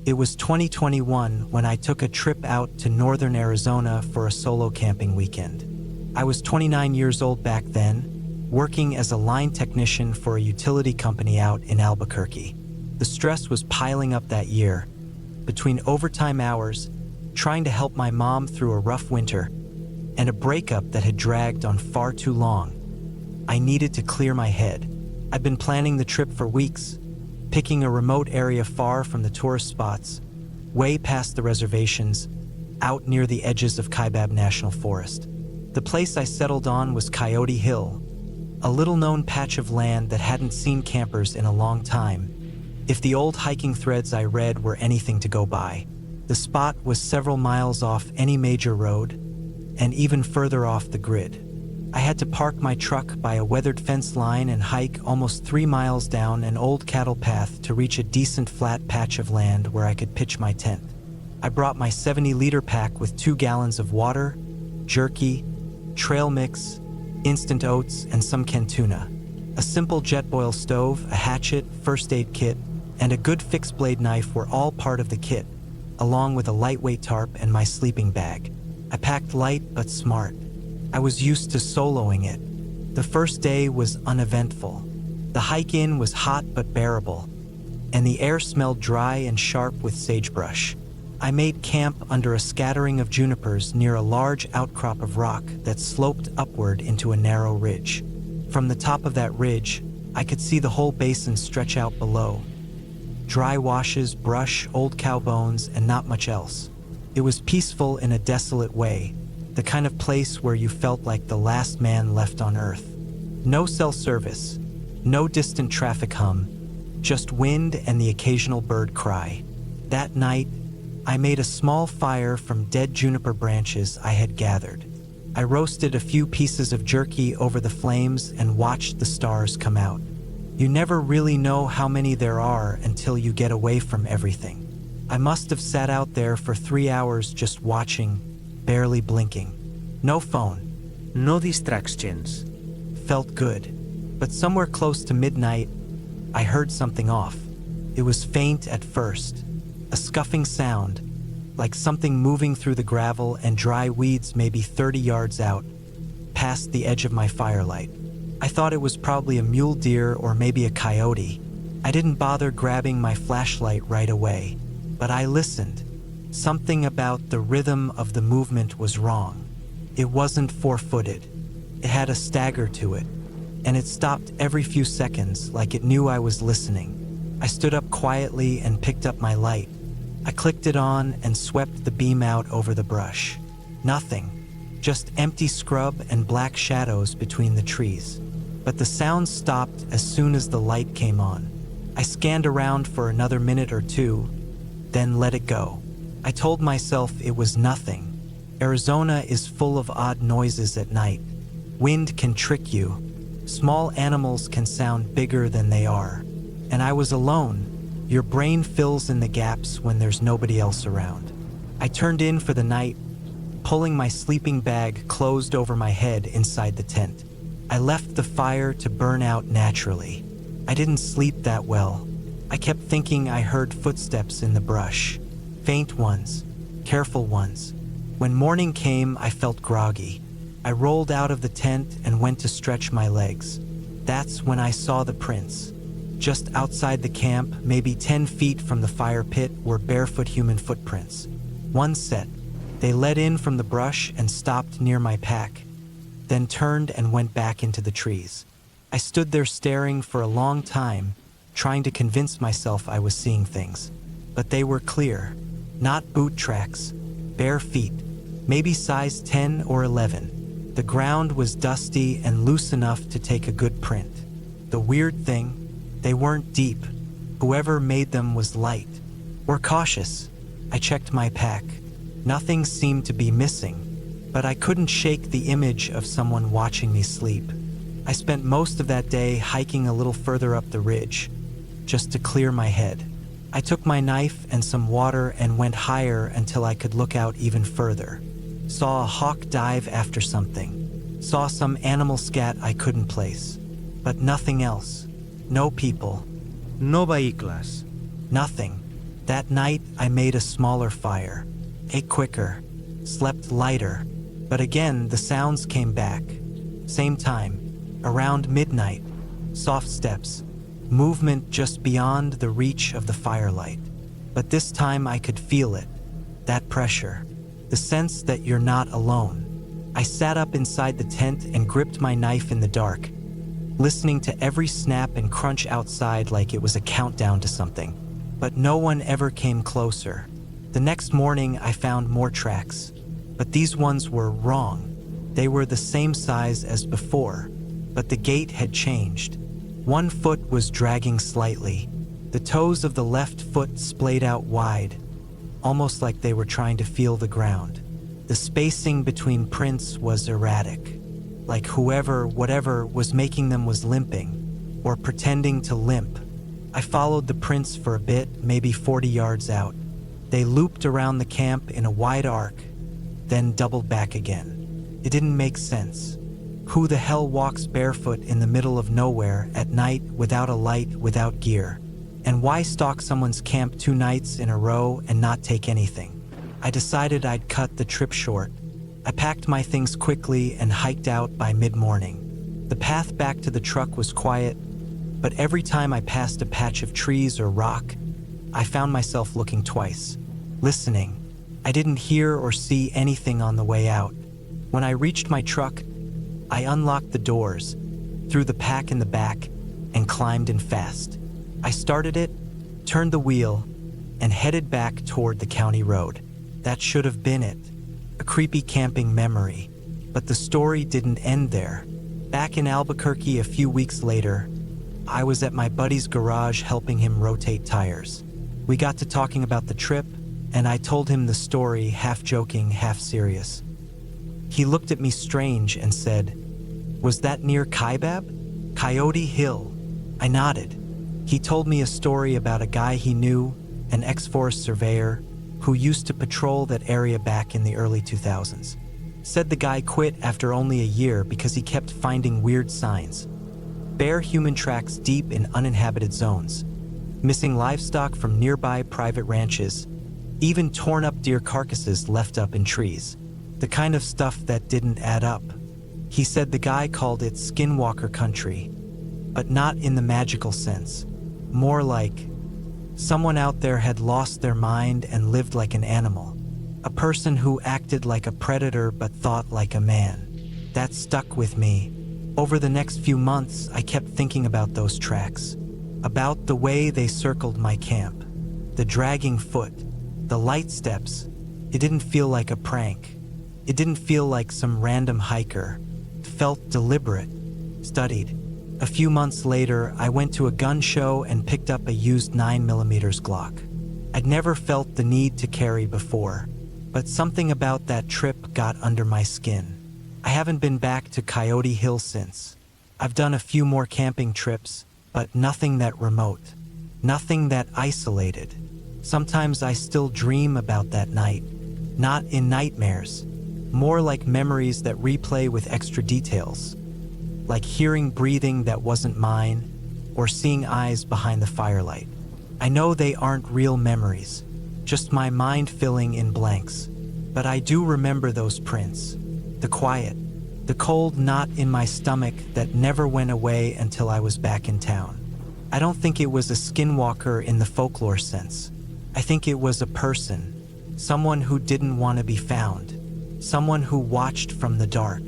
It was 2021 when I took a trip out to northern Arizona for a solo camping weekend. I was 29 years old back then, working as a line technician for a utility company out in Albuquerque. The stress was piling up that year, between overtime hours, trying to help my mom through a rough winter, and a breakup that had dragged on far too long. I needed to clear my head. I'd been planning the trip for weeks, picking a remote area far from the tourist spots, way past the reservations, out near the edges of Kaibab National Forest. The place I settled on was Coyote Hill, a little-known patch of land that hadn't seen campers in a long time, if the old hiking threads I read were anything to go by. The spot was several miles off any major road, and even further off the grid. I had to park my truck by a weathered fence line and hike almost 3 miles down an old cattle path to reach a decent flat patch of land where I could pitch my tent. I brought my 70-liter pack with 2 gallons of water, jerky, trail mix, instant oats, and some canned tuna, a simple Jetboil stove, a hatchet, first aid kit, and a good fixed blade knife were all part of the kit, along with a lightweight tarp and my sleeping bag. I packed light but smart. I was used to soloing it. The first day was uneventful. The hike in was hot but bearable, and the air smelled dry and sharp with sagebrush. I made camp under a scattering of junipers near a large outcrop of rock that sloped upward into a narrow ridge. From the top of that ridge, I could see the whole basin stretch out below. Dry washes, brush, old cow bones, and not much else. It was peaceful in a desolate way, the kind of place where you felt like the last man left on earth. No cell service, no distant traffic hum, just wind and the occasional bird cry. That night, I made a small fire from dead juniper branches I had gathered. I roasted a few pieces of jerky over the flames and watched the stars come out. You never really know how many there are until you get away from everything. I must have sat out there for 3 hours just watching, barely blinking. No phone. No distractions. Felt good. But somewhere close to midnight, I heard something off. It was faint at first, a scuffing sound, like something moving through the gravel and dry weeds maybe 30 yards out, past the edge of my firelight. I thought it was probably a mule deer or maybe a coyote. I didn't bother grabbing my flashlight right away, but I listened. Something about the rhythm of the movement was wrong. It wasn't four-footed. It had a stagger to it, and it stopped every few seconds like it knew I was listening. I stood up quietly and picked up my light. I clicked it on and swept the beam out over the brush. Nothing, just empty scrub and black shadows between the trees. But the sound stopped as soon as the light came on. I scanned around for another minute or two, then let it go. I told myself it was nothing. Arizona is full of odd noises at night. Wind can trick you. Small animals can sound bigger than they are. And I was alone. Your brain fills in the gaps when there's nobody else around. I turned in for the night, pulling my sleeping bag closed over my head inside the tent. I left the fire to burn out naturally. I didn't sleep that well. I kept thinking I heard footsteps in the brush. Faint ones, careful ones. When morning came, I felt groggy. I rolled out of the tent and went to stretch my legs. That's when I saw the prints. Just outside the camp, maybe 10 feet from the fire pit, were barefoot human footprints. One set. They led in from the brush and stopped near my pack, then turned and went back into the trees. I stood there staring for a long time, trying to convince myself I was seeing things. But they were clear. Not boot tracks, bare feet, maybe size 10 or 11. The ground was dusty and loose enough to take a good print. The weird thing, they weren't deep. Whoever made them was light, or cautious. I checked my pack. Nothing seemed to be missing, but I couldn't shake the image of someone watching me sleep. I spent most of that day hiking a little further up the ridge, just to clear my head. I took my knife and some water and went higher until I could look out even further. Saw a hawk dive after something. Saw some animal scat I couldn't place. But nothing else. No people. No vehicles. Nothing. That night, I made a smaller fire, ate quicker, slept lighter, but again, the sounds came back. Same time, around midnight, soft steps, movement just beyond the reach of the firelight. But this time I could feel it, that pressure, the sense that you're not alone. I sat up inside the tent and gripped my knife in the dark, listening to every snap and crunch outside like it was a countdown to something. But no one ever came closer. The next morning I found more tracks, but these ones were wrong. They were the same size as before, but the gait had changed. One foot was dragging slightly. The toes of the left foot splayed out wide, almost like they were trying to feel the ground. The spacing between prints was erratic, like whatever was making them was limping, or pretending to limp. I followed the prints for a bit, maybe 40 yards out. They looped around the camp in a wide arc, then doubled back again. It didn't make sense. Who the hell walks barefoot in the middle of nowhere at night without a light, without gear? And why stalk someone's camp 2 nights in a row and not take anything? I decided I'd cut the trip short. I packed my things quickly and hiked out by mid-morning. The path back to the truck was quiet, but every time I passed a patch of trees or rock, I found myself looking twice, listening. I didn't hear or see anything on the way out. When I reached my truck, I unlocked the doors, threw the pack in the back, and climbed in fast. I started it, turned the wheel, and headed back toward the county road. That should have been it. A creepy camping memory. But the story didn't end there. Back in Albuquerque a few weeks later, I was at my buddy's garage helping him rotate tires. We got to talking about the trip, and I told him the story, half joking, half serious. He looked at me strange and said, "Was that near Kaibab? Coyote Hill?" I nodded. He told me a story about a guy he knew, an ex-forest surveyor, who used to patrol that area back in the early 2000s. Said the guy quit after only a year because he kept finding weird signs. Bare human tracks deep in uninhabited zones, missing livestock from nearby private ranches, even torn up deer carcasses left up in trees. The kind of stuff that didn't add up. He said the guy called it skinwalker country, but not in the magical sense. More like someone out there had lost their mind and lived like an animal. A person who acted like a predator but thought like a man. That stuck with me. Over the next few months, I kept thinking about those tracks, about the way they circled my camp, the dragging foot, the light steps. It didn't feel like a prank. It didn't feel like some random hiker. It felt deliberate, studied. A few months later, I went to a gun show and picked up a used 9mm Glock. I'd never felt the need to carry before, but something about that trip got under my skin. I haven't been back to Coyote Hill since. I've done a few more camping trips, but nothing that remote, nothing that isolated. Sometimes I still dream about that night, not in nightmares, more like memories that replay with extra details, like hearing breathing that wasn't mine, or seeing eyes behind the firelight. I know they aren't real memories, just my mind filling in blanks, but I do remember those prints, the quiet, the cold knot in my stomach that never went away until I was back in town. I don't think it was a skinwalker in the folklore sense. I think it was a person, someone who didn't want to be found, someone who watched from the dark,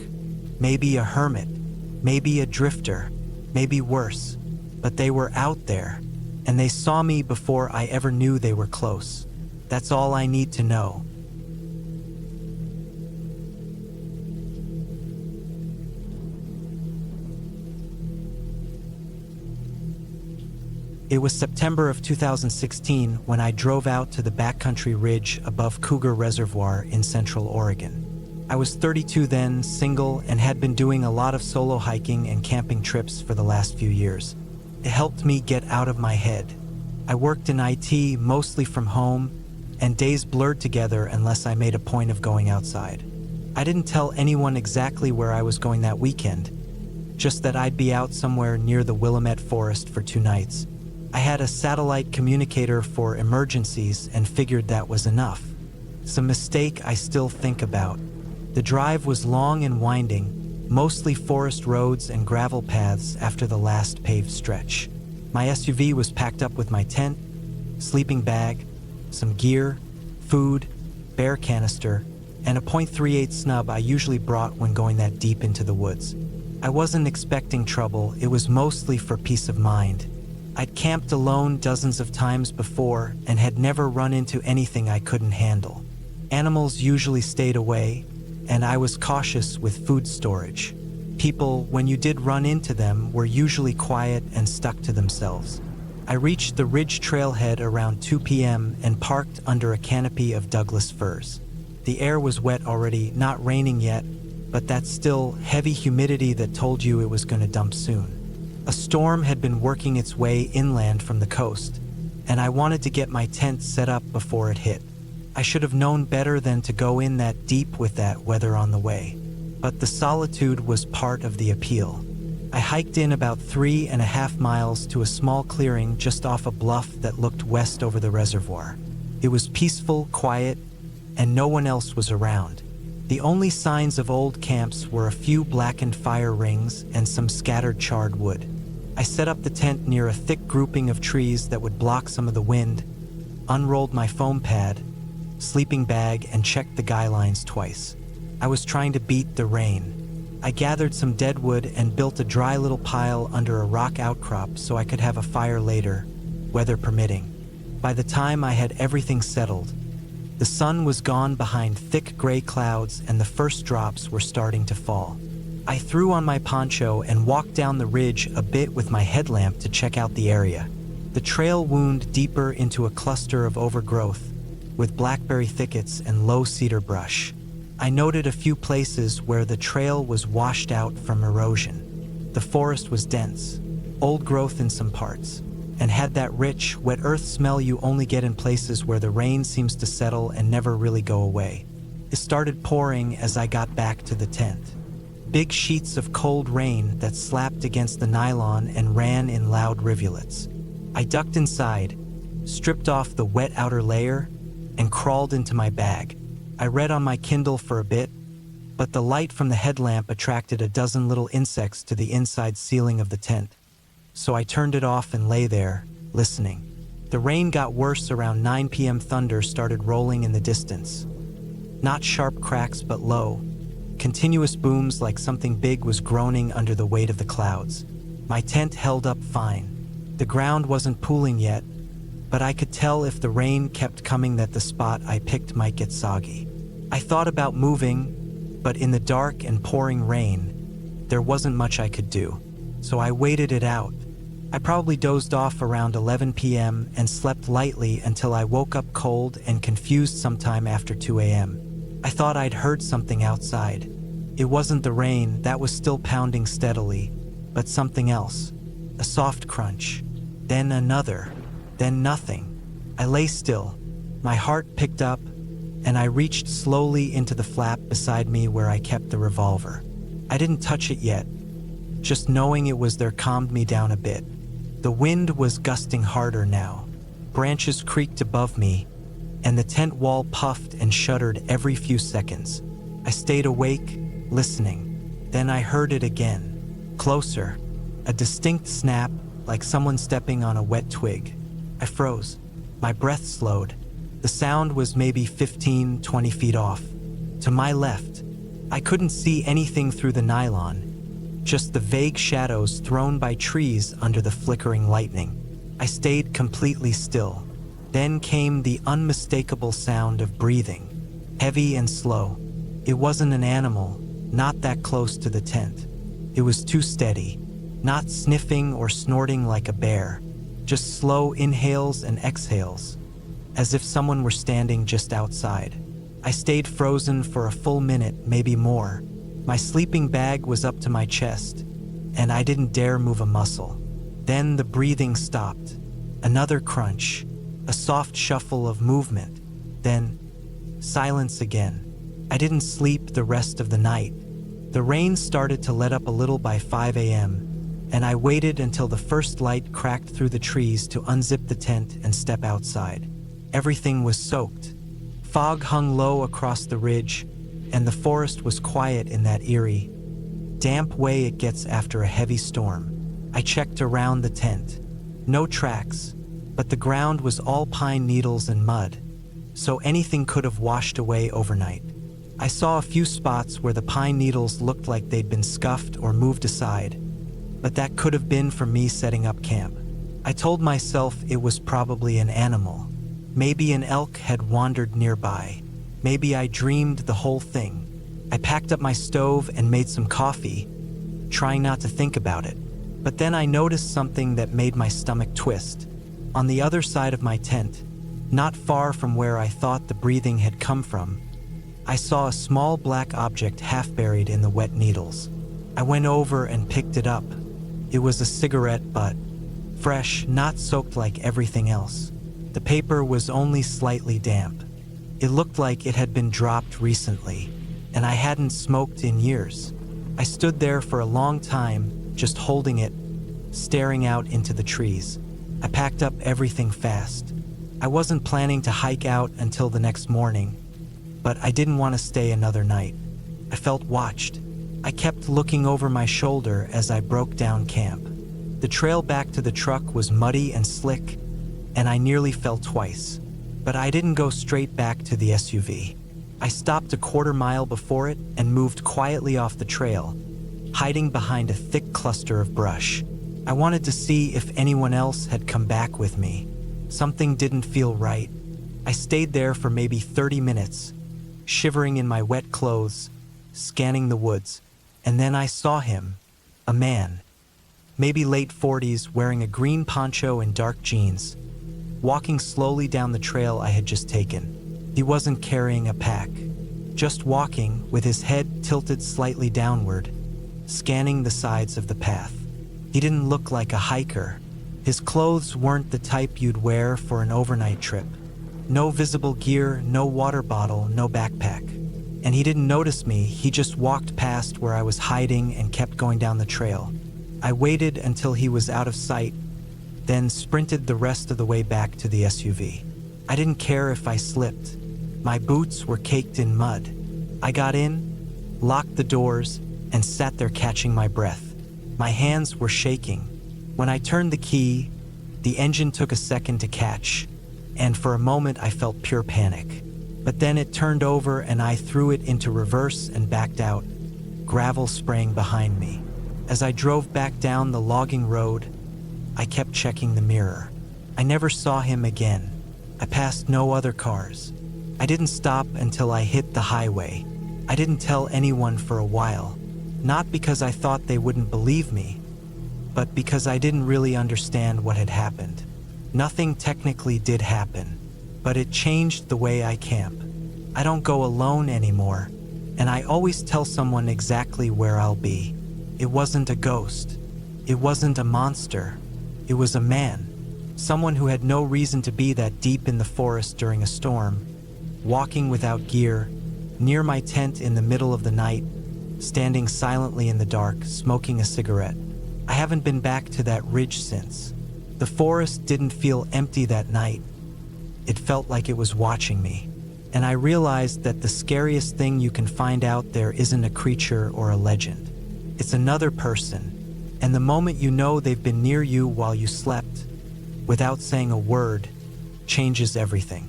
maybe a hermit, maybe a drifter, maybe worse, but they were out there, and they saw me before I ever knew they were close. That's all I need to know. It was September of 2016 when I drove out to the backcountry ridge above Cougar Reservoir in Central Oregon. I was 32 then, single, and had been doing a lot of solo hiking and camping trips for the last few years. It helped me get out of my head. I worked in IT, mostly from home, and days blurred together unless I made a point of going outside. I didn't tell anyone exactly where I was going that weekend, just that I'd be out somewhere near the Willamette Forest for 2 nights. I had a satellite communicator for emergencies and figured that was enough. It's a mistake I still think about. The drive was long and winding, mostly forest roads and gravel paths after the last paved stretch. My SUV was packed up with my tent, sleeping bag, some gear, food, bear canister, and a .38 snub I usually brought when going that deep into the woods. I wasn't expecting trouble, it was mostly for peace of mind. I'd camped alone dozens of times before and had never run into anything I couldn't handle. Animals usually stayed away, and I was cautious with food storage. People, when you did run into them, were usually quiet and stuck to themselves. I reached the ridge trailhead around 2 p.m. and parked under a canopy of Douglas firs. The air was wet already, not raining yet, but that still heavy humidity that told you it was going to dump soon. A storm had been working its way inland from the coast, and I wanted to get my tent set up before it hit. I should have known better than to go in that deep with that weather on the way. But the solitude was part of the appeal. I hiked in about 3.5 miles to a small clearing just off a bluff that looked west over the reservoir. It was peaceful, quiet, and no one else was around. The only signs of old camps were a few blackened fire rings and some scattered charred wood. I set up the tent near a thick grouping of trees that would block some of the wind, unrolled my foam pad, sleeping bag, and checked the guy lines twice. I was trying to beat the rain. I gathered some dead wood and built a dry little pile under a rock outcrop so I could have a fire later, weather permitting. By the time I had everything settled, the sun was gone behind thick gray clouds and the first drops were starting to fall. I threw on my poncho and walked down the ridge a bit with my headlamp to check out the area. The trail wound deeper into a cluster of overgrowth, with blackberry thickets and low cedar brush. I noted a few places where the trail was washed out from erosion. The forest was dense, old growth in some parts, and had that rich, wet earth smell you only get in places where the rain seems to settle and never really go away. It started pouring as I got back to the tent. Big sheets of cold rain that slapped against the nylon and ran in loud rivulets. I ducked inside, stripped off the wet outer layer, and crawled into my bag. I read on my Kindle for a bit, but the light from the headlamp attracted a dozen little insects to the inside ceiling of the tent. So I turned it off and lay there, listening. The rain got worse around 9 p.m. Thunder started rolling in the distance. Not sharp cracks, but low, continuous booms like something big was groaning under the weight of the clouds. My tent held up fine. The ground wasn't pooling yet, but I could tell if the rain kept coming that the spot I picked might get soggy. I thought about moving, but in the dark and pouring rain, there wasn't much I could do, so I waited it out. I probably dozed off around 11 p.m. and slept lightly until I woke up cold and confused sometime after 2 a.m. I thought I'd heard something outside. It wasn't the rain, that was still pounding steadily, but something else. A soft crunch, then another, then nothing. I lay still. My heart picked up, and I reached slowly into the flap beside me where I kept the revolver. I didn't touch it yet. Just knowing it was there calmed me down a bit. The wind was gusting harder now. Branches creaked above me, and the tent wall puffed and shuddered every few seconds. I stayed awake, listening. Then I heard it again. Closer. A distinct snap, like someone stepping on a wet twig. I froze. My breath slowed. The sound was maybe 15-20 feet off. To my left, I couldn't see anything through the nylon, just the vague shadows thrown by trees under the flickering lightning. I stayed completely still. Then came the unmistakable sound of breathing, heavy and slow. It wasn't an animal, not that close to the tent. It was too steady, not sniffing or snorting like a bear, just slow inhales and exhales, as if someone were standing just outside. I stayed frozen for a full minute, maybe more. My sleeping bag was up to my chest, and I didn't dare move a muscle. Then the breathing stopped. Another crunch, a soft shuffle of movement, then silence again. I didn't sleep the rest of the night. The rain started to let up a little by 5 a.m., and I waited until the first light cracked through the trees to unzip the tent and step outside. Everything was soaked. Fog hung low across the ridge, and the forest was quiet in that eerie, damp way it gets after a heavy storm. I checked around the tent. No tracks, but the ground was all pine needles and mud, so anything could have washed away overnight. I saw a few spots where the pine needles looked like they'd been scuffed or moved aside, but that could have been from me setting up camp. I told myself it was probably an animal. Maybe an elk had wandered nearby. Maybe I dreamed the whole thing. I packed up my stove and made some coffee, trying not to think about it. But then I noticed something that made my stomach twist. On the other side of my tent, not far from where I thought the breathing had come from, I saw a small black object half buried in the wet needles. I went over and picked it up. It was a cigarette butt, fresh, not soaked like everything else. The paper was only slightly damp. It looked like it had been dropped recently, and I hadn't smoked in years. I stood there for a long time, just holding it, staring out into the trees. I packed up everything fast. I wasn't planning to hike out until the next morning, but I didn't want to stay another night. I felt watched. I kept looking over my shoulder as I broke down camp. The trail back to the truck was muddy and slick, and I nearly fell twice. But I didn't go straight back to the SUV. I stopped a quarter mile before it and moved quietly off the trail, hiding behind a thick cluster of brush. I wanted to see if anyone else had come back with me. Something didn't feel right. I stayed there for maybe 30 minutes, shivering in my wet clothes, scanning the woods, and then I saw him, a man, maybe late 40s, wearing a green poncho and dark jeans, walking slowly down the trail I had just taken. He wasn't carrying a pack, just walking with his head tilted slightly downward, scanning the sides of the path. He didn't look like a hiker. His clothes weren't the type you'd wear for an overnight trip. No visible gear, no water bottle, no backpack. And he didn't notice me, he just walked past where I was hiding and kept going down the trail. I waited until he was out of sight, then sprinted the rest of the way back to the SUV. I didn't care if I slipped. My boots were caked in mud. I got in, locked the doors, and sat there catching my breath. My hands were shaking. When I turned the key, the engine took a second to catch, and for a moment I felt pure panic. But then it turned over and I threw it into reverse and backed out, gravel spraying behind me. As I drove back down the logging road, I kept checking the mirror. I never saw him again. I passed no other cars. I didn't stop until I hit the highway. I didn't tell anyone for a while. Not because I thought they wouldn't believe me, but because I didn't really understand what had happened. Nothing technically did happen, but it changed the way I camp. I don't go alone anymore, and I always tell someone exactly where I'll be. It wasn't a ghost. It wasn't a monster. It was a man. Someone who had no reason to be that deep in the forest during a storm, walking without gear, near my tent in the middle of the night, standing silently in the dark, smoking a cigarette. I haven't been back to that ridge since. The forest didn't feel empty that night. It felt like it was watching me. And I realized that the scariest thing you can find out there isn't a creature or a legend. It's another person. And the moment you know they've been near you while you slept, without saying a word, changes everything.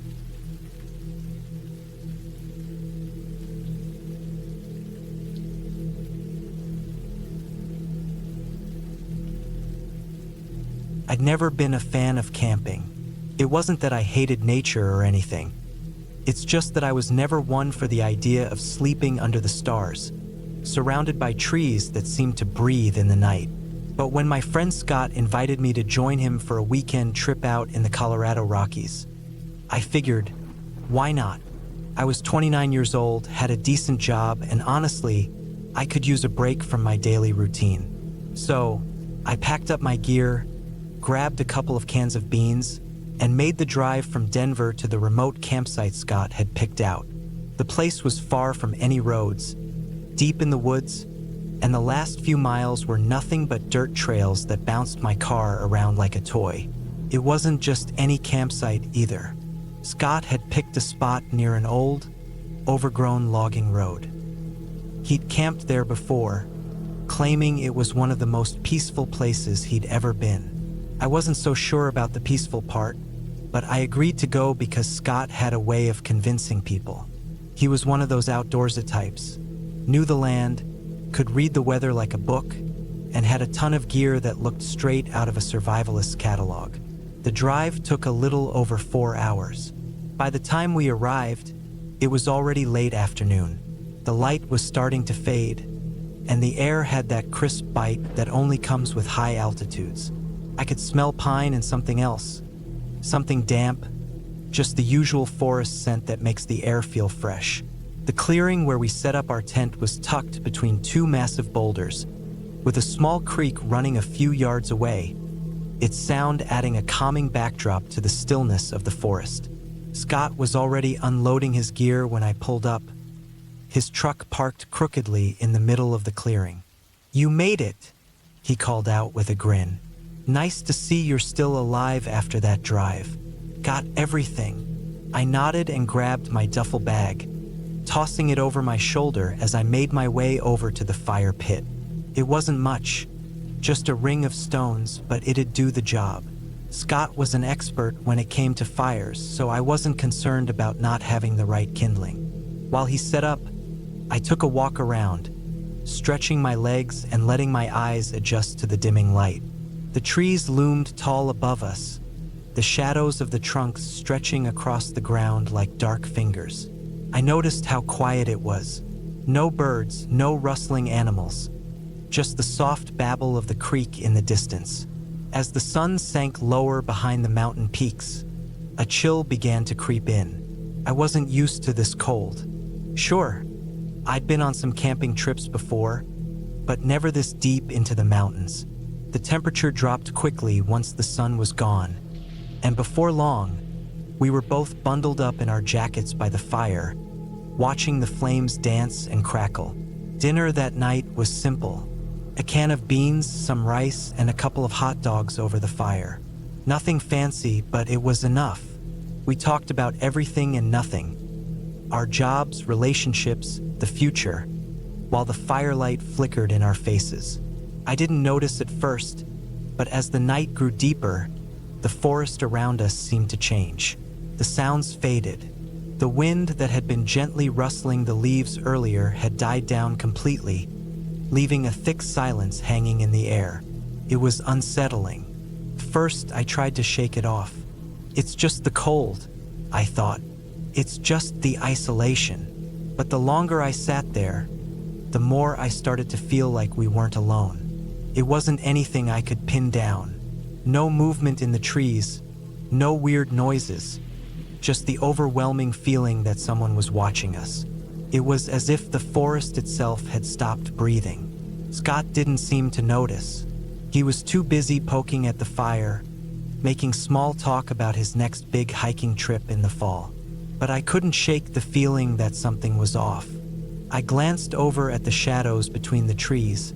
I'd never been a fan of camping. It wasn't that I hated nature or anything. It's just that I was never one for the idea of sleeping under the stars, surrounded by trees that seemed to breathe in the night. But when my friend Scott invited me to join him for a weekend trip out in the Colorado Rockies, I figured, why not? I was 29 years old, had a decent job, and honestly, I could use a break from my daily routine. So, I packed up my gear, grabbed a couple of cans of beans, and made the drive from Denver to the remote campsite Scott had picked out. The place was far from any roads, deep in the woods, and the last few miles were nothing but dirt trails that bounced my car around like a toy. It wasn't just any campsite either. Scott had picked a spot near an old, overgrown logging road. He'd camped there before, claiming it was one of the most peaceful places he'd ever been. I wasn't so sure about the peaceful part, but I agreed to go because Scott had a way of convincing people. He was one of those outdoorsy types, knew the land, could read the weather like a book, and had a ton of gear that looked straight out of a survivalist's catalog. The drive took a little over 4 hours. By the time we arrived, it was already late afternoon. The light was starting to fade, and the air had that crisp bite that only comes with high altitudes. I could smell pine and something else, something damp, just the usual forest scent that makes the air feel fresh. The clearing where we set up our tent was tucked between two massive boulders, with a small creek running a few yards away, its sound adding a calming backdrop to the stillness of the forest. Scott was already unloading his gear when I pulled up, his truck parked crookedly in the middle of the clearing. "You made it," he called out with a grin. "Nice to see you're still alive after that drive. Got everything?" I nodded and grabbed my duffel bag, tossing it over my shoulder as I made my way over to the fire pit. It wasn't much, just a ring of stones, but it'd do the job. Scott was an expert when it came to fires, so I wasn't concerned about not having the right kindling. While he set up, I took a walk around, stretching my legs and letting my eyes adjust to the dimming light. The trees loomed tall above us, the shadows of the trunks stretching across the ground like dark fingers. I noticed how quiet it was. No birds, no rustling animals, just the soft babble of the creek in the distance. As the sun sank lower behind the mountain peaks, a chill began to creep in. I wasn't used to this cold. Sure, I'd been on some camping trips before, but never this deep into the mountains. The temperature dropped quickly once the sun was gone, and before long, we were both bundled up in our jackets by the fire, watching the flames dance and crackle. Dinner that night was simple: a can of beans, some rice, and a couple of hot dogs over the fire. Nothing fancy, but it was enough. We talked about everything and nothing: our jobs, relationships, the future, while the firelight flickered in our faces. I didn't notice at first, but as the night grew deeper, the forest around us seemed to change. The sounds faded. The wind that had been gently rustling the leaves earlier had died down completely, leaving a thick silence hanging in the air. It was unsettling. First, I tried to shake it off. It's just the cold, I thought. It's just the isolation. But the longer I sat there, the more I started to feel like we weren't alone. It wasn't anything I could pin down. No movement in the trees, no weird noises, just the overwhelming feeling that someone was watching us. It was as if the forest itself had stopped breathing. Scott didn't seem to notice. He was too busy poking at the fire, making small talk about his next big hiking trip in the fall. But I couldn't shake the feeling that something was off. I glanced over at the shadows between the trees,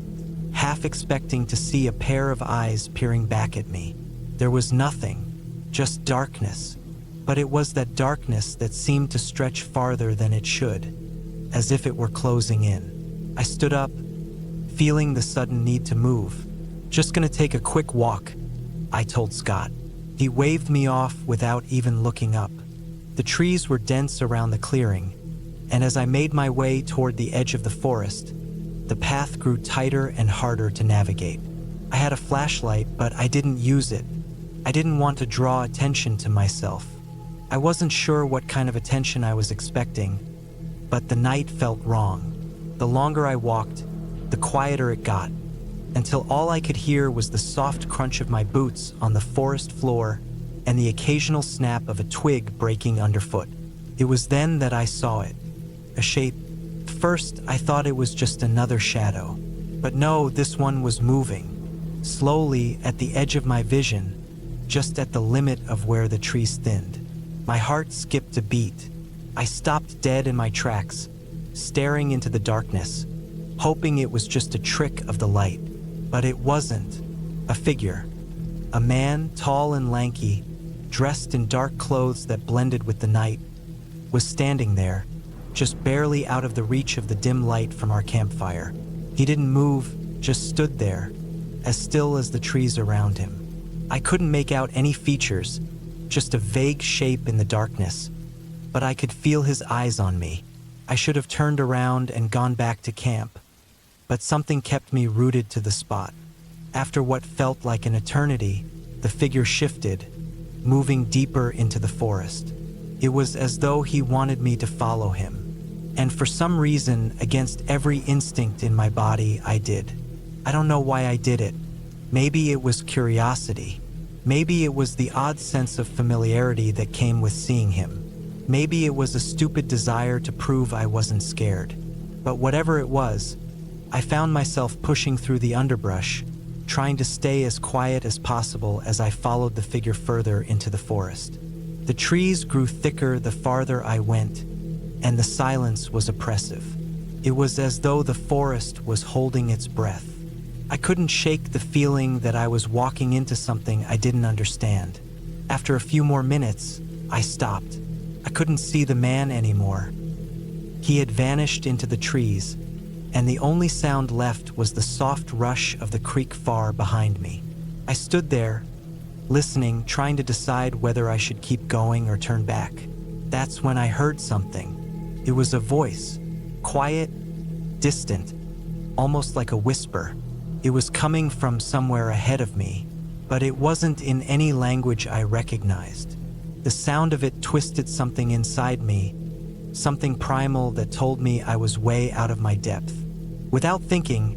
half expecting to see a pair of eyes peering back at me. There was nothing, just darkness. But it was that darkness that seemed to stretch farther than it should, as if it were closing in. I stood up, feeling the sudden need to move. "Just gonna take a quick walk," I told Scott. He waved me off without even looking up. The trees were dense around the clearing, and as I made my way toward the edge of the forest, the path grew tighter and harder to navigate. I had a flashlight, but I didn't use it. I didn't want to draw attention to myself. I wasn't sure what kind of attention I was expecting, but the night felt wrong. The longer I walked, the quieter it got, until all I could hear was the soft crunch of my boots on the forest floor and the occasional snap of a twig breaking underfoot. It was then that I saw it, a shape. First, I thought it was just another shadow, but no, this one was moving, slowly at the edge of my vision, just at the limit of where the trees thinned. My heart skipped a beat. I stopped dead in my tracks, staring into the darkness, hoping it was just a trick of the light. But it wasn't. A figure. A man, tall and lanky, dressed in dark clothes that blended with the night, was standing there, just barely out of the reach of the dim light from our campfire. He didn't move, just stood there, as still as the trees around him. I couldn't make out any features, just a vague shape in the darkness, but I could feel his eyes on me. I should have turned around and gone back to camp, but something kept me rooted to the spot. After what felt like an eternity, the figure shifted, moving deeper into the forest. It was as though he wanted me to follow him. And for some reason, against every instinct in my body, I did. I don't know why I did it. Maybe it was curiosity. Maybe it was the odd sense of familiarity that came with seeing him. Maybe it was a stupid desire to prove I wasn't scared. But whatever it was, I found myself pushing through the underbrush, trying to stay as quiet as possible as I followed the figure further into the forest. The trees grew thicker the farther I went, and the silence was oppressive. It was as though the forest was holding its breath. I couldn't shake the feeling that I was walking into something I didn't understand. After a few more minutes, I stopped. I couldn't see the man anymore. He had vanished into the trees, and the only sound left was the soft rush of the creek far behind me. I stood there, listening, trying to decide whether I should keep going or turn back. That's when I heard something. It was a voice, quiet, distant, almost like a whisper. It was coming from somewhere ahead of me, but it wasn't in any language I recognized. The sound of it twisted something inside me, something primal that told me I was way out of my depth. Without thinking,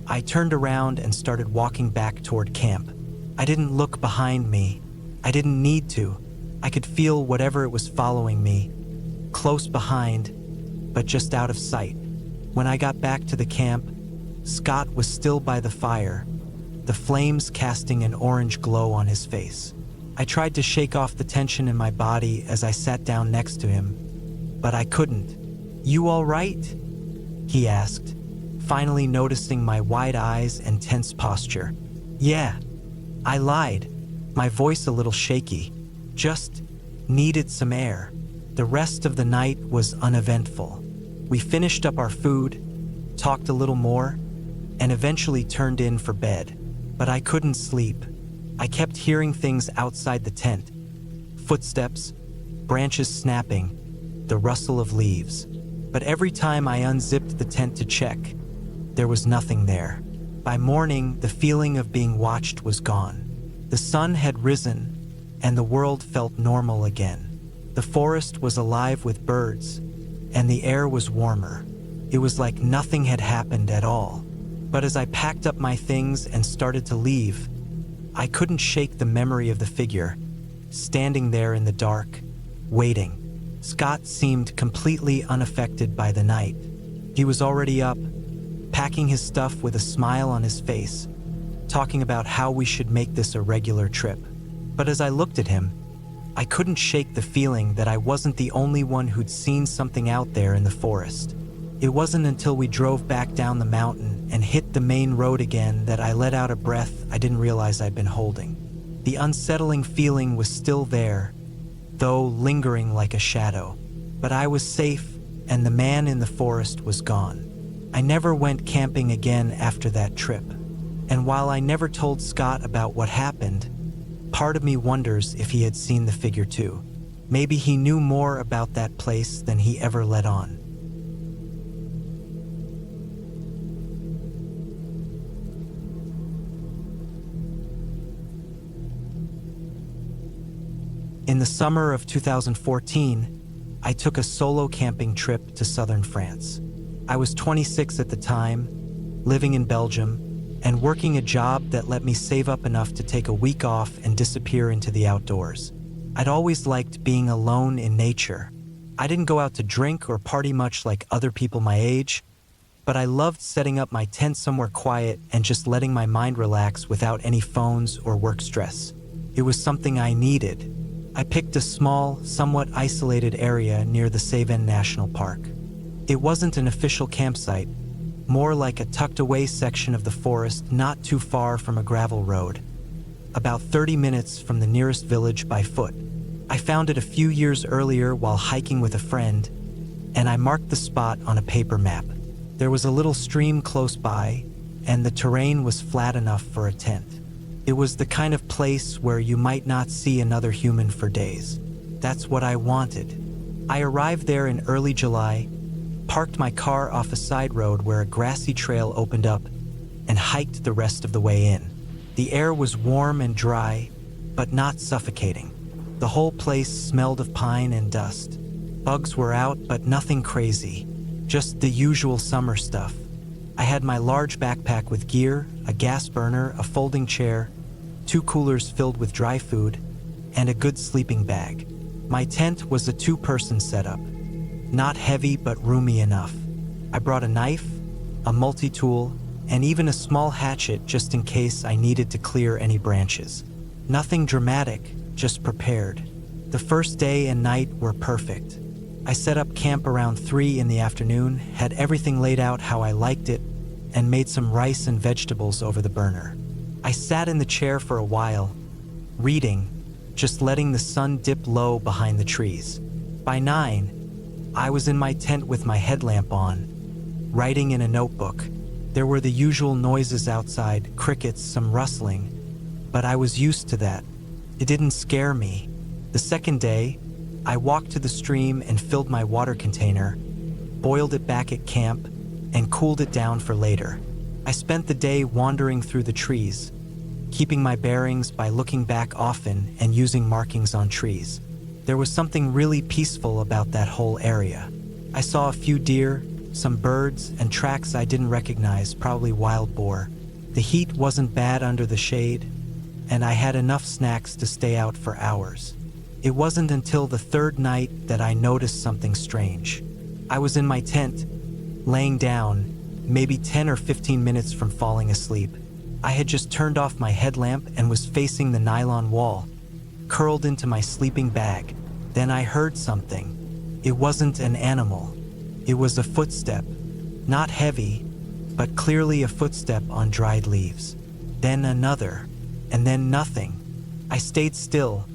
I turned around and started walking back toward camp. I didn't look behind me. I didn't need to. I could feel whatever it was following me, close behind, but just out of sight. When I got back to the camp, Scott was still by the fire, the flames casting an orange glow on his face. I tried to shake off the tension in my body as I sat down next to him, but I couldn't. "You all right?" he asked, finally noticing my wide eyes and tense posture. "Yeah," I lied, my voice a little shaky. "Just needed some air." The rest of the night was uneventful. We finished up our food, talked a little more, and eventually turned in for bed. But I couldn't sleep. I kept hearing things outside the tent. Footsteps, branches snapping, the rustle of leaves. But every time I unzipped the tent to check, there was nothing there. By morning, the feeling of being watched was gone. The sun had risen, and the world felt normal again. The forest was alive with birds, and the air was warmer. It was like nothing had happened at all. But as I packed up my things and started to leave, I couldn't shake the memory of the figure, standing there in the dark, waiting. Scott seemed completely unaffected by the night. He was already up, packing his stuff with a smile on his face, talking about how we should make this a regular trip. But as I looked at him, I couldn't shake the feeling that I wasn't the only one who'd seen something out there in the forest. It wasn't until we drove back down the mountain and hit the main road again that I let out a breath I didn't realize I'd been holding. The unsettling feeling was still there, though lingering like a shadow. But I was safe, and the man in the forest was gone. I never went camping again after that trip. And while I never told Scott about what happened, part of me wonders if he had seen the figure too. Maybe he knew more about that place than he ever let on. In the summer of 2014, I took a solo camping trip to southern France. I was 26 at the time, living in Belgium, and working a job that let me save up enough to take a week off and disappear into the outdoors. I'd always liked being alone in nature. I didn't go out to drink or party much like other people my age, but I loved setting up my tent somewhere quiet and just letting my mind relax without any phones or work stress. It was something I needed. I picked a small, somewhat isolated area near the Cévennes National Park. It wasn't an official campsite, more like a tucked-away section of the forest not too far from a gravel road, about 30 minutes from the nearest village by foot. I found it a few years earlier while hiking with a friend, and I marked the spot on a paper map. There was a little stream close by, and the terrain was flat enough for a tent. It was the kind of place where you might not see another human for days. That's what I wanted. I arrived there in early July, parked my car off a side road where a grassy trail opened up, and hiked the rest of the way in. The air was warm and dry, but not suffocating. The whole place smelled of pine and dust. Bugs were out, but nothing crazy, just the usual summer stuff. I had my large backpack with gear, a gas burner, a folding chair, 2 coolers filled with dry food, and a good sleeping bag. My tent was a 2-person setup, not heavy but roomy enough. I brought a knife, a multi-tool, and even a small hatchet just in case I needed to clear any branches. Nothing dramatic, just prepared. The first day and night were perfect. I set up camp around 3 in the afternoon, had everything laid out how I liked it, and made some rice and vegetables over the burner. I sat in the chair for a while, reading, just letting the sun dip low behind the trees. By 9, I was in my tent with my headlamp on, writing in a notebook. There were the usual noises outside, crickets, some rustling, but I was used to that. It didn't scare me. The second day, I walked to the stream and filled my water container, boiled it back at camp, and cooled it down for later. I spent the day wandering through the trees, keeping my bearings by looking back often and using markings on trees. There was something really peaceful about that whole area. I saw a few deer, some birds, and tracks I didn't recognize, probably wild boar. The heat wasn't bad under the shade, and I had enough snacks to stay out for hours. It wasn't until the third night that I noticed something strange. I was in my tent, laying down, maybe 10 or 15 minutes from falling asleep. I had just turned off my headlamp and was facing the nylon wall, curled into my sleeping bag. Then I heard something. It wasn't an animal. It was a footstep, not heavy, but clearly a footstep on dried leaves. Then another, and then nothing. I stayed still,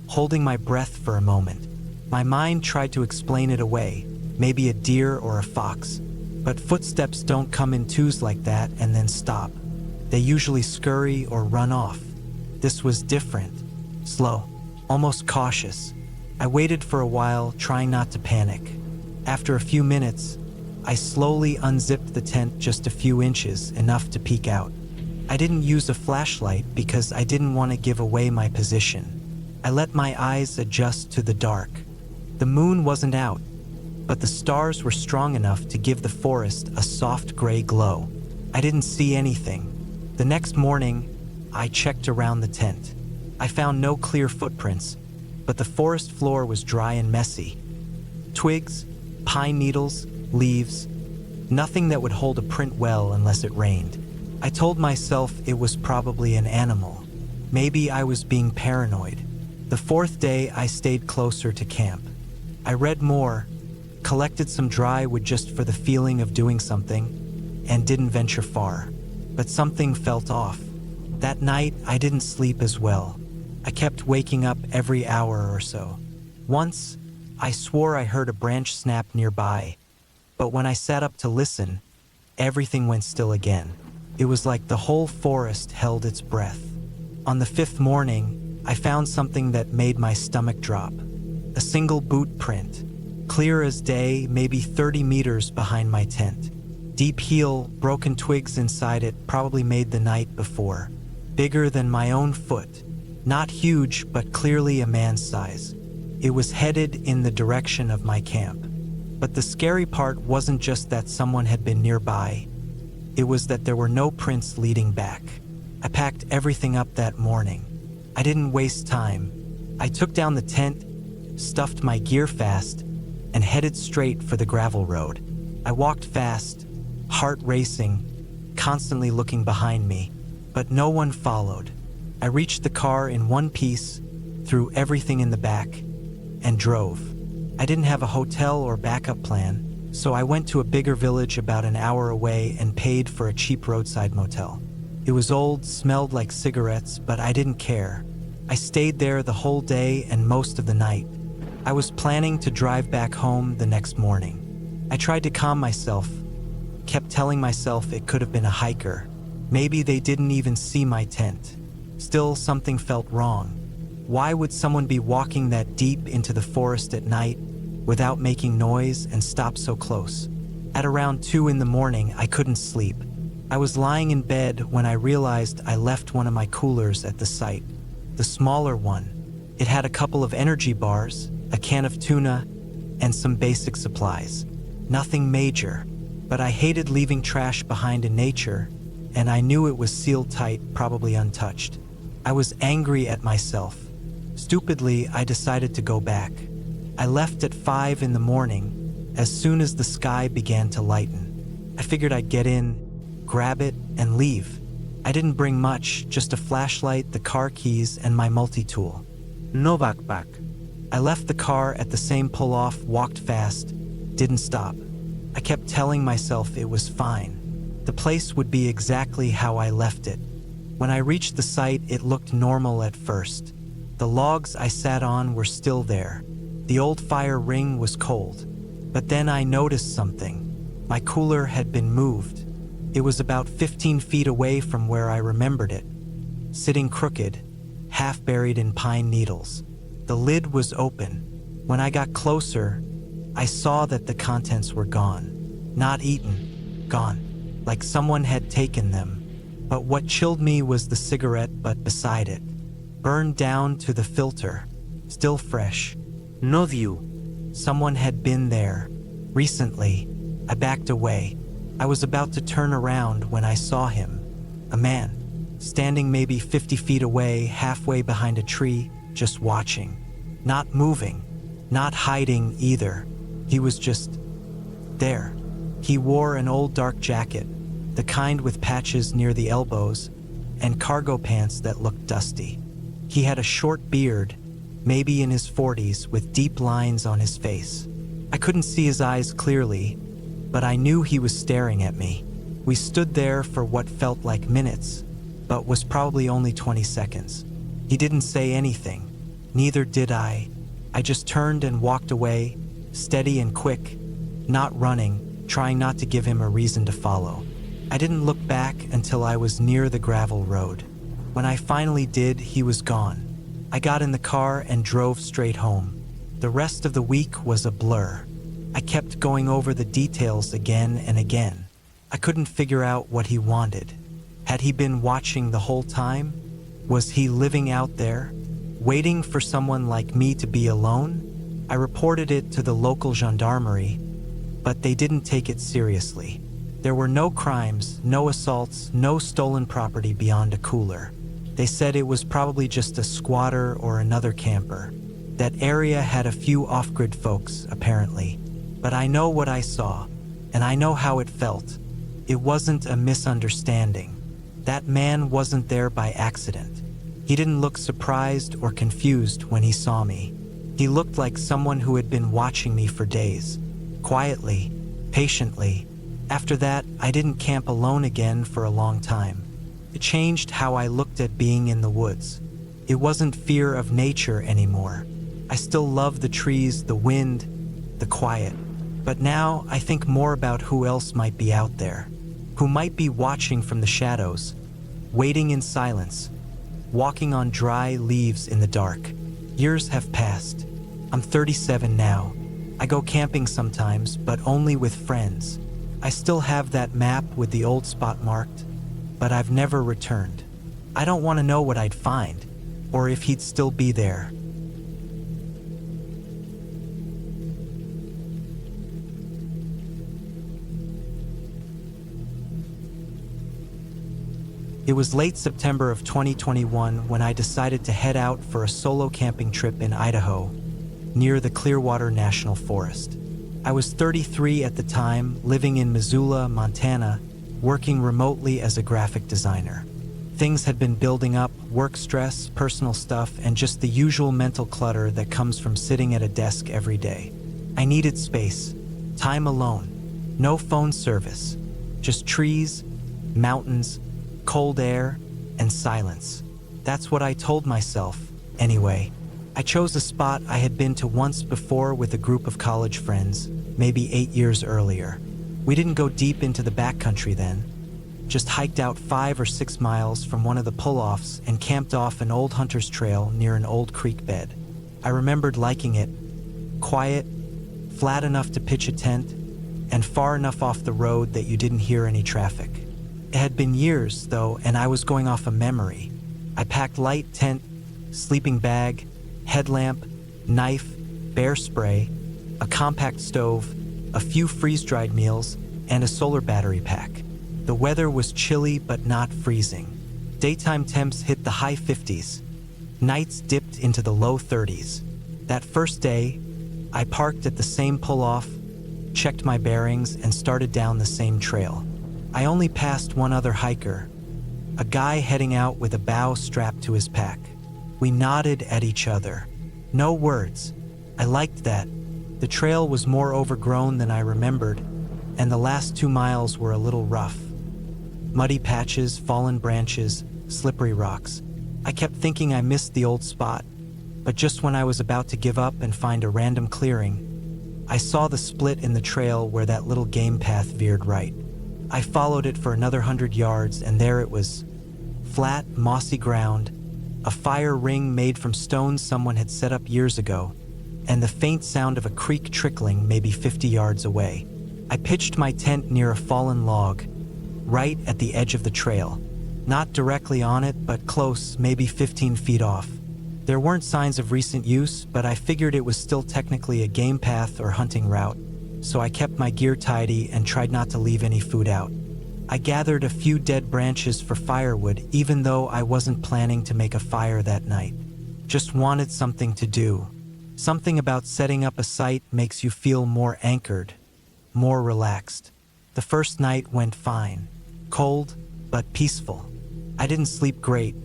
holding my breath for a moment. My mind tried to explain it away, maybe a deer or a fox. But footsteps don't come in twos like that and then stop. They usually scurry or run off. This was different, slow, almost cautious. I waited for a while, trying not to panic. After a few minutes, I slowly unzipped the tent just a few inches, enough to peek out. I didn't use a flashlight because I didn't want to give away my position. I let my eyes adjust to the dark. The moon wasn't out, but the stars were strong enough to give the forest a soft gray glow. I didn't see anything. The next morning, I checked around the tent. I found no clear footprints, but the forest floor was dry and messy. Twigs, pine needles, leaves, nothing that would hold a print well unless it rained. I told myself it was probably an animal. Maybe I was being paranoid. The fourth day, I stayed closer to camp. I read more, collected some dry wood just for the feeling of doing something, and didn't venture far. But something felt off. That night, I didn't sleep as well. I kept waking up every hour or so. Once, I swore I heard a branch snap nearby, but when I sat up to listen, everything went still again. It was like the whole forest held its breath. On the 5th morning, I found something that made my stomach drop. A single boot print, clear as day, maybe 30 meters behind my tent. Deep heel, broken twigs inside it, probably made the night before. Bigger than my own foot. Not huge, but clearly a man's size. It was headed in the direction of my camp. But the scary part wasn't just that someone had been nearby. It was that there were no prints leading back. I packed everything up that morning. I didn't waste time. I took down the tent, stuffed my gear fast, and headed straight for the gravel road. I walked fast, heart racing, constantly looking behind me, but no one followed. I reached the car in one piece, threw everything in the back, and drove. I didn't have a hotel or backup plan, So I went to a bigger village about an hour away and paid for a cheap roadside motel. It was old, smelled like cigarettes, but I didn't care. I stayed there the whole day and most of the night. I was planning to drive back home the next morning. I tried to calm myself, kept telling myself it could have been a hiker. Maybe they didn't even see my tent. Still, something felt wrong. Why would someone be walking that deep into the forest at night without making noise and stop so close? At around 2 in the morning, I couldn't sleep. I was lying in bed when I realized I left one of my coolers at the site. The smaller one. It had a couple of energy bars, a can of tuna, and some basic supplies. Nothing major, but I hated leaving trash behind in nature, and I knew it was sealed tight, probably untouched. I was angry at myself. Stupidly, I decided to go back. I left at 5 in the morning, as soon as the sky began to lighten. I figured I'd get in, grab it, and leave. I didn't bring much, just a flashlight, the car keys, and my multi-tool. No backpack. I left the car at the same pull-off, walked fast, didn't stop. I kept telling myself it was fine. The place would be exactly how I left it. When I reached the site, it looked normal at first. The logs I sat on were still there. The old fire ring was cold. But then I noticed something. My cooler had been moved. It was about 15 feet away from where I remembered it, sitting crooked, half buried in pine needles. The lid was open. When I got closer, I saw that the contents were gone. Not eaten, gone, like someone had taken them. But what chilled me was the cigarette butt beside it, burned down to the filter, still fresh. No view. Someone had been there. Recently, I backed away. I was about to turn around when I saw him. A man, standing maybe 50 feet away, halfway behind a tree, just watching. Not moving, not hiding either. He was just there. He wore an old dark jacket, the kind with patches near the elbows, and cargo pants that looked dusty. He had a short beard, maybe in his 40s, with deep lines on his face. I couldn't see his eyes clearly, but I knew he was staring at me. We stood there for what felt like minutes, but was probably only 20 seconds. He didn't say anything. Neither did I. I just turned and walked away, steady and quick, not running, trying not to give him a reason to follow. I didn't look back until I was near the gravel road. When I finally did, he was gone. I got in the car and drove straight home. The rest of the week was a blur. I kept going over the details again and again. I couldn't figure out what he wanted. Had he been watching the whole time? Was he living out there, waiting for someone like me to be alone? I reported it to the local gendarmerie, but they didn't take it seriously. There were no crimes, no assaults, no stolen property beyond a cooler. They said it was probably just a squatter or another camper. That area had a few off-grid folks, apparently. But I know what I saw, and I know how it felt. It wasn't a misunderstanding. That man wasn't there by accident. He didn't look surprised or confused when he saw me. He looked like someone who had been watching me for days. Quietly, patiently. After that, I didn't camp alone again for a long time. It changed how I looked at being in the woods. It wasn't fear of nature anymore. I still love the trees, the wind, the quiet. But now I think more about who else might be out there, who might be watching from the shadows, waiting in silence, walking on dry leaves in the dark. Years have passed. I'm 37 now. I go camping sometimes, but only with friends. I still have that map with the old spot marked, but I've never returned. I don't want to know what I'd find, or if he'd still be there. It was late September of 2021 when I decided to head out for a solo camping trip in Idaho, near the Clearwater National Forest. I was 33 at the time, living in Missoula, Montana, working remotely as a graphic designer. Things had been building up, work stress, personal stuff, and just the usual mental clutter that comes from sitting at a desk every day. I needed space. Time alone. No phone service. Just trees, mountains, cold air, and silence. That's what I told myself, anyway. I chose a spot I had been to once before with a group of college friends, maybe 8 years earlier. We didn't go deep into the backcountry then, just hiked out 5 or 6 miles from one of the pull-offs and camped off an old hunter's trail near an old creek bed. I remembered liking it. Quiet, flat enough to pitch a tent, and far enough off the road that you didn't hear any traffic. It had been years, though, and I was going off a memory. I packed light tent, sleeping bag, headlamp, knife, bear spray, a compact stove, a few freeze-dried meals, and a solar battery pack. The weather was chilly but not freezing. Daytime temps hit the high 50s. Nights dipped into the low 30s. That first day, I parked at the same pull-off, checked my bearings, and started down the same trail. I only passed one other hiker, a guy heading out with a bow strapped to his pack. We nodded at each other. No words. I liked that. The trail was more overgrown than I remembered, and the last 2 miles were a little rough. Muddy patches, fallen branches, slippery rocks. I kept thinking I missed the old spot, but just when I was about to give up and find a random clearing, I saw the split in the trail where that little game path veered right. I followed it for another 100 yards, and there it was. Flat, mossy ground, a fire ring made from stones someone had set up years ago, and the faint sound of a creek trickling maybe 50 yards away. I pitched my tent near a fallen log, right at the edge of the trail. Not directly on it, but close, maybe 15 feet off. There weren't signs of recent use, but I figured it was still technically a game path or hunting route, so I kept my gear tidy and tried not to leave any food out. I gathered a few dead branches for firewood, even though I wasn't planning to make a fire that night. Just wanted something to do. Something about setting up a site makes you feel more anchored, more relaxed. The first night went fine. Cold, but peaceful. I didn't sleep great.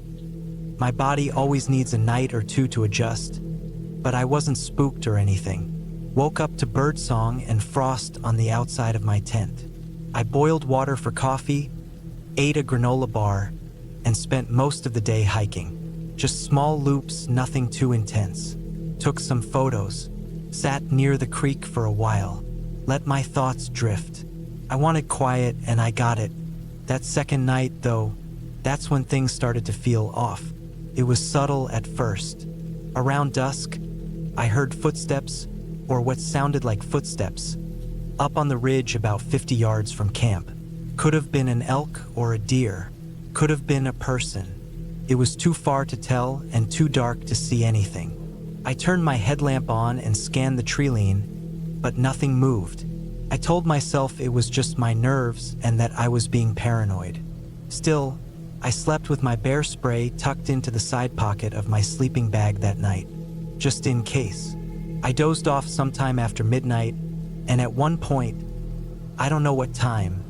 My body always needs a night or two to adjust, but I wasn't spooked or anything. Woke up to birdsong and frost on the outside of my tent. I boiled water for coffee, ate a granola bar, and spent most of the day hiking. Just small loops, nothing too intense. Took some photos, sat near the creek for a while, let my thoughts drift. I wanted quiet, and I got it. That second night, though, that's when things started to feel off. It was subtle at first. Around dusk, I heard footsteps, or what sounded like footsteps, up on the ridge about 50 yards from camp. Could have been an elk or a deer. Could have been a person. It was too far to tell and too dark to see anything. I turned my headlamp on and scanned the tree line, but nothing moved. I told myself it was just my nerves and that I was being paranoid. Still, I slept with my bear spray tucked into the side pocket of my sleeping bag that night, just in case. I dozed off sometime after midnight, and at one point, I don't know what time,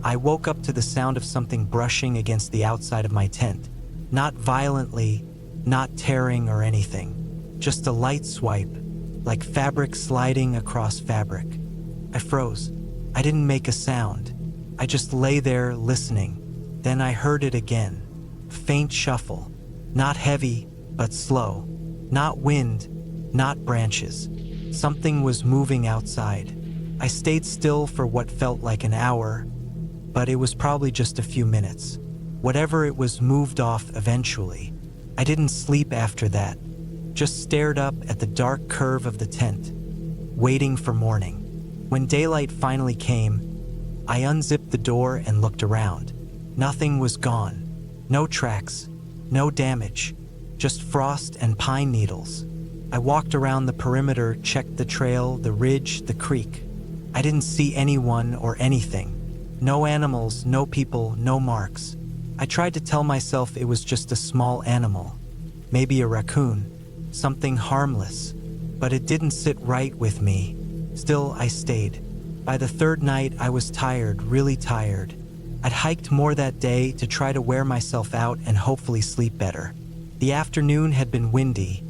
I woke up to the sound of something brushing against the outside of my tent. Not violently, not tearing or anything. Just a light swipe, like fabric sliding across fabric. I froze. I didn't make a sound. I just lay there listening. Then I heard it again. Faint shuffle. Not heavy, but slow. Not wind, not branches. Something was moving outside. I stayed still for what felt like an hour, but it was probably just a few minutes. Whatever it was moved off eventually. I didn't sleep after that. Just stared up at the dark curve of the tent, waiting for morning. When daylight finally came, I unzipped the door and looked around. Nothing was gone. No tracks, no damage, just frost and pine needles. I walked around the perimeter, checked the trail, the ridge, the creek. I didn't see anyone or anything. No animals, no people, no marks. I tried to tell myself it was just a small animal, maybe a raccoon, something harmless, but it didn't sit right with me. Still, I stayed. By the third night, I was tired, really tired. I'd hiked more that day to try to wear myself out and hopefully sleep better. The afternoon had been windy,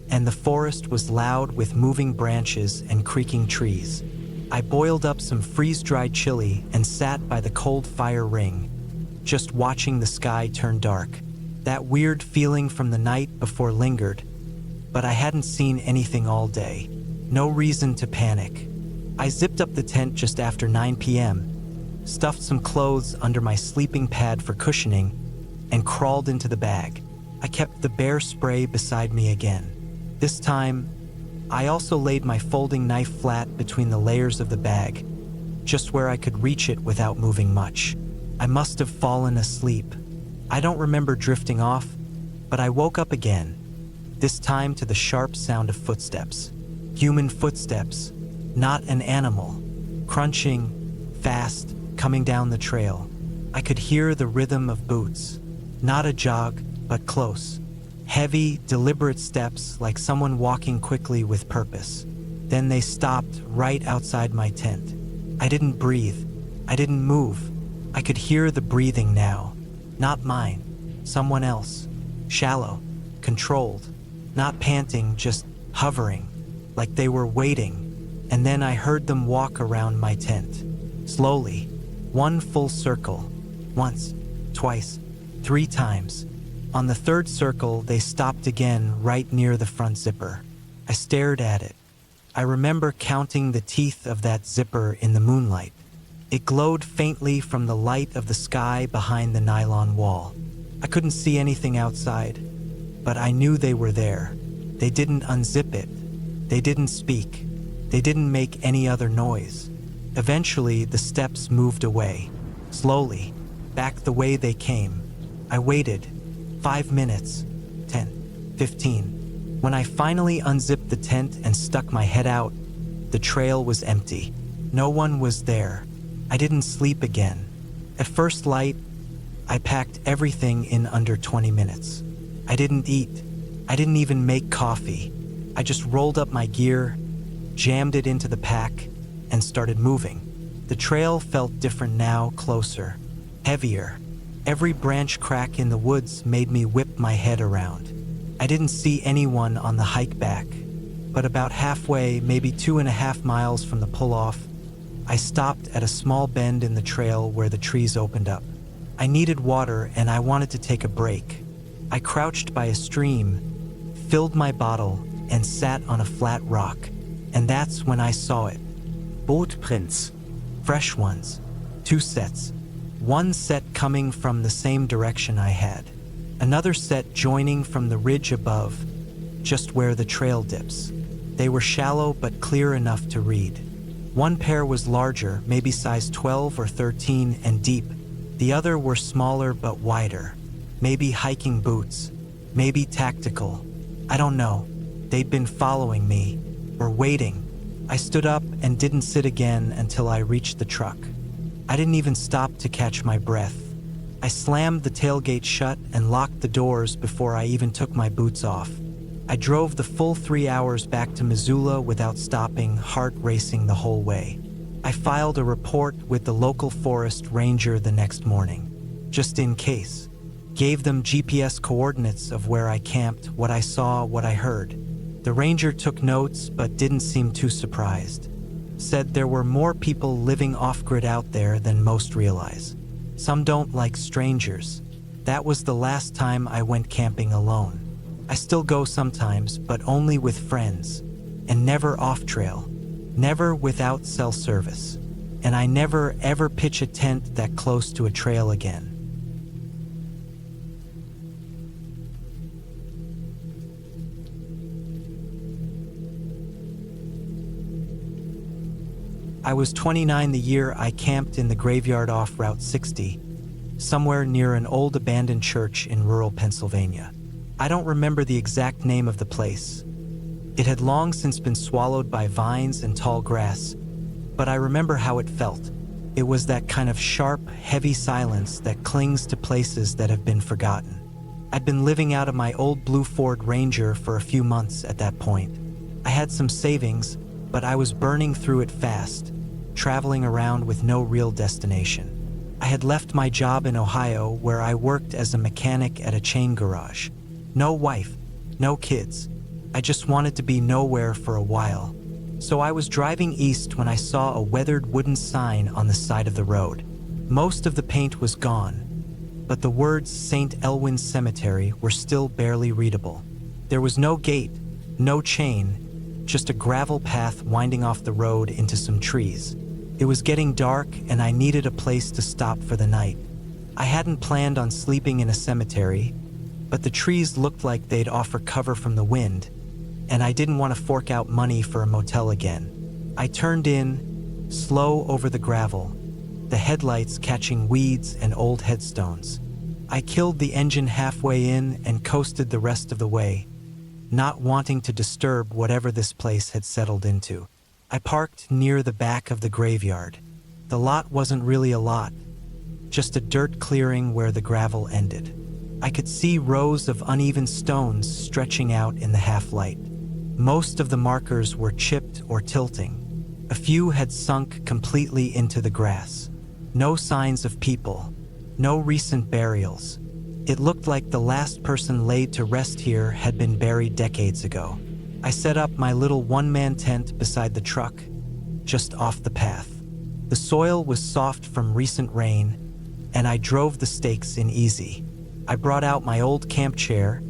and the forest was loud with moving branches and creaking trees. I boiled up some freeze-dried chili and sat by the cold fire ring, just watching the sky turn dark. That weird feeling from the night before lingered, but I hadn't seen anything all day. No reason to panic. I zipped up the tent just after 9 p.m., stuffed some clothes under my sleeping pad for cushioning, and crawled into the bag. I kept the bear spray beside me again. This time, I also laid my folding knife flat between the layers of the bag, just where I could reach it without moving much. I must have fallen asleep. I don't remember drifting off, but I woke up again, this time to the sharp sound of footsteps. Human footsteps, not an animal, crunching, fast, coming down the trail. I could hear the rhythm of boots, not a jog, but close. Heavy, deliberate steps like someone walking quickly with purpose. Then they stopped right outside my tent. I didn't breathe. I didn't move. I could hear the breathing now. Not mine. Someone else. Shallow. Controlled. Not panting, just hovering. Like they were waiting. And then I heard them walk around my tent. Slowly. One full circle. Once. Twice. 3 times. On the 3rd circle, they stopped again right near the front zipper. I stared at it. I remember counting the teeth of that zipper in the moonlight. It glowed faintly from the light of the sky behind the nylon wall. I couldn't see anything outside, but I knew they were there. They didn't unzip it. They didn't speak. They didn't make any other noise. Eventually, the steps moved away, slowly, back the way they came. I waited. 5 minutes, 10, 15. When I finally unzipped the tent and stuck my head out, the trail was empty. No one was there. I didn't sleep again. At first light, I packed everything in under 20 minutes. I didn't eat. I didn't even make coffee. I just rolled up my gear, jammed it into the pack, and started moving. The trail felt different now, closer, heavier. Every branch crack in the woods made me whip my head around. I didn't see anyone on the hike back, but about halfway, maybe 2.5 miles from the pull-off, I stopped at a small bend in the trail where the trees opened up. I needed water and I wanted to take a break. I crouched by a stream, filled my bottle, and sat on a flat rock. And that's when I saw it. Bootprints. Fresh ones. 2 sets. One set coming from the same direction I had. Another set joining from the ridge above, just where the trail dips. They were shallow but clear enough to read. One pair was larger, maybe size 12 or 13, and deep. The other were smaller but wider. Maybe hiking boots. Maybe tactical. I don't know. They'd been following me, or waiting. I stood up and didn't sit again until I reached the truck. I didn't even stop to catch my breath. I slammed the tailgate shut and locked the doors before I even took my boots off. I drove the full 3 hours back to Missoula without stopping, heart racing the whole way. I filed a report with the local forest ranger the next morning, just in case. Gave them GPS coordinates of where I camped, what I saw, what I heard. The ranger took notes but didn't seem too surprised. Said there were more people living off-grid out there than most realize. Some don't like strangers. That was the last time I went camping alone. I still go sometimes, but only with friends. And never off-trail. Never without cell service. And I never ever pitch a tent that close to a trail again. I was 29 the year I camped in the graveyard off Route 60, somewhere near an old abandoned church in rural Pennsylvania. I don't remember the exact name of the place. It had long since been swallowed by vines and tall grass, but I remember how it felt. It was that kind of sharp, heavy silence that clings to places that have been forgotten. I'd been living out of my old blue Ford Ranger for a few months at that point. I had some savings, but I was burning through it fast, traveling around with no real destination. I had left my job in Ohio where I worked as a mechanic at a chain garage. No wife, no kids. I just wanted to be nowhere for a while. So I was driving east when I saw a weathered wooden sign on the side of the road. Most of the paint was gone, but the words St. Elwyn's Cemetery were still barely readable. There was no gate, no chain, just a gravel path winding off the road into some trees. It was getting dark and I needed a place to stop for the night. I hadn't planned on sleeping in a cemetery, but the trees looked like they'd offer cover from the wind, and I didn't want to fork out money for a motel again. I turned in, slow over the gravel, the headlights catching weeds and old headstones. I killed the engine halfway in and coasted the rest of the way, not wanting to disturb whatever this place had settled into. I parked near the back of the graveyard. The lot wasn't really a lot, just a dirt clearing where the gravel ended. I could see rows of uneven stones stretching out in the half-light. Most of the markers were chipped or tilting. A few had sunk completely into the grass. No signs of people, no recent burials. It looked like the last person laid to rest here had been buried decades ago. I set up my little one-man tent beside the truck, just off the path. The soil was soft from recent rain, and I drove the stakes in easy. I brought out my old camp chair,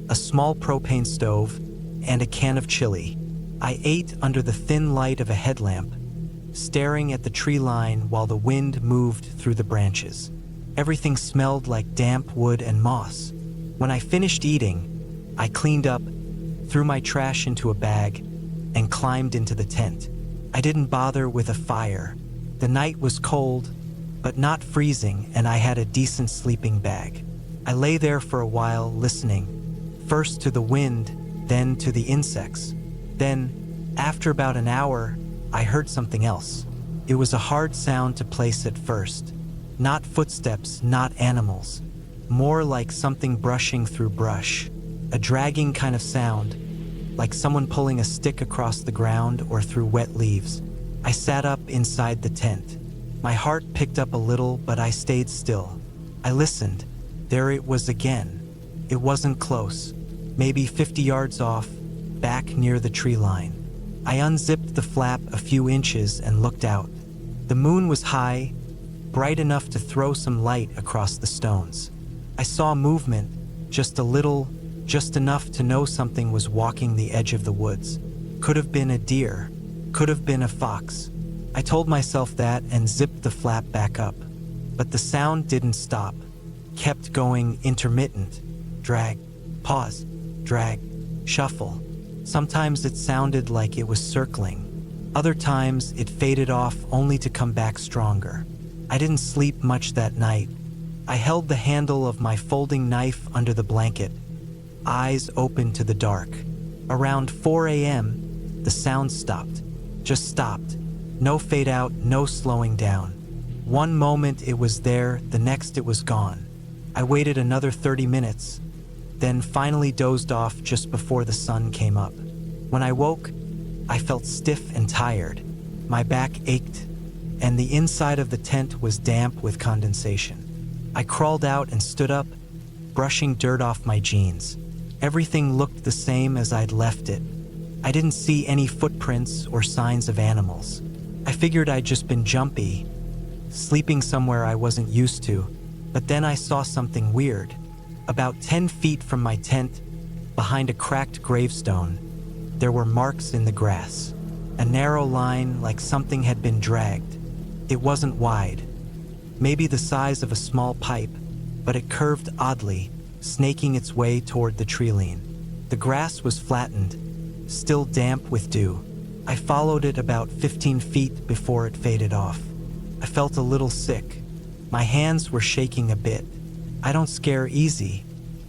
a small propane stove, and a can of chili. I ate under the thin light of a headlamp, staring at the tree line while the wind moved through the branches. Everything smelled like damp wood and moss. When I finished eating, I cleaned up, threw my trash into a bag, and climbed into the tent. I didn't bother with a fire. The night was cold, but not freezing, and I had a decent sleeping bag. I lay there for a while listening, first to the wind, then to the insects. Then, after about an hour, I heard something else. It was a hard sound to place at first. Not footsteps, not animals. More like something brushing through brush. A dragging kind of sound, like someone pulling a stick across the ground or through wet leaves. I sat up inside the tent. My heart picked up a little, but I stayed still. I listened. There it was again. It wasn't close, maybe 50 yards off, back near the tree line. I unzipped the flap a few inches and looked out. The moon was high, bright enough to throw some light across the stones. I saw movement, just a little, just enough to know something was walking the edge of the woods. Could have been a deer, could have been a fox. I told myself that and zipped the flap back up. But the sound didn't stop. Kept going, intermittent. Drag, pause, drag, shuffle. Sometimes it sounded like it was circling. Other times it faded off only to come back stronger. I didn't sleep much that night. I held the handle of my folding knife under the blanket, eyes open to the dark. Around 4 a.m., the sound stopped. Just stopped. No fade out, no slowing down. One moment it was there, the next it was gone. I waited another 30 minutes, then finally dozed off just before the sun came up. When I woke, I felt stiff and tired. My back ached, and the inside of the tent was damp with condensation. I crawled out and stood up, brushing dirt off my jeans. Everything looked the same as I'd left it. I didn't see any footprints or signs of animals. I figured I'd just been jumpy, sleeping somewhere I wasn't used to, but then I saw something weird. About 10 feet from my tent, behind a cracked gravestone, there were marks in the grass. A narrow line like something had been dragged. It wasn't wide, maybe the size of a small pipe, but it curved oddly, snaking its way toward the tree-line. The grass was flattened, still damp with dew. I followed it about 15 feet before it faded off. I felt a little sick. My hands were shaking a bit. I don't scare easy,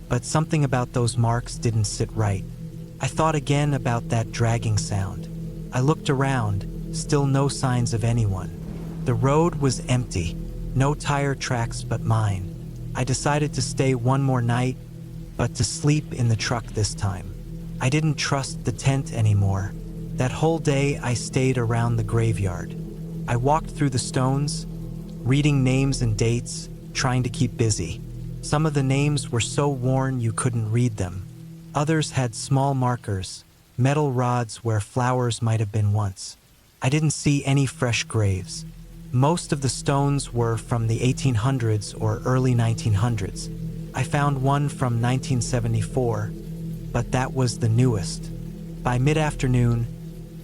but something about those marks didn't sit right. I thought again about that dragging sound. I looked around, still no signs of anyone. The road was empty, no tire tracks but mine. I decided to stay one more night, but to sleep in the truck this time. I didn't trust the tent anymore. That whole day I stayed around the graveyard. I walked through the stones, reading names and dates, trying to keep busy. Some of the names were so worn you couldn't read them. Others had small markers, metal rods where flowers might have been once. I didn't see any fresh graves. Most of the stones were from the 1800s or early 1900s. I found one from 1974, but that was the newest. By mid-afternoon,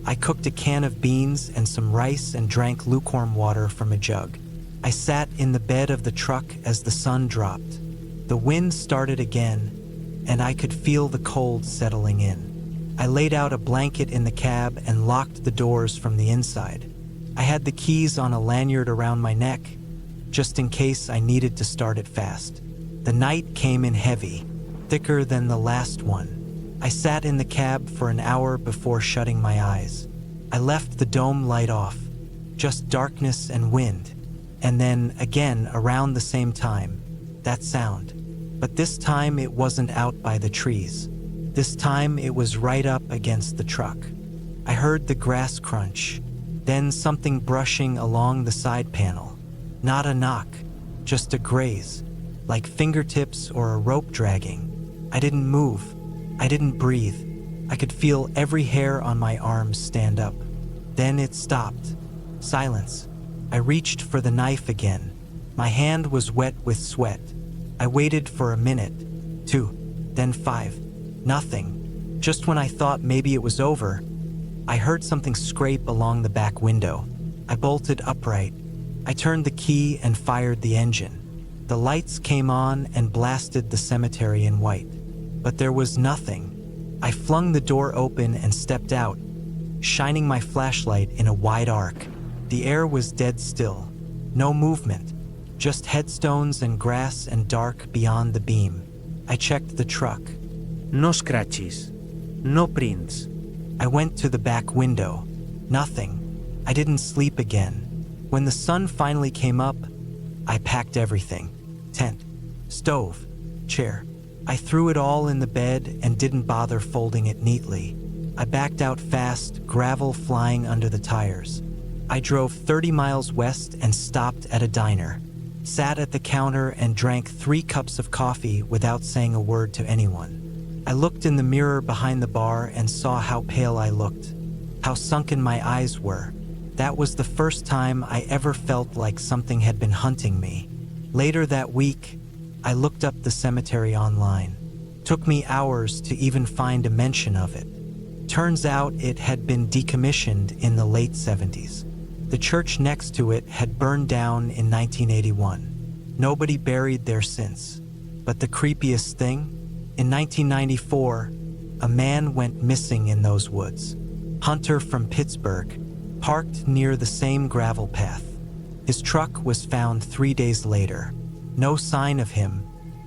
I cooked a can of beans and some rice and drank lukewarm water from a jug. I sat in the bed of the truck as the sun dropped. The wind started again, and I could feel the cold settling in. I laid out a blanket in the cab and locked the doors from the inside. I had the keys on a lanyard around my neck, just in case I needed to start it fast. The night came in heavy, thicker than the last one. I sat in the cab for an hour before shutting my eyes. I left the dome light off, just darkness and wind, and then again around the same time, that sound. But this time it wasn't out by the trees. This time it was right up against the truck. I heard the grass crunch, then something brushing along the side panel. Not a knock, just a graze, like fingertips or a rope dragging. I didn't move. I didn't breathe. I could feel every hair on my arms stand up. Then it stopped. Silence. I reached for the knife again. My hand was wet with sweat. I waited for a minute, 2, then 5. Nothing. Just when I thought maybe it was over, I heard something scrape along the back window. I bolted upright. I turned the key and fired the engine. The lights came on and blasted the cemetery in white. But there was nothing. I flung the door open and stepped out, shining my flashlight in a wide arc. The air was dead still. No movement. Just headstones and grass and dark beyond the beam. I checked the truck. No scratches. No prints. I went to the back window. Nothing. I didn't sleep again. When the sun finally came up, I packed everything. Tent, stove, chair. I threw it all in the bed and didn't bother folding it neatly. I backed out fast, gravel flying under the tires. I drove 30 miles west and stopped at a diner. Sat at the counter and drank 3 cups of coffee without saying a word to anyone. I looked in the mirror behind the bar and saw how pale I looked, how sunken my eyes were. That was the first time I ever felt like something had been hunting me. Later that week, I looked up the cemetery online. Took me hours to even find a mention of it. Turns out it had been decommissioned in the late 70s. The church next to it had burned down in 1981. Nobody buried there since. But the creepiest thing? In 1994, a man went missing in those woods. Hunter from Pittsburgh, parked near the same gravel path. His truck was found 3 days later. No sign of him.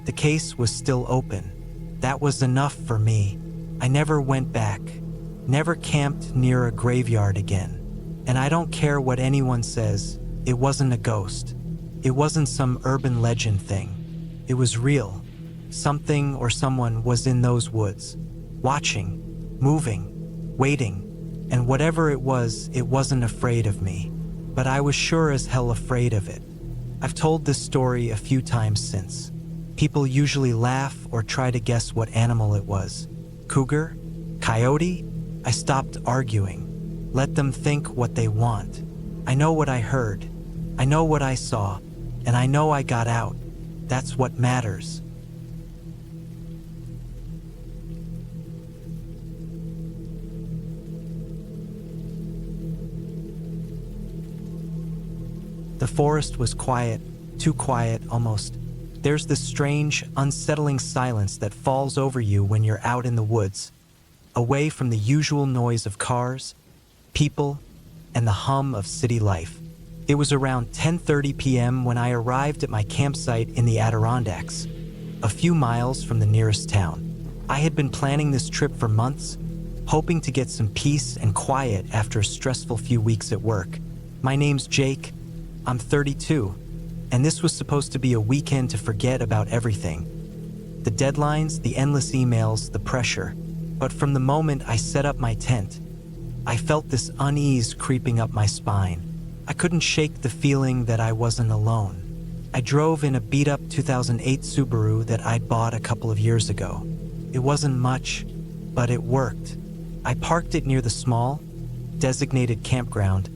The case was still open. That was enough for me. I never went back. Never camped near a graveyard again. And I don't care what anyone says, it wasn't a ghost. It wasn't some urban legend thing. It was real. Something or someone was in those woods, watching, moving, waiting, and whatever it wasn't afraid of me. But I was sure as hell afraid of it. I've told this story a few times since. People usually laugh or try to guess what animal it was. Cougar? Coyote? I stopped arguing. Let them think what they want. I know what I heard. I know what I saw. And I know I got out. That's what matters. The forest was quiet, too quiet almost. There's this strange, unsettling silence that falls over you when you're out in the woods, away from the usual noise of cars, people, and the hum of city life. It was around 10:30 p.m. when I arrived at my campsite in the Adirondacks, a few miles from the nearest town. I had been planning this trip for months, hoping to get some peace and quiet after a stressful few weeks at work. My name's Jake. I'm 32, and this was supposed to be a weekend to forget about everything. The deadlines, the endless emails, the pressure. But from the moment I set up my tent, I felt this unease creeping up my spine. I couldn't shake the feeling that I wasn't alone. I drove in a beat-up 2008 Subaru that I'd bought a couple of years ago. It wasn't much, but it worked. I parked it near the small, designated campground,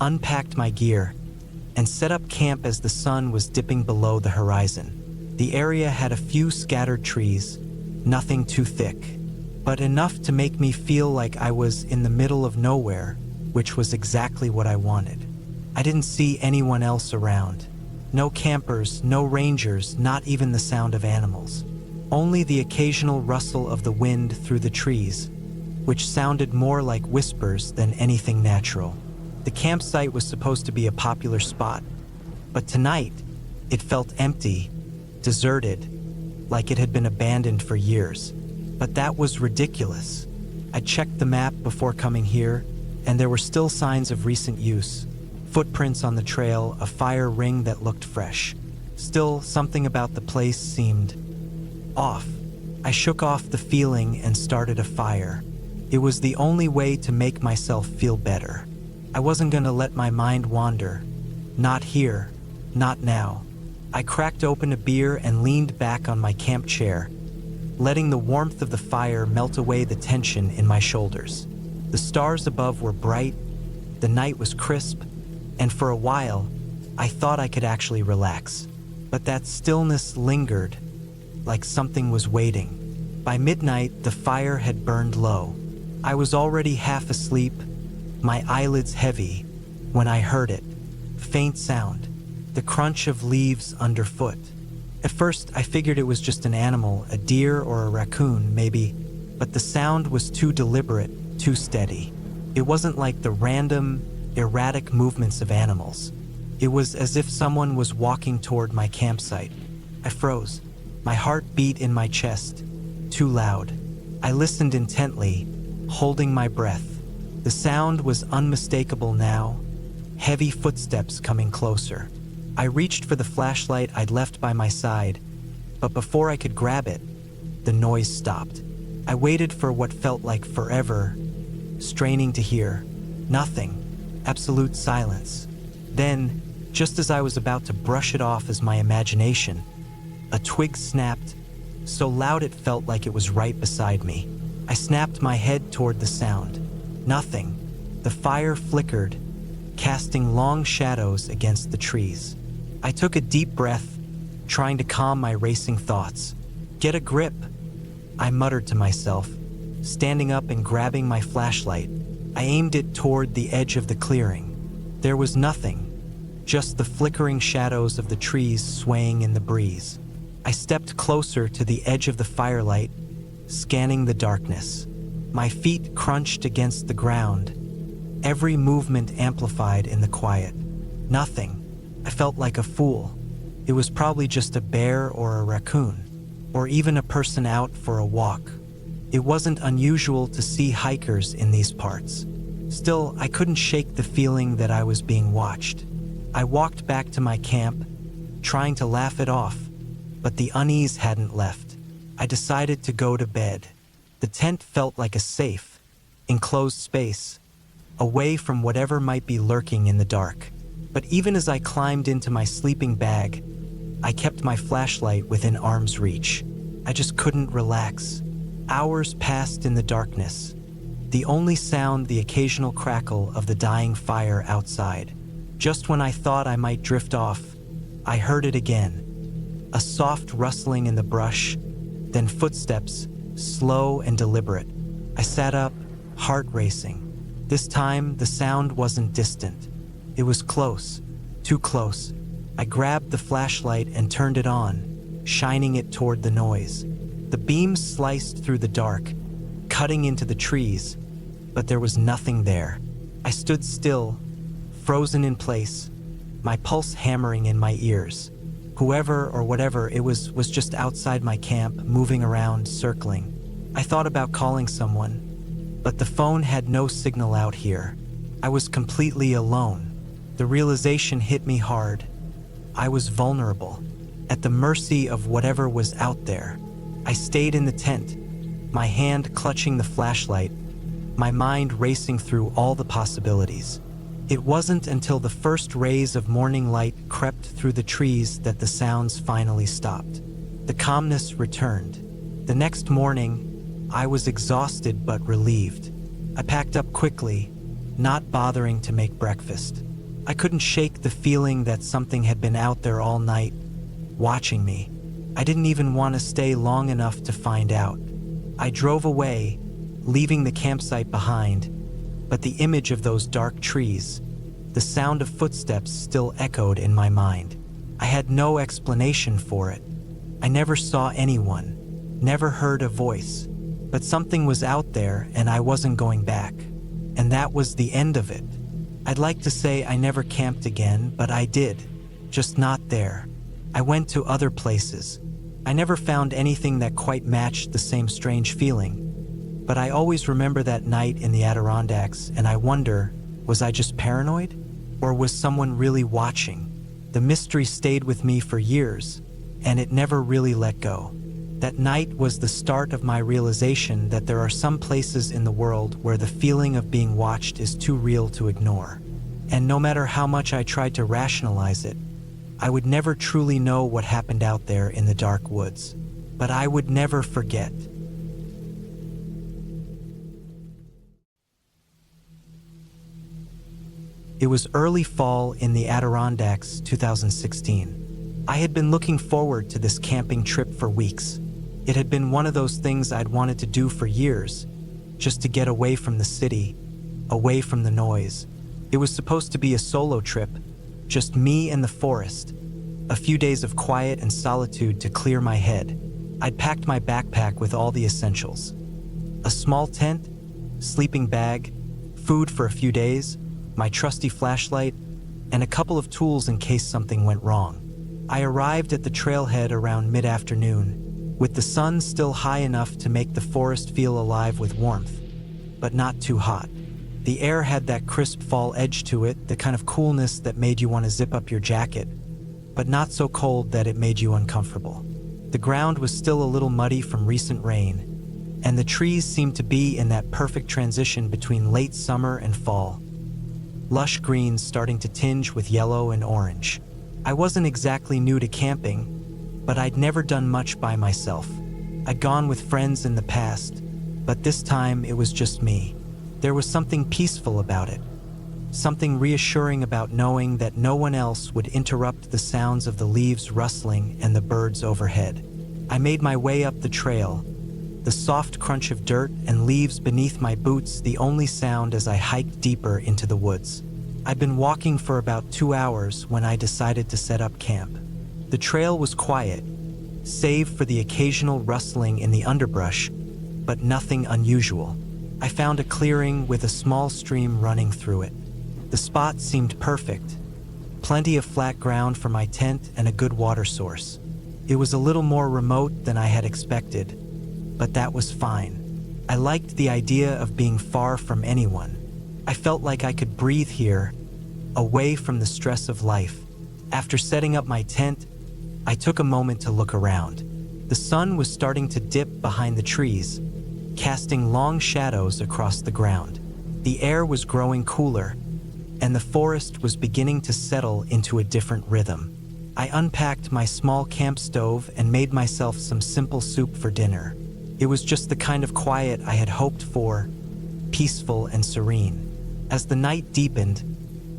unpacked my gear, and set up camp as the sun was dipping below the horizon. The area had a few scattered trees, nothing too thick, but enough to make me feel like I was in the middle of nowhere, which was exactly what I wanted. I didn't see anyone else around. No campers, no rangers, not even the sound of animals. Only the occasional rustle of the wind through the trees, which sounded more like whispers than anything natural. The campsite was supposed to be a popular spot, but tonight it felt empty, deserted, like it had been abandoned for years. But that was ridiculous. I checked the map before coming here, and there were still signs of recent use. Footprints on the trail, a fire ring that looked fresh. Still, something about the place seemed off. I shook off the feeling and started a fire. It was the only way to make myself feel better. I wasn't going to let my mind wander. Not here, not now. I cracked open a beer and leaned back on my camp chair, letting the warmth of the fire melt away the tension in my shoulders. The stars above were bright, the night was crisp, and for a while, I thought I could actually relax. But that stillness lingered, like something was waiting. By midnight, the fire had burned low. I was already half asleep, my eyelids heavy, when I heard it. Faint sound, the crunch of leaves underfoot. At first, I figured it was just an animal, a deer or a raccoon, maybe, but the sound was too deliberate, too steady. It wasn't like the random, erratic movements of animals. It was as if someone was walking toward my campsite. I froze, my heart beat in my chest, too loud. I listened intently, holding my breath. The sound was unmistakable now, heavy footsteps coming closer. I reached for the flashlight I'd left by my side, but before I could grab it, the noise stopped. I waited for what felt like forever, straining to hear. Nothing. Absolute silence. Then, just as I was about to brush it off as my imagination, a twig snapped, so loud it felt like it was right beside me. I snapped my head toward the sound. Nothing. The fire flickered, casting long shadows against the trees. I took a deep breath, trying to calm my racing thoughts. Get a grip, I muttered to myself, standing up and grabbing my flashlight. I aimed it toward the edge of the clearing. There was nothing, just the flickering shadows of the trees swaying in the breeze. I stepped closer to the edge of the firelight, scanning the darkness. My feet crunched against the ground, every movement amplified in the quiet. Nothing. I felt like a fool. It was probably just a bear or a raccoon, or even a person out for a walk. It wasn't unusual to see hikers in these parts. Still, I couldn't shake the feeling that I was being watched. I walked back to my camp, trying to laugh it off, but the unease hadn't left. I decided to go to bed. The tent felt like a safe, enclosed space, away from whatever might be lurking in the dark. But even as I climbed into my sleeping bag, I kept my flashlight within arm's reach. I just couldn't relax. Hours passed in the darkness, the only sound the occasional crackle of the dying fire outside. Just when I thought I might drift off, I heard it again. A soft rustling in the brush, then footsteps, slow and deliberate. I sat up, heart racing. This time, the sound wasn't distant. It was close, too close. I grabbed the flashlight and turned it on, shining it toward the noise. The beam sliced through the dark, cutting into the trees, but there was nothing there. I stood still, frozen in place, my pulse hammering in my ears. Whoever or whatever it was just outside my camp, moving around, circling. I thought about calling someone, but the phone had no signal out here. I was completely alone. The realization hit me hard. I was vulnerable, at the mercy of whatever was out there. I stayed in the tent, my hand clutching the flashlight, my mind racing through all the possibilities. It wasn't until the first rays of morning light crept through the trees that the sounds finally stopped. The calmness returned. The next morning, I was exhausted but relieved. I packed up quickly, not bothering to make breakfast. I couldn't shake the feeling that something had been out there all night, watching me. I didn't even want to stay long enough to find out. I drove away, leaving the campsite behind, but the image of those dark trees, the sound of footsteps still echoed in my mind. I had no explanation for it. I never saw anyone, never heard a voice, but something was out there and I wasn't going back. And that was the end of it. I'd like to say I never camped again, but I did, just not there. I went to other places. I never found anything that quite matched the same strange feeling. But I always remember that night in the Adirondacks, and I wonder, was I just paranoid? Or was someone really watching? The mystery stayed with me for years, and it never really let go. That night was the start of my realization that there are some places in the world where the feeling of being watched is too real to ignore. And no matter how much I tried to rationalize it, I would never truly know what happened out there in the dark woods. But I would never forget. It was early fall in the Adirondacks, 2016. I had been looking forward to this camping trip for weeks. It had been one of those things I'd wanted to do for years, just to get away from the city, away from the noise. It was supposed to be a solo trip, just me and the forest, a few days of quiet and solitude to clear my head. I'd packed my backpack with all the essentials. A small tent, sleeping bag, food for a few days, my trusty flashlight, and a couple of tools in case something went wrong. I arrived at the trailhead around mid-afternoon, with the sun still high enough to make the forest feel alive with warmth, but not too hot. The air had that crisp fall edge to it, the kind of coolness that made you want to zip up your jacket, but not so cold that it made you uncomfortable. The ground was still a little muddy from recent rain, and the trees seemed to be in that perfect transition between late summer and fall. Lush greens starting to tinge with yellow and orange. I wasn't exactly new to camping, but I'd never done much by myself. I'd gone with friends in the past, but this time it was just me. There was something peaceful about it, something reassuring about knowing that no one else would interrupt the sounds of the leaves rustling and the birds overhead. I made my way up the trail, the soft crunch of dirt and leaves beneath my boots the only sound as I hiked deeper into the woods. I'd been walking for about 2 hours when I decided to set up camp. The trail was quiet, save for the occasional rustling in the underbrush, but nothing unusual. I found a clearing with a small stream running through it. The spot seemed perfect, plenty of flat ground for my tent and a good water source. It was a little more remote than I had expected, but that was fine. I liked the idea of being far from anyone. I felt like I could breathe here, away from the stress of life. After setting up my tent, I took a moment to look around. The sun was starting to dip behind the trees, casting long shadows across the ground. The air was growing cooler, and the forest was beginning to settle into a different rhythm. I unpacked my small camp stove and made myself some simple soup for dinner. It was just the kind of quiet I had hoped for, peaceful and serene. As the night deepened,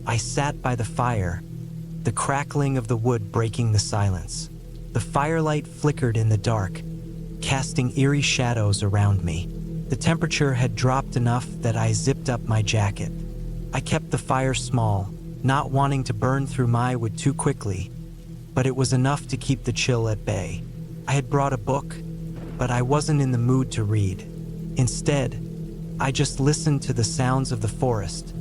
I sat by the fire, the crackling of the wood breaking the silence. The firelight flickered in the dark, casting eerie shadows around me. The temperature had dropped enough that I zipped up my jacket. I kept the fire small, not wanting to burn through my wood too quickly, but it was enough to keep the chill at bay. I had brought a book, but I wasn't in the mood to read. Instead, I just listened to the sounds of the forest,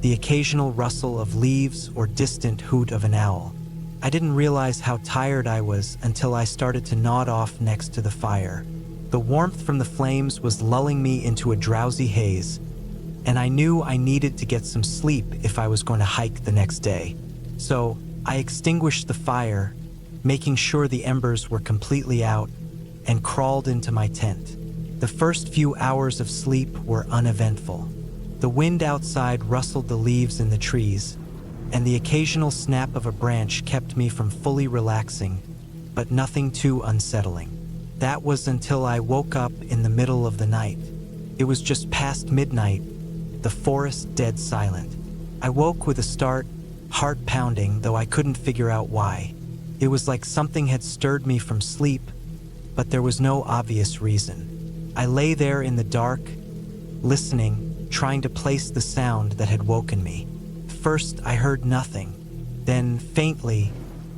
the occasional rustle of leaves or distant hoot of an owl. I didn't realize how tired I was until I started to nod off next to the fire. The warmth from the flames was lulling me into a drowsy haze, and I knew I needed to get some sleep if I was going to hike the next day. So I extinguished the fire, making sure the embers were completely out, and crawled into my tent. The first few hours of sleep were uneventful. The wind outside rustled the leaves in the trees, and the occasional snap of a branch kept me from fully relaxing, but nothing too unsettling. That was until I woke up in the middle of the night. It was just past midnight, the forest dead silent. I woke with a start, heart pounding, though I couldn't figure out why. It was like something had stirred me from sleep, but there was no obvious reason. I lay there in the dark, listening, trying to place the sound that had woken me. First, I heard nothing. Then, faintly,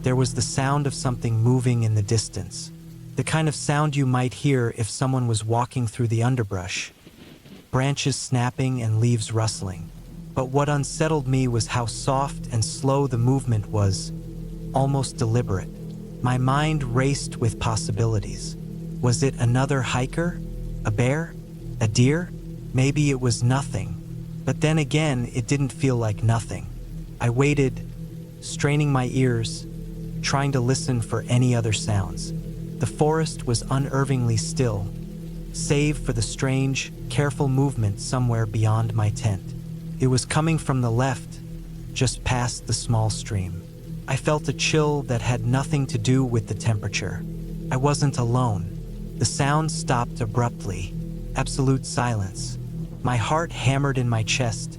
there was the sound of something moving in the distance. The kind of sound you might hear if someone was walking through the underbrush. Branches snapping and leaves rustling. But what unsettled me was how soft and slow the movement was, almost deliberate. My mind raced with possibilities. Was it another hiker? A bear? A deer? Maybe it was nothing. But then again, it didn't feel like nothing. I waited, straining my ears, trying to listen for any other sounds. The forest was unnervingly still, save for the strange, careful movement somewhere beyond my tent. It was coming from the left, just past the small stream. I felt a chill that had nothing to do with the temperature. I wasn't alone. The sound stopped abruptly. Absolute silence. My heart hammered in my chest,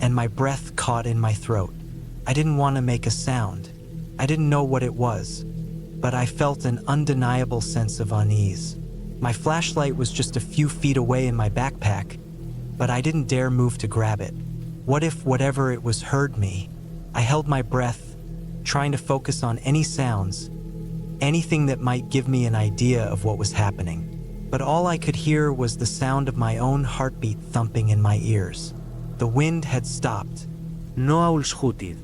and my breath caught in my throat. I didn't want to make a sound. I didn't know what it was, but I felt an undeniable sense of unease. My flashlight was just a few feet away in my backpack, but I didn't dare move to grab it. What if whatever it was heard me? I held my breath, trying to focus on any sounds, anything that might give me an idea of what was happening. But all I could hear was the sound of my own heartbeat thumping in my ears. The wind had stopped. No ausschüttet.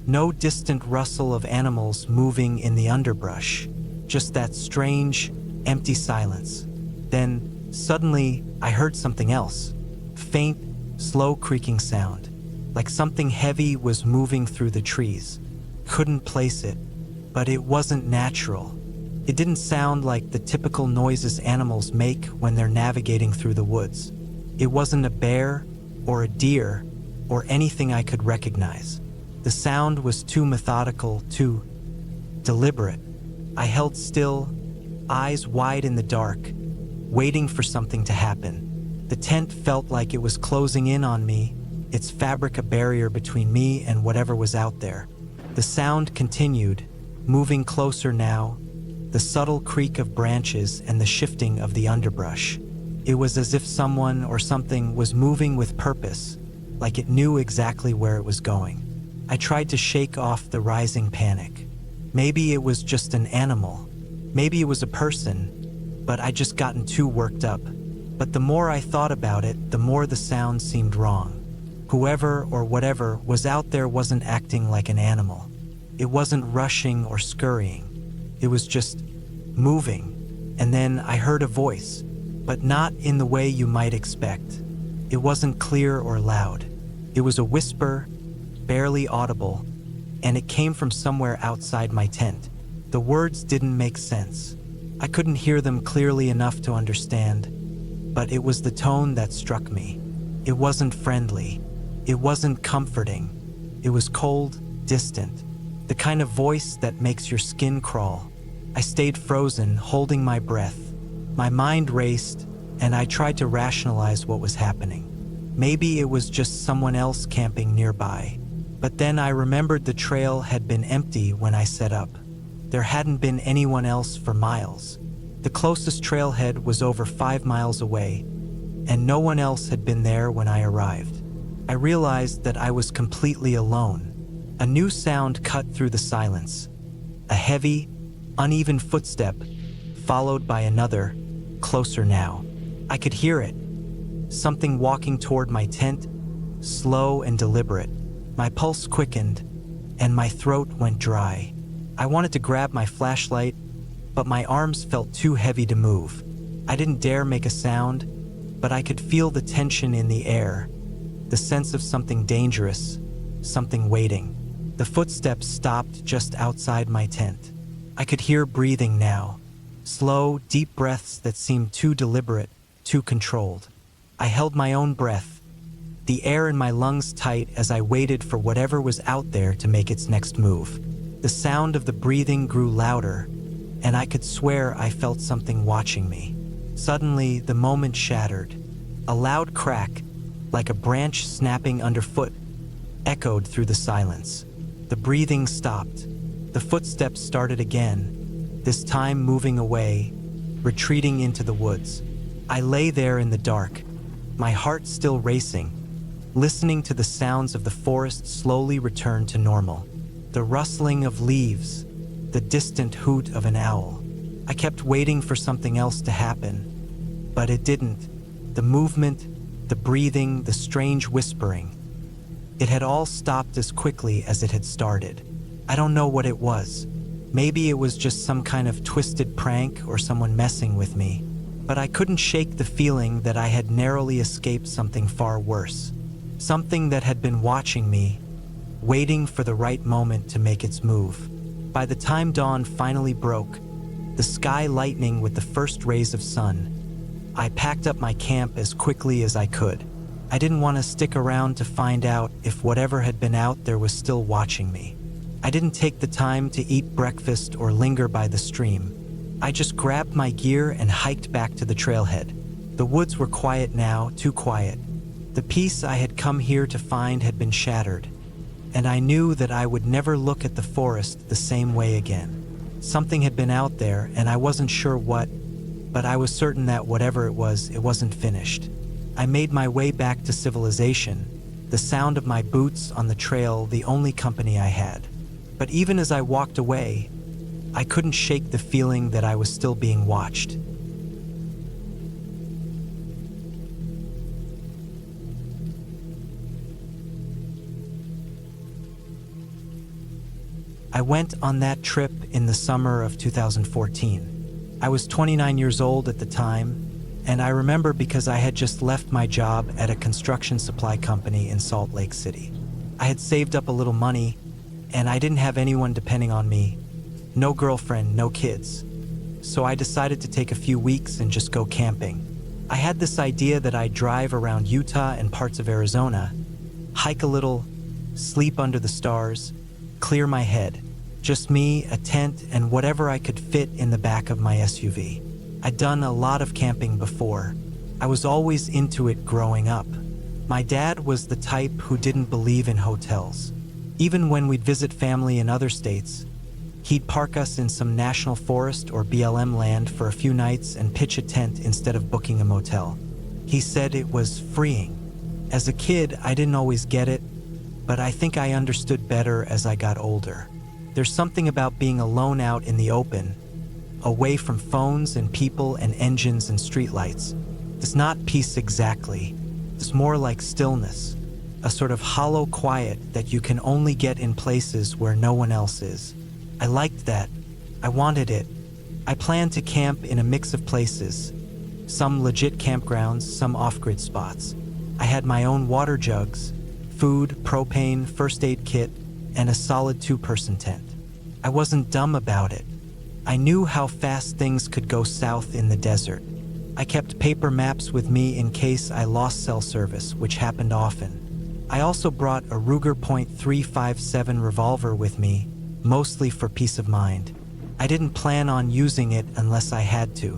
No distant rustle of animals moving in the underbrush. Just that strange, empty silence. Then, suddenly, I heard something else. Faint, slow creaking sound. Like something heavy was moving through the trees. Couldn't place it, but it wasn't natural. It didn't sound like the typical noises animals make when they're navigating through the woods. It wasn't a bear or a deer or anything I could recognize. The sound was too methodical, too deliberate. I held still, eyes wide in the dark, waiting for something to happen. The tent felt like it was closing in on me, its fabric a barrier between me and whatever was out there. The sound continued, moving closer now, the subtle creak of branches and the shifting of the underbrush. It was as if someone or something was moving with purpose, like it knew exactly where it was going. I tried to shake off the rising panic. Maybe it was just an animal. Maybe it was a person, but I'd just gotten too worked up. But the more I thought about it, the more the sound seemed wrong. Whoever or whatever was out there wasn't acting like an animal. It wasn't rushing or scurrying. It was just moving. And then I heard a voice, but not in the way you might expect. It wasn't clear or loud. It was a whisper, barely audible, and it came from somewhere outside my tent. The words didn't make sense. I couldn't hear them clearly enough to understand, but it was the tone that struck me. It wasn't friendly. It wasn't comforting. It was cold, distant, the kind of voice that makes your skin crawl. I stayed frozen, holding my breath. My mind raced, and I tried to rationalize what was happening. Maybe it was just someone else camping nearby. But then I remembered the trail had been empty when I set up. There hadn't been anyone else for miles. The closest trailhead was over 5 miles away, and no one else had been there when I arrived. I realized that I was completely alone. A new sound cut through the silence. A heavy, uneven footstep, followed by another, closer now. I could hear it. Something walking toward my tent, slow and deliberate. My pulse quickened, and my throat went dry. I wanted to grab my flashlight, but my arms felt too heavy to move. I didn't dare make a sound, but I could feel the tension in the air, the sense of something dangerous, something waiting. The footsteps stopped just outside my tent. I could hear breathing now, slow, deep breaths that seemed too deliberate, too controlled. I held my own breath, the air in my lungs tight as I waited for whatever was out there to make its next move. The sound of the breathing grew louder, and I could swear I felt something watching me. Suddenly, the moment shattered. A loud crack, like a branch snapping underfoot, echoed through the silence. The breathing stopped. The footsteps started again, this time moving away, retreating into the woods. I lay there in the dark, my heart still racing, listening to the sounds of the forest slowly return to normal. The rustling of leaves, the distant hoot of an owl. I kept waiting for something else to happen, but it didn't. The movement, the breathing, the strange whispering. It had all stopped as quickly as it had started. I don't know what it was. Maybe it was just some kind of twisted prank or someone messing with me, but I couldn't shake the feeling that I had narrowly escaped something far worse. Something that had been watching me, waiting for the right moment to make its move. By the time dawn finally broke, the sky lightening with the first rays of sun, I packed up my camp as quickly as I could. I didn't want to stick around to find out if whatever had been out there was still watching me. I didn't take the time to eat breakfast or linger by the stream. I just grabbed my gear and hiked back to the trailhead. The woods were quiet now, too quiet. The peace I had come here to find had been shattered, and I knew that I would never look at the forest the same way again. Something had been out there, and I wasn't sure what, but I was certain that whatever it wasn't finished. I made my way back to civilization, the sound of my boots on the trail the only company I had. But even as I walked away, I couldn't shake the feeling that I was still being watched. I went on that trip in the summer of 2014. I was 29 years old at the time, and I remember because I had just left my job at a construction supply company in Salt Lake City. I had saved up a little money, and I didn't have anyone depending on me. No girlfriend, no kids. So I decided to take a few weeks and just go camping. I had this idea that I'd drive around Utah and parts of Arizona, hike a little, sleep under the stars, clear my head. Just me, a tent, and whatever I could fit in the back of my SUV. I'd done a lot of camping before. I was always into it growing up. My dad was the type who didn't believe in hotels. Even when we'd visit family in other states, he'd park us in some national forest or BLM land for a few nights and pitch a tent instead of booking a motel. He said it was freeing. As a kid, I didn't always get it, but I think I understood better as I got older. There's something about being alone out in the open, away from phones and people and engines and streetlights. It's not peace exactly. It's more like stillness, a sort of hollow quiet that you can only get in places where no one else is. I liked that. I wanted it. I planned to camp in a mix of places, some legit campgrounds, some off-grid spots. I had my own water jugs, food, propane, first aid kit, and a solid 2-person tent. I wasn't dumb about it. I knew how fast things could go south in the desert. I kept paper maps with me in case I lost cell service, which happened often. I also brought a Ruger .357 revolver with me, mostly for peace of mind. I didn't plan on using it unless I had to.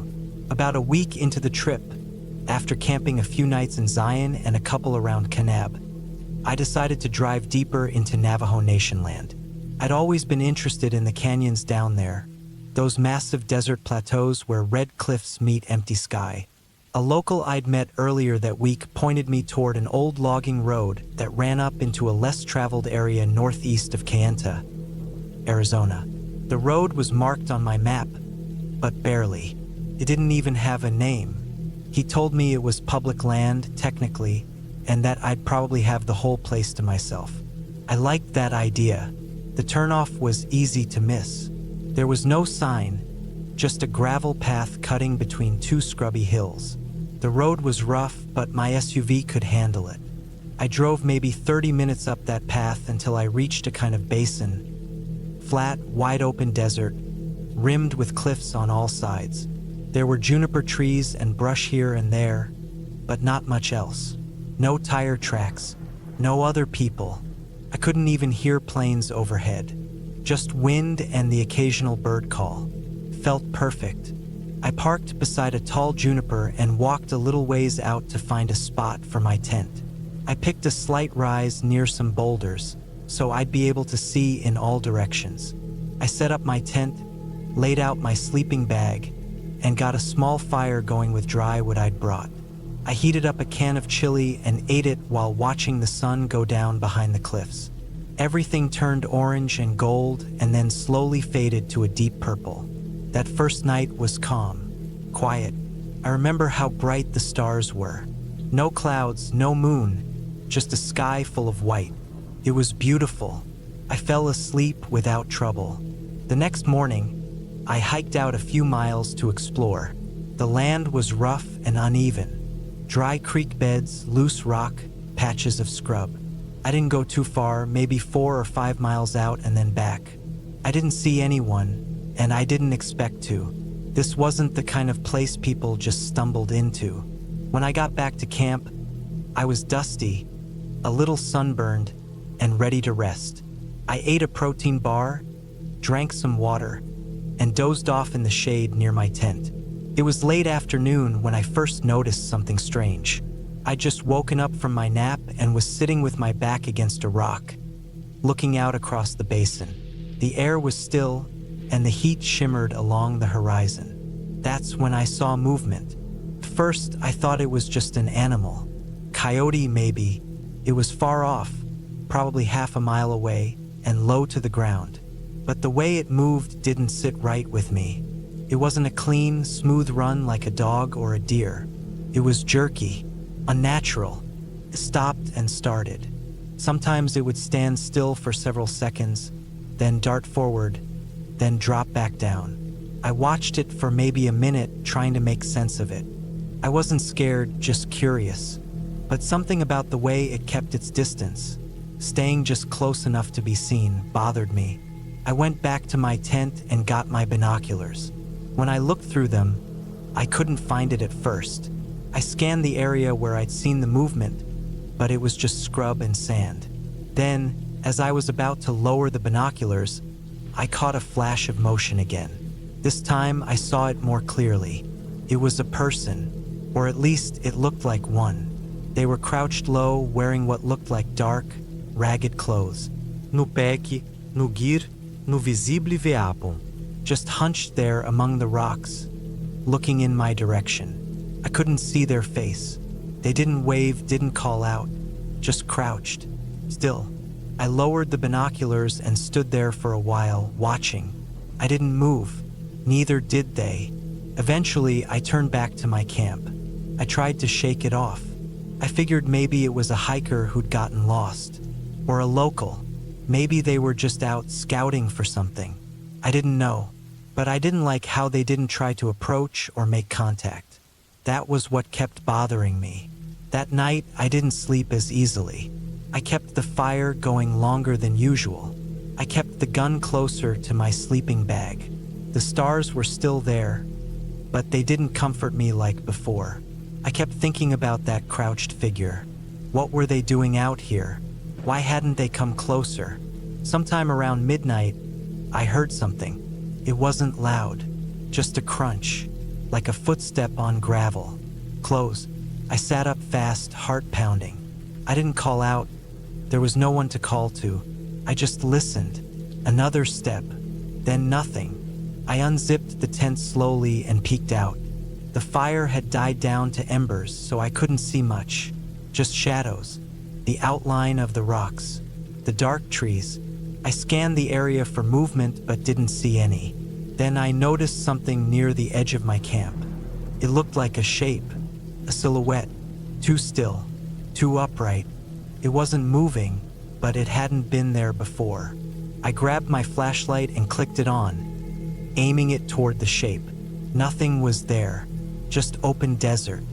About a week into the trip, after camping a few nights in Zion and a couple around Kanab, I decided to drive deeper into Navajo Nation land. I'd always been interested in the canyons down there, those massive desert plateaus where red cliffs meet empty sky. A local I'd met earlier that week pointed me toward an old logging road that ran up into a less traveled area northeast of Kayenta, Arizona. The road was marked on my map, but barely. It didn't even have a name. He told me it was public land, technically, and that I'd probably have the whole place to myself. I liked that idea. The turnoff was easy to miss. There was no sign, just a gravel path cutting between 2 scrubby hills. The road was rough, but my SUV could handle it. I drove maybe 30 minutes up that path until I reached a kind of basin. Flat, wide-open desert, rimmed with cliffs on all sides. There were juniper trees and brush here and there, but not much else. No tire tracks, no other people. I couldn't even hear planes overhead. Just wind and the occasional bird call. Felt perfect. I parked beside a tall juniper and walked a little ways out to find a spot for my tent. I picked a slight rise near some boulders, so I'd be able to see in all directions. I set up my tent, laid out my sleeping bag, and got a small fire going with dry wood I'd brought. I heated up a can of chili and ate it while watching the sun go down behind the cliffs. Everything turned orange and gold and then slowly faded to a deep purple. That first night was calm, quiet. I remember how bright the stars were. No clouds, no moon, just a sky full of white. It was beautiful. I fell asleep without trouble. The next morning, I hiked out a few miles to explore. The land was rough and uneven. Dry creek beds, loose rock, patches of scrub. I didn't go too far, maybe 4 or 5 miles out and then back. I didn't see anyone, and I didn't expect to. This wasn't the kind of place people just stumbled into. When I got back to camp, I was dusty, a little sunburned, and ready to rest. I ate a protein bar, drank some water, and dozed off in the shade near my tent. It was late afternoon when I first noticed something strange. I'd just woken up from my nap and was sitting with my back against a rock, looking out across the basin. The air was still, and the heat shimmered along the horizon. That's when I saw movement. First, I thought it was just an animal. Coyote, maybe. It was far off, probably half a mile away, and low to the ground. But the way it moved didn't sit right with me. It wasn't a clean, smooth run like a dog or a deer. It was jerky, unnatural. It stopped and started. Sometimes it would stand still for several seconds, then dart forward, then drop back down. I watched it for maybe a minute, trying to make sense of it. I wasn't scared, just curious. But something about the way it kept its distance, staying just close enough to be seen, bothered me. I went back to my tent and got my binoculars. When I looked through them, I couldn't find it at first. I scanned the area where I'd seen the movement, but it was just scrub and sand. Then, as I was about to lower the binoculars, I caught a flash of motion again. This time, I saw it more clearly. It was a person, or at least it looked like one. They were crouched low, wearing what looked like dark, ragged clothes. No pec, no gir, no visible veapon. Just hunched there among the rocks, looking in my direction. I couldn't see their face. They didn't wave, didn't call out, just crouched. Still, I lowered the binoculars and stood there for a while, watching. I didn't move. Neither did they. Eventually, I turned back to my camp. I tried to shake it off. I figured maybe it was a hiker who'd gotten lost, or a local. Maybe they were just out scouting for something. I didn't know, but I didn't like how they didn't try to approach or make contact. That was what kept bothering me. That night, I didn't sleep as easily. I kept the fire going longer than usual. I kept the gun closer to my sleeping bag. The stars were still there, but they didn't comfort me like before. I kept thinking about that crouched figure. What were they doing out here? Why hadn't they come closer? Sometime around midnight, I heard something. It wasn't loud, just a crunch, like a footstep on gravel. Close. I sat up fast, heart pounding. I didn't call out. There was no one to call to. I just listened. Another step, then nothing. I unzipped the tent slowly and peeked out. The fire had died down to embers, so I couldn't see much. Just shadows, the outline of the rocks, the dark trees. I scanned the area for movement but didn't see any. Then I noticed something near the edge of my camp. It looked like a shape, a silhouette, too still, too upright. It wasn't moving, but it hadn't been there before. I grabbed my flashlight and clicked it on, aiming it toward the shape. Nothing was there, just open desert.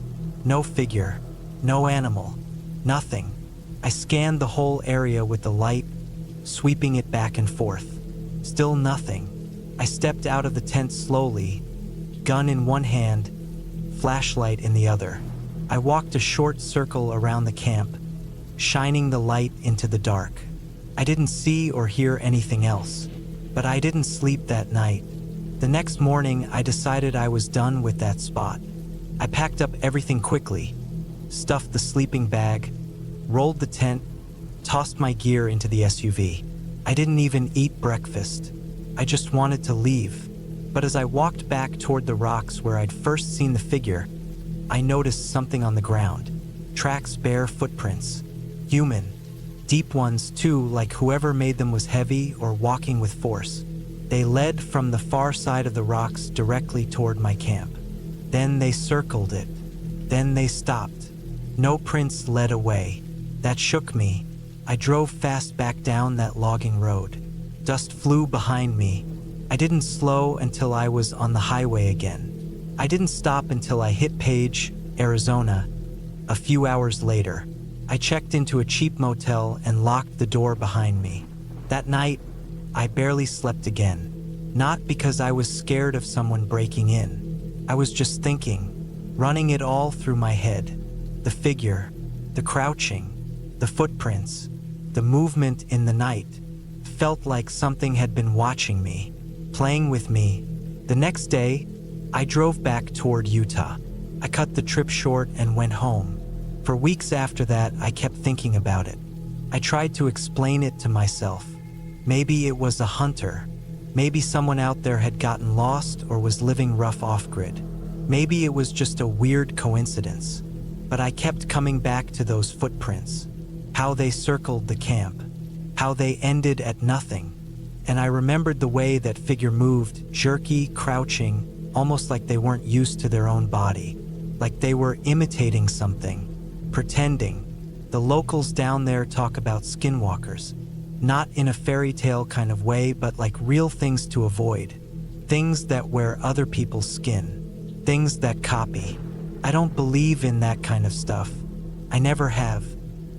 No figure, no animal, nothing. I scanned the whole area with the light, sweeping it back and forth. Still nothing. I stepped out of the tent slowly, gun in one hand, flashlight in the other. I walked a short circle around the camp, shining the light into the dark. I didn't see or hear anything else, but I didn't sleep that night. The next morning, I decided I was done with that spot. I packed up everything quickly, stuffed the sleeping bag, rolled the tent, tossed my gear into the SUV. I didn't even eat breakfast. I just wanted to leave. But as I walked back toward the rocks where I'd first seen the figure, I noticed something on the ground. Tracks, bare footprints. Human. Deep ones too, like whoever made them was heavy or walking with force. They led from the far side of the rocks directly toward my camp. Then they circled it. Then they stopped. No prints led away. That shook me. I drove fast back down that logging road. Dust flew behind me. I didn't slow until I was on the highway again. I didn't stop until I hit Page, Arizona. A few hours later, I checked into a cheap motel and locked the door behind me. That night, I barely slept again. Not because I was scared of someone breaking in. I was just thinking, running it all through my head. The figure, the crouching, the footprints, the movement in the night. Felt like something had been watching me, playing with me. The next day, I drove back toward Utah. I cut the trip short and went home. For weeks after that, I kept thinking about it. I tried to explain it to myself. Maybe it was a hunter. Maybe someone out there had gotten lost or was living rough off-grid. Maybe it was just a weird coincidence. But I kept coming back to those footprints. How they circled the camp. How they ended at nothing. And I remembered the way that figure moved, jerky, crouching, almost like they weren't used to their own body. Like they were imitating something. Pretending. The locals down there talk about skinwalkers. Not in a fairy tale kind of way, but like real things to avoid. Things that wear other people's skin. Things that copy. I don't believe in that kind of stuff. I never have.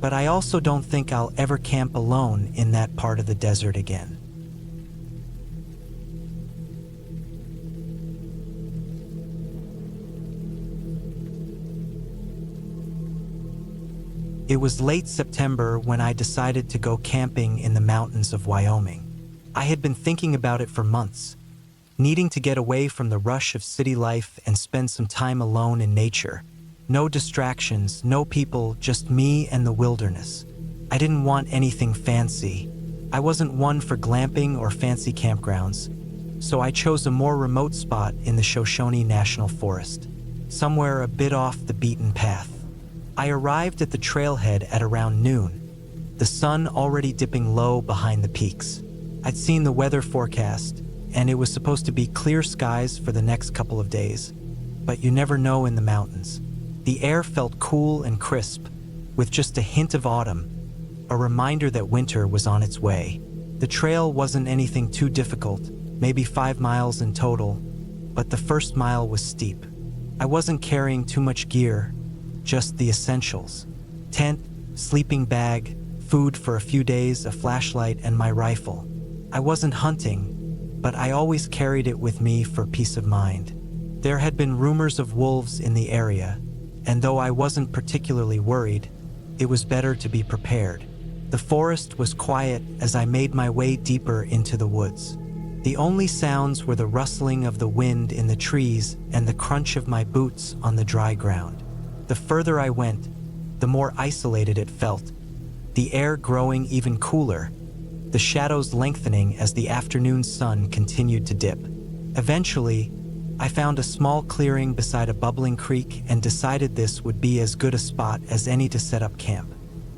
But I also don't think I'll ever camp alone in that part of the desert again. It was late September when I decided to go camping in the mountains of Wyoming. I had been thinking about it for months, needing to get away from the rush of city life and spend some time alone in nature. No distractions, no people, just me and the wilderness. I didn't want anything fancy. I wasn't one for glamping or fancy campgrounds, so I chose a more remote spot in the Shoshone National Forest, somewhere a bit off the beaten path. I arrived at the trailhead at around noon, the sun already dipping low behind the peaks. I'd seen the weather forecast, and it was supposed to be clear skies for the next couple of days. But you never know in the mountains. The air felt cool and crisp, with just a hint of autumn, a reminder that winter was on its way. The trail wasn't anything too difficult, maybe 5 miles in total, but the first mile was steep. I wasn't carrying too much gear, just the essentials. Tent, sleeping bag, food for a few days, a flashlight, and my rifle. I wasn't hunting, but I always carried it with me for peace of mind. There had been rumors of wolves in the area, and though I wasn't particularly worried, it was better to be prepared. The forest was quiet as I made my way deeper into the woods. The only sounds were the rustling of the wind in the trees and the crunch of my boots on the dry ground. The further I went, the more isolated it felt, the air growing even cooler, the shadows lengthening as the afternoon sun continued to dip. Eventually, I found a small clearing beside a bubbling creek and decided this would be as good a spot as any to set up camp.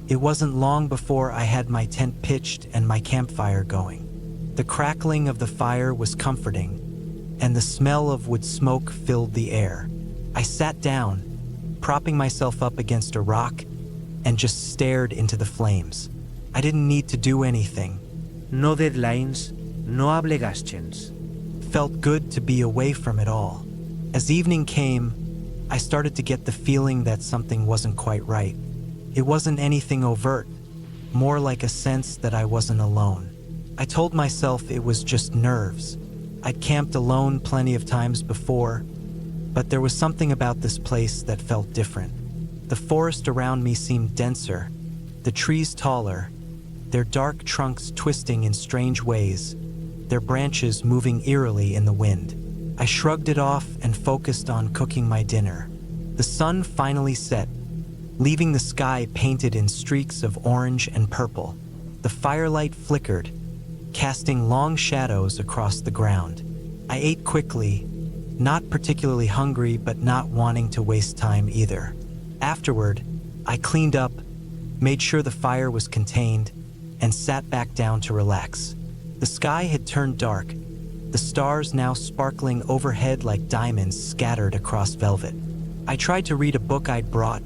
It wasn't long before I had my tent pitched and my campfire going. The crackling of the fire was comforting, and the smell of wood smoke filled the air. I sat down, propping myself up against a rock, and just stared into the flames. I didn't need to do anything. No deadlines, no obligations. Felt good to be away from it all. As evening came, I started to get the feeling that something wasn't quite right. It wasn't anything overt, more like a sense that I wasn't alone. I told myself it was just nerves. I'd camped alone plenty of times before, but there was something about this place that felt different. The forest around me seemed denser, the trees taller, their dark trunks twisting in strange ways, their branches moving eerily in the wind. I shrugged it off and focused on cooking my dinner. The sun finally set, leaving the sky painted in streaks of orange and purple. The firelight flickered, casting long shadows across the ground. I ate quickly, not particularly hungry but not wanting to waste time either. Afterward, I cleaned up, made sure the fire was contained, and sat back down to relax. The sky had turned dark, the stars now sparkling overhead like diamonds scattered across velvet. I tried to read a book I'd brought,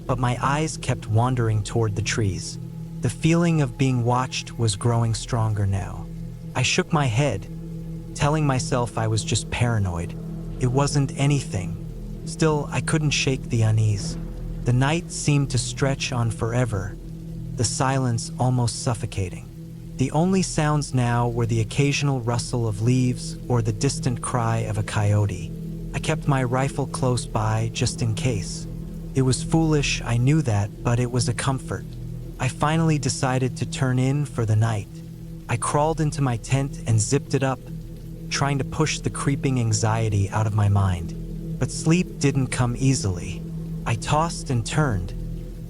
but my eyes kept wandering toward the trees. The feeling of being watched was growing stronger now. I shook my head, telling myself I was just paranoid. It wasn't anything. Still, I couldn't shake the unease. The night seemed to stretch on forever, the silence almost suffocating. The only sounds now were the occasional rustle of leaves or the distant cry of a coyote. I kept my rifle close by just in case. It was foolish, I knew that, but it was a comfort. I finally decided to turn in for the night. I crawled into my tent and zipped it up, trying to push the creeping anxiety out of my mind. But sleep didn't come easily. I tossed and turned,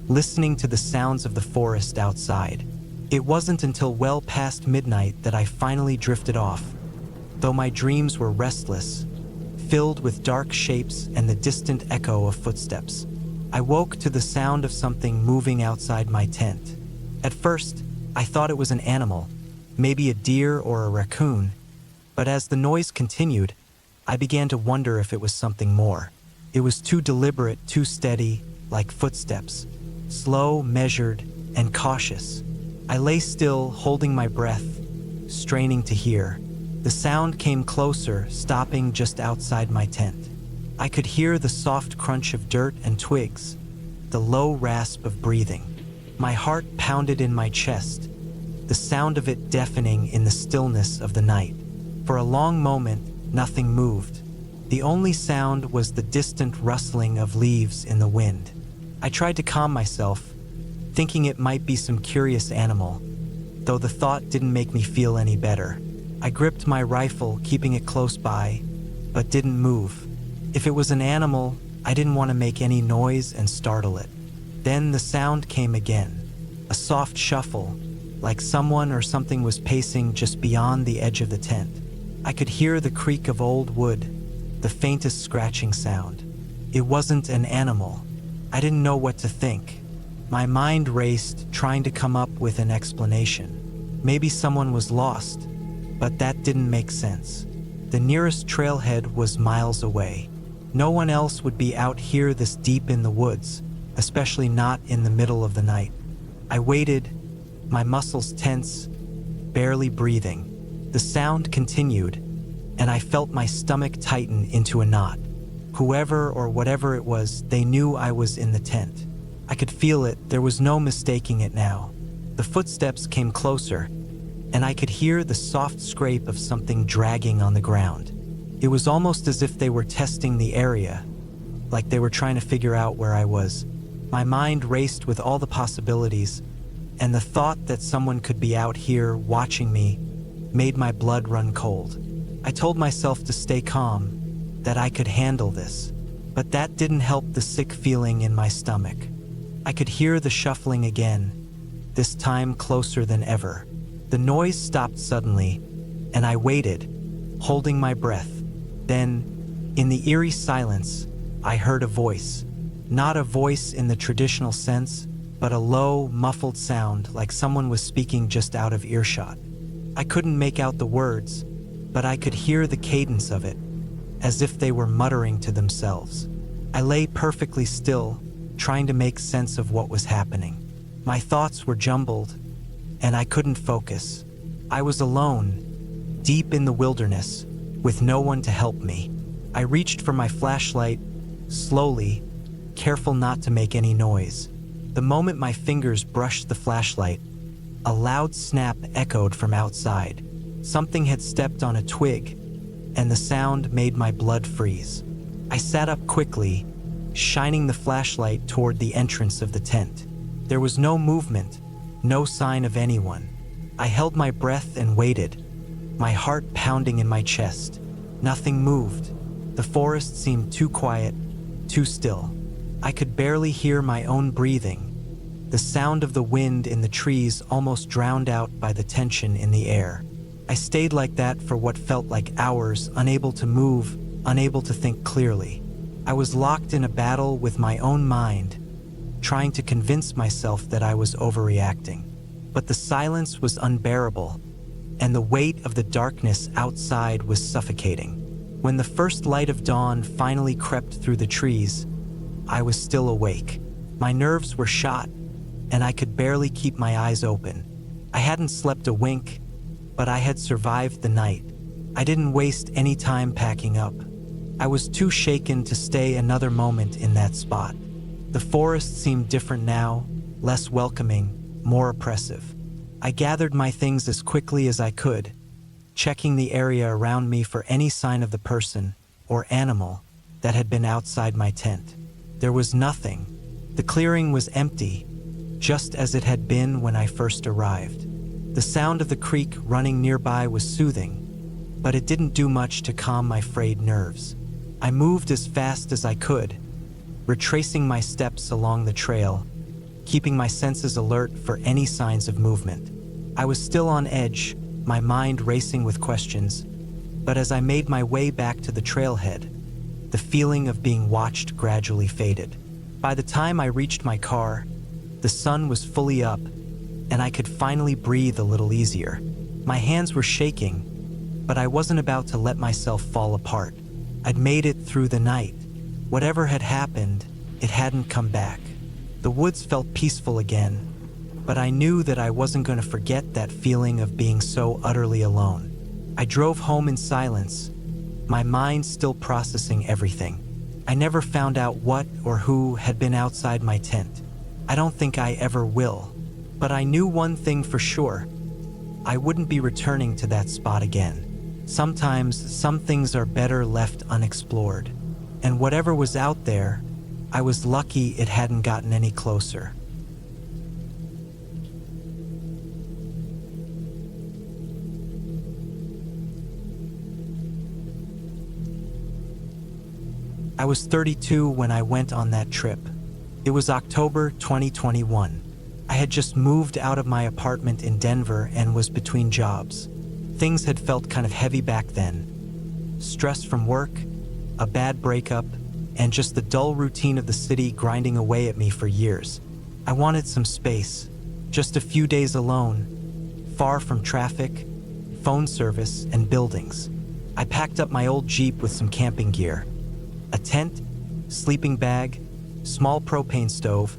listening to the sounds of the forest outside. It wasn't until well past midnight that I finally drifted off, though my dreams were restless, filled with dark shapes and the distant echo of footsteps. I woke to the sound of something moving outside my tent. At first, I thought it was an animal, maybe a deer or a raccoon, but as the noise continued, I began to wonder if it was something more. It was too deliberate, too steady, like footsteps, slow, measured, and cautious. I lay still, holding my breath, straining to hear. The sound came closer, stopping just outside my tent. I could hear the soft crunch of dirt and twigs, the low rasp of breathing. My heart pounded in my chest, the sound of it deafening in the stillness of the night. For a long moment, nothing moved. The only sound was the distant rustling of leaves in the wind. I tried to calm myself, thinking it might be some curious animal, though the thought didn't make me feel any better. I gripped my rifle, keeping it close by, but didn't move. If it was an animal, I didn't want to make any noise and startle it. Then the sound came again, a soft shuffle, like someone or something was pacing just beyond the edge of the tent. I could hear the creak of old wood, the faintest scratching sound. It wasn't an animal. I didn't know what to think. My mind raced, trying to come up with an explanation. Maybe someone was lost, but that didn't make sense. The nearest trailhead was miles away. No one else would be out here this deep in the woods, especially not in the middle of the night. I waited, my muscles tense, barely breathing. The sound continued, and I felt my stomach tighten into a knot. Whoever or whatever it was, they knew I was in the tent. I could feel it, there was no mistaking it now. The footsteps came closer, and I could hear the soft scrape of something dragging on the ground. It was almost as if they were testing the area, like they were trying to figure out where I was. My mind raced with all the possibilities, and the thought that someone could be out here watching me made my blood run cold. I told myself to stay calm, that I could handle this, but that didn't help the sick feeling in my stomach. I could hear the shuffling again, this time closer than ever. The noise stopped suddenly, and I waited, holding my breath. Then, in the eerie silence, I heard a voice. Not a voice in the traditional sense, but a low, muffled sound like someone was speaking just out of earshot. I couldn't make out the words, but I could hear the cadence of it, as if they were muttering to themselves. I lay perfectly still, trying to make sense of what was happening. My thoughts were jumbled, and I couldn't focus. I was alone, deep in the wilderness, with no one to help me. I reached for my flashlight, slowly, careful not to make any noise. The moment my fingers brushed the flashlight, a loud snap echoed from outside. Something had stepped on a twig, and the sound made my blood freeze. I sat up quickly, shining the flashlight toward the entrance of the tent. There was no movement, no sign of anyone. I held my breath and waited, my heart pounding in my chest. Nothing moved. The forest seemed too quiet, too still. I could barely hear my own breathing. The sound of the wind in the trees almost drowned out by the tension in the air. I stayed like that for what felt like hours, unable to move, unable to think clearly. I was locked in a battle with my own mind, trying to convince myself that I was overreacting. But the silence was unbearable, and the weight of the darkness outside was suffocating. When the first light of dawn finally crept through the trees, I was still awake. My nerves were shot, and I could barely keep my eyes open. I hadn't slept a wink, but I had survived the night. I didn't waste any time packing up. I was too shaken to stay another moment in that spot. The forest seemed different now, less welcoming, more oppressive. I gathered my things as quickly as I could, checking the area around me for any sign of the person or animal that had been outside my tent. There was nothing. The clearing was empty, just as it had been when I first arrived. The sound of the creek running nearby was soothing, but it didn't do much to calm my frayed nerves. I moved as fast as I could, retracing my steps along the trail, keeping my senses alert for any signs of movement. I was still on edge, my mind racing with questions, but as I made my way back to the trailhead, the feeling of being watched gradually faded. By the time I reached my car, the sun was fully up, and I could finally breathe a little easier. My hands were shaking, but I wasn't about to let myself fall apart. I'd made it through the night. Whatever had happened, it hadn't come back. The woods felt peaceful again, but I knew that I wasn't going to forget that feeling of being so utterly alone. I drove home in silence, my mind still processing everything. I never found out what or who had been outside my tent. I don't think I ever will, but I knew one thing for sure. I wouldn't be returning to that spot again. Sometimes some things are better left unexplored, and whatever was out there, I was lucky it hadn't gotten any closer. I was 32 when I went on that trip. It was October 2021. I had just moved out of my apartment in Denver and was between jobs. Things had felt kind of heavy back then. Stress from work, a bad breakup, and just the dull routine of the city grinding away at me for years. I wanted some space, just a few days alone, far from traffic, phone service, and buildings. I packed up my old Jeep with some camping gear. A tent, sleeping bag, small propane stove,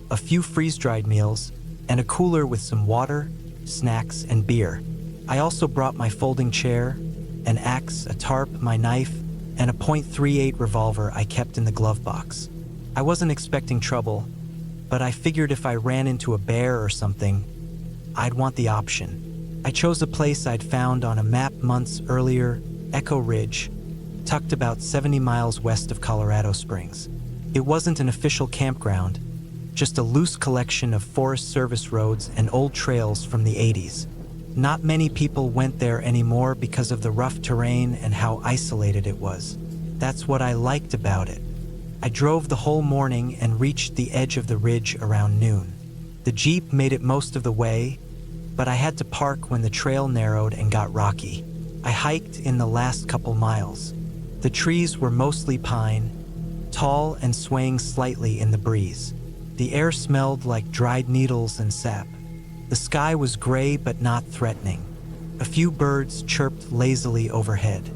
a few freeze-dried meals, and a cooler with some water, snacks, and beer. I also brought my folding chair, an axe, a tarp, my knife, and a .38 revolver I kept in the glove box. I wasn't expecting trouble, but I figured if I ran into a bear or something, I'd want the option. I chose a place I'd found on a map months earlier, Echo Ridge, tucked about 70 miles west of Colorado Springs. It wasn't an official campground, just a loose collection of Forest Service roads and old trails from the 80s. Not many people went there anymore because of the rough terrain and how isolated it was. That's what I liked about it. I drove the whole morning and reached the edge of the ridge around noon. The Jeep made it most of the way, but I had to park when the trail narrowed and got rocky. I hiked in the last couple miles. The trees were mostly pine, tall and swaying slightly in the breeze. The air smelled like dried needles and sap. The sky was gray but not threatening. A few birds chirped lazily overhead.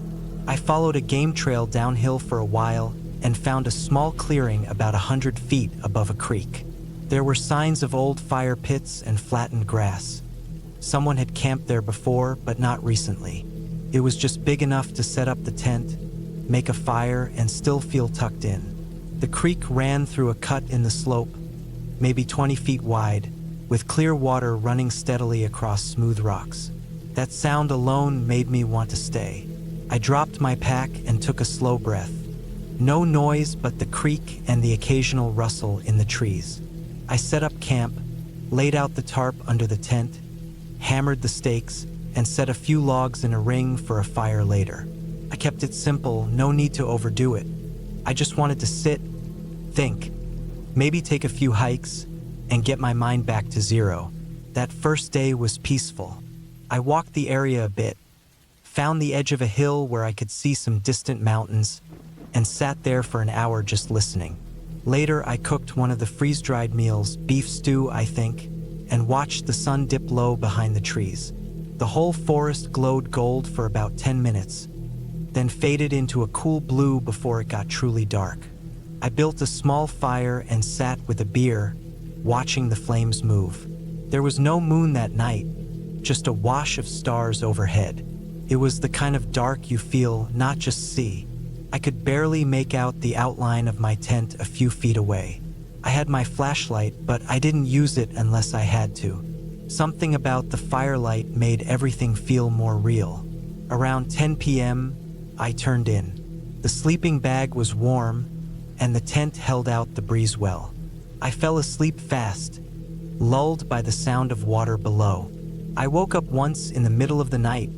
I followed a game trail downhill for a while and found a small clearing about 100 feet above a creek. There were signs of old fire pits and flattened grass. Someone had camped there before, but not recently. It was just big enough to set up the tent, make a fire, and still feel tucked in. The creek ran through a cut in the slope, maybe 20 feet wide, with clear water running steadily across smooth rocks. That sound alone made me want to stay. I dropped my pack and took a slow breath. No noise but the creek and the occasional rustle in the trees. I set up camp, laid out the tarp under the tent, hammered the stakes, and set a few logs in a ring for a fire later. I kept it simple, no need to overdo it. I just wanted to sit, think, maybe take a few hikes, and get my mind back to zero. That first day was peaceful. I walked the area a bit, found the edge of a hill where I could see some distant mountains, and sat there for an hour just listening. Later, I cooked one of the freeze-dried meals, beef stew, I think, and watched the sun dip low behind the trees. The whole forest glowed gold for about 10 minutes, then faded into a cool blue before it got truly dark. I built a small fire and sat with a beer, watching the flames move. There was no moon that night, just a wash of stars overhead. It was the kind of dark you feel, not just see. I could barely make out the outline of my tent a few feet away. I had my flashlight, but I didn't use it unless I had to. Something about the firelight made everything feel more real. Around 10 p.m., I turned in. The sleeping bag was warm, and the tent held out the breeze well. I fell asleep fast, lulled by the sound of water below. I woke up once in the middle of the night,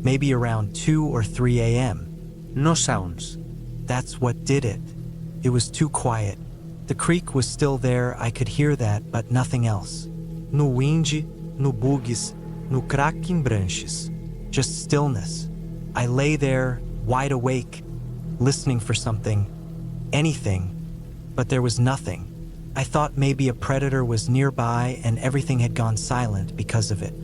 maybe around 2 or 3 a.m. No sounds. That's what did it. It was too quiet. The creek was still there, I could hear that, but nothing else. No wind, no bugs, no crack em branches. Just stillness. I lay there, wide awake, listening for something, anything, but there was nothing. I thought maybe a predator was nearby and everything had gone silent because of it.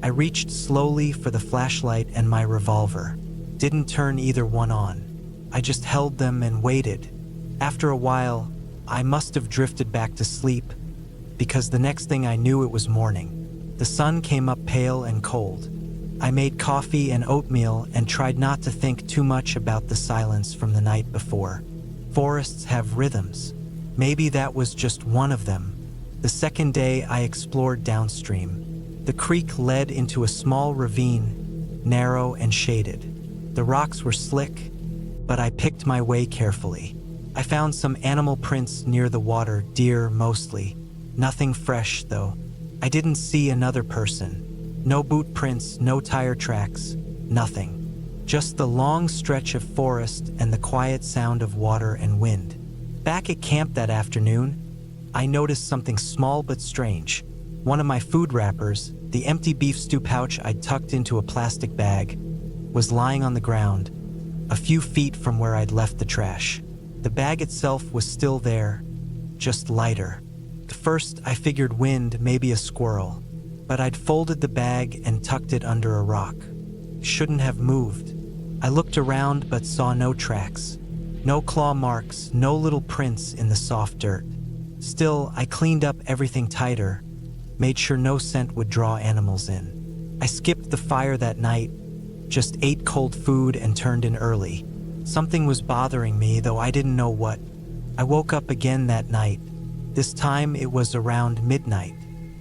I reached slowly for the flashlight and my revolver. Didn't turn either one on. I just held them and waited. After a while, I must have drifted back to sleep, because the next thing I knew it was morning. The sun came up pale and cold. I made coffee and oatmeal and tried not to think too much about the silence from the night before. Forests have rhythms. Maybe that was just one of them. The second day I explored downstream. The creek led into a small ravine, narrow and shaded. The rocks were slick, but I picked my way carefully. I found some animal prints near the water, deer mostly. Nothing fresh, though. I didn't see another person. No boot prints, no tire tracks, nothing. Just the long stretch of forest and the quiet sound of water and wind. Back at camp that afternoon, I noticed something small but strange. One of my food wrappers, the empty beef stew pouch I'd tucked into a plastic bag, was lying on the ground, a few feet from where I'd left the trash. The bag itself was still there, just lighter. At first, I figured wind, maybe a squirrel, but I'd folded the bag and tucked it under a rock. Shouldn't have moved. I looked around but saw no tracks. No claw marks, no little prints in the soft dirt. Still, I cleaned up everything tighter, made sure no scent would draw animals in. I skipped the fire that night, just ate cold food and turned in early. Something was bothering me, though I didn't know what. I woke up again that night. This time it was around midnight.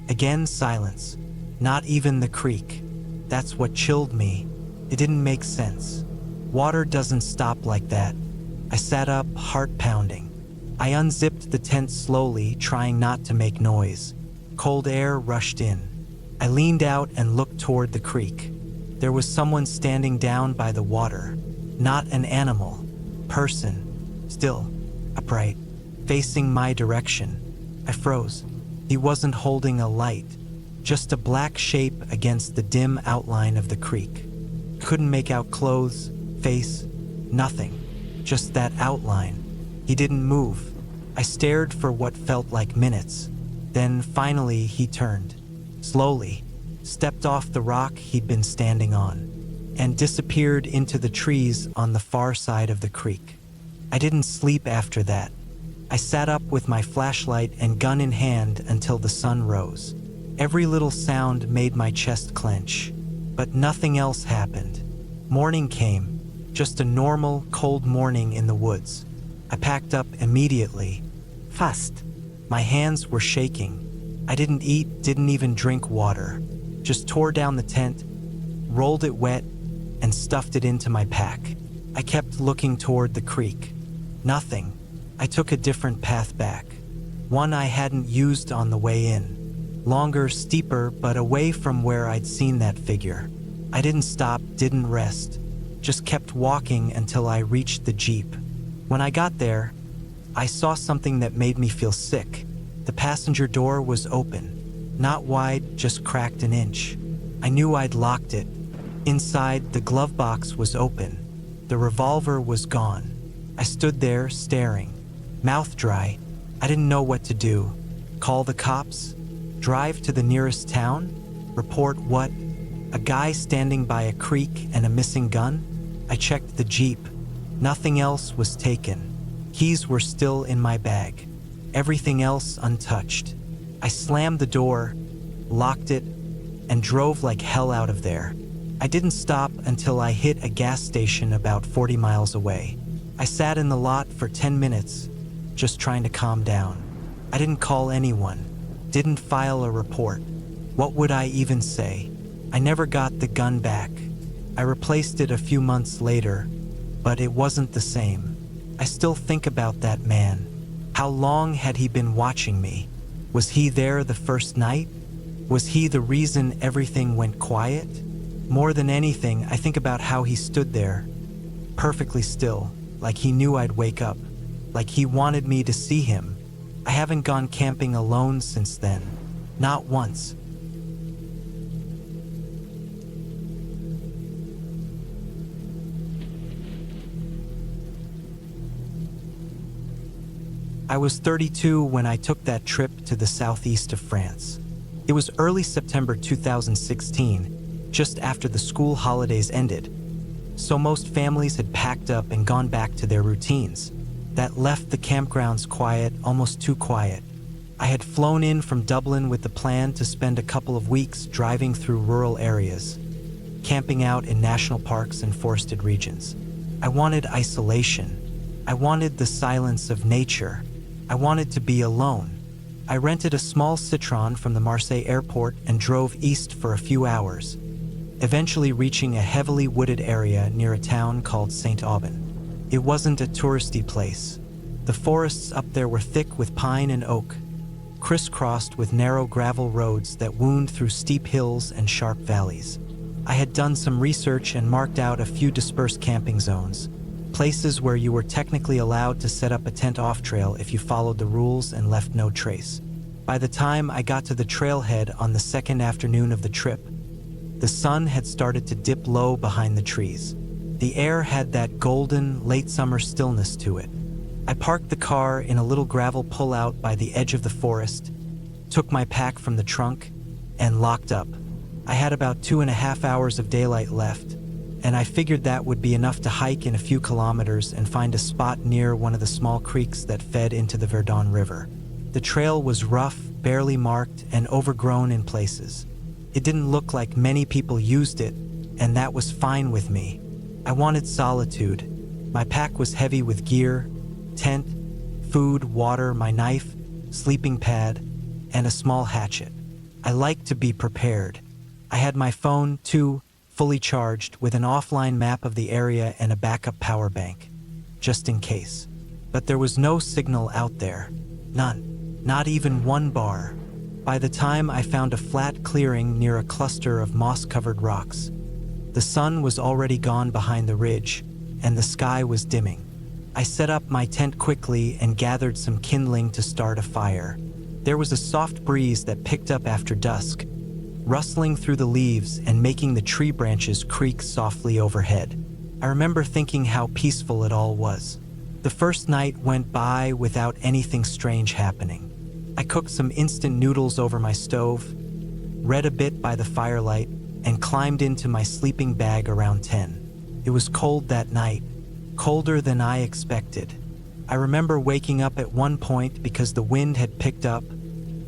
Again, silence. Not even the creek. That's what chilled me. It didn't make sense. Water doesn't stop like that. I sat up, heart pounding. I unzipped the tent slowly, trying not to make noise. Cold air rushed in. I leaned out and looked toward the creek. There was someone standing down by the water. Not an animal. Person. Still. Upright. Facing my direction. I froze. He wasn't holding a light. Just a black shape against the dim outline of the creek. Couldn't make out clothes, face, nothing. Just that outline. He didn't move. I stared for what felt like minutes. Then finally he turned. Slowly. Stepped off the rock he'd been standing on, and disappeared into the trees on the far side of the creek. I didn't sleep after that. I sat up with my flashlight and gun in hand until the sun rose. Every little sound made my chest clench, but nothing else happened. Morning came, just a normal, cold morning in the woods. I packed up immediately. Fast. My hands were shaking. I didn't eat, didn't even drink water. Just tore down the tent, rolled it wet, and stuffed it into my pack. I kept looking toward the creek. Nothing. I took a different path back. One I hadn't used on the way in. Longer, steeper, but away from where I'd seen that figure. I didn't stop, didn't rest. Just kept walking until I reached the Jeep. When I got there, I saw something that made me feel sick. The passenger door was open. Not wide, just cracked an inch. I knew I'd locked it. Inside, the glove box was open. The revolver was gone. I stood there, staring, mouth dry. I didn't know what to do. Call the cops? Drive to the nearest town? Report what? A guy standing by a creek and a missing gun? I checked the Jeep. Nothing else was taken. Keys were still in my bag. Everything else untouched. I slammed the door, locked it, and drove like hell out of there. I didn't stop until I hit a gas station about 40 miles away. I sat in the lot for 10 minutes, just trying to calm down. I didn't call anyone, didn't file a report. What would I even say? I never got the gun back. I replaced it a few months later, but it wasn't the same. I still think about that man. How long had he been watching me? Was he there the first night? Was he the reason everything went quiet? More than anything, I think about how he stood there, perfectly still, like he knew I'd wake up, like he wanted me to see him. I haven't gone camping alone since then. Not once. I was 32 when I took that trip to the southeast of France. It was early September 2016, just after the school holidays ended. So most families had packed up and gone back to their routines. That left the campgrounds quiet, almost too quiet. I had flown in from Dublin with the plan to spend a couple of weeks driving through rural areas, camping out in national parks and forested regions. I wanted isolation. I wanted the silence of nature. I wanted to be alone. I rented a small Citroën from the Marseille airport and drove east for a few hours, eventually reaching a heavily wooded area near a town called St. Aubin. It wasn't a touristy place. The forests up there were thick with pine and oak, crisscrossed with narrow gravel roads that wound through steep hills and sharp valleys. I had done some research and marked out a few dispersed camping zones, places where you were technically allowed to set up a tent off-trail if you followed the rules and left no trace. By the time I got to the trailhead on the second afternoon of the trip, the sun had started to dip low behind the trees. The air had that golden, late summer stillness to it. I parked the car in a little gravel pullout by the edge of the forest, took my pack from the trunk, and locked up. I had about 2.5 hours of daylight left, and I figured that would be enough to hike in a few kilometers and find a spot near one of the small creeks that fed into the Verdon River. The trail was rough, barely marked, and overgrown in places. It didn't look like many people used it, and that was fine with me. I wanted solitude. My pack was heavy with gear, tent, food, water, my knife, sleeping pad, and a small hatchet. I liked to be prepared. I had my phone, too, fully charged, with an offline map of the area and a backup power bank, just in case. But there was no signal out there. None. Not even one bar. By the time I found a flat clearing near a cluster of moss-covered rocks, the sun was already gone behind the ridge, and the sky was dimming. I set up my tent quickly and gathered some kindling to start a fire. There was a soft breeze that picked up after dusk, rustling through the leaves and making the tree branches creak softly overhead. I remember thinking how peaceful it all was. The first night went by without anything strange happening. I cooked some instant noodles over my stove, read a bit by the firelight, and climbed into my sleeping bag around 10. It was cold that night, colder than I expected. I remember waking up at one point because the wind had picked up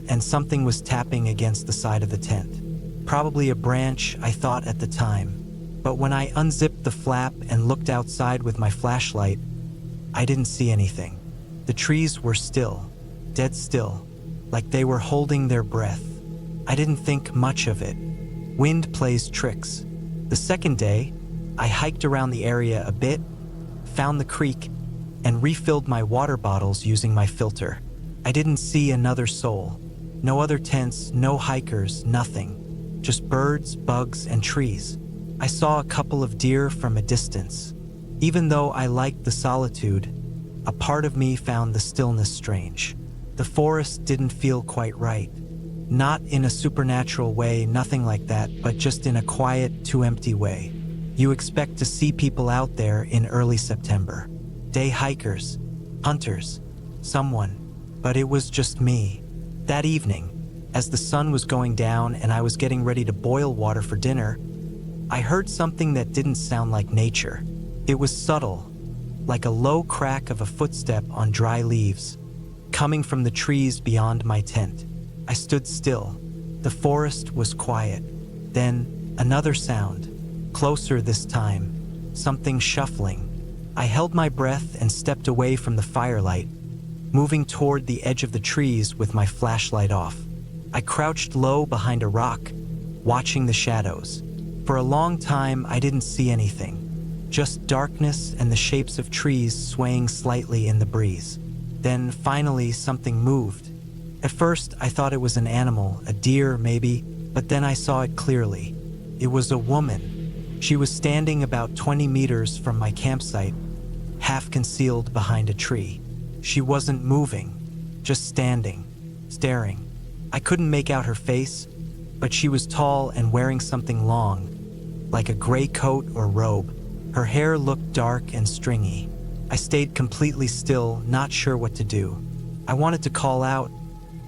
and something was tapping against the side of the tent. Probably a branch, I thought at the time. But when I unzipped the flap and looked outside with my flashlight, I didn't see anything. The trees were still, dead still, like they were holding their breath. I didn't think much of it. Wind plays tricks. The second day, I hiked around the area a bit, found the creek, and refilled my water bottles using my filter. I didn't see another soul. No other tents, no hikers, nothing. Just birds, bugs, and trees. I saw a couple of deer from a distance. Even though I liked the solitude, a part of me found the stillness strange. The forest didn't feel quite right. Not in a supernatural way, nothing like that, but just in a quiet, too empty way. You expect to see people out there in early September. Day hikers, hunters, someone, but it was just me. That evening, as the sun was going down and I was getting ready to boil water for dinner, I heard something that didn't sound like nature. It was subtle, like a low crack of a footstep on dry leaves, coming from the trees beyond my tent. I stood still. The forest was quiet. Then, another sound, closer this time, something shuffling. I held my breath and stepped away from the firelight, moving toward the edge of the trees with my flashlight off. I crouched low behind a rock, watching the shadows. For a long time, I didn't see anything. Just darkness and the shapes of trees swaying slightly in the breeze. Then, finally, something moved. At first, I thought it was an animal, a deer maybe, but then I saw it clearly. It was a woman. She was standing about 20 meters from my campsite, half concealed behind a tree. She wasn't moving, just standing, staring. I couldn't make out her face, but she was tall and wearing something long, like a gray coat or robe. Her hair looked dark and stringy. I stayed completely still, not sure what to do. I wanted to call out,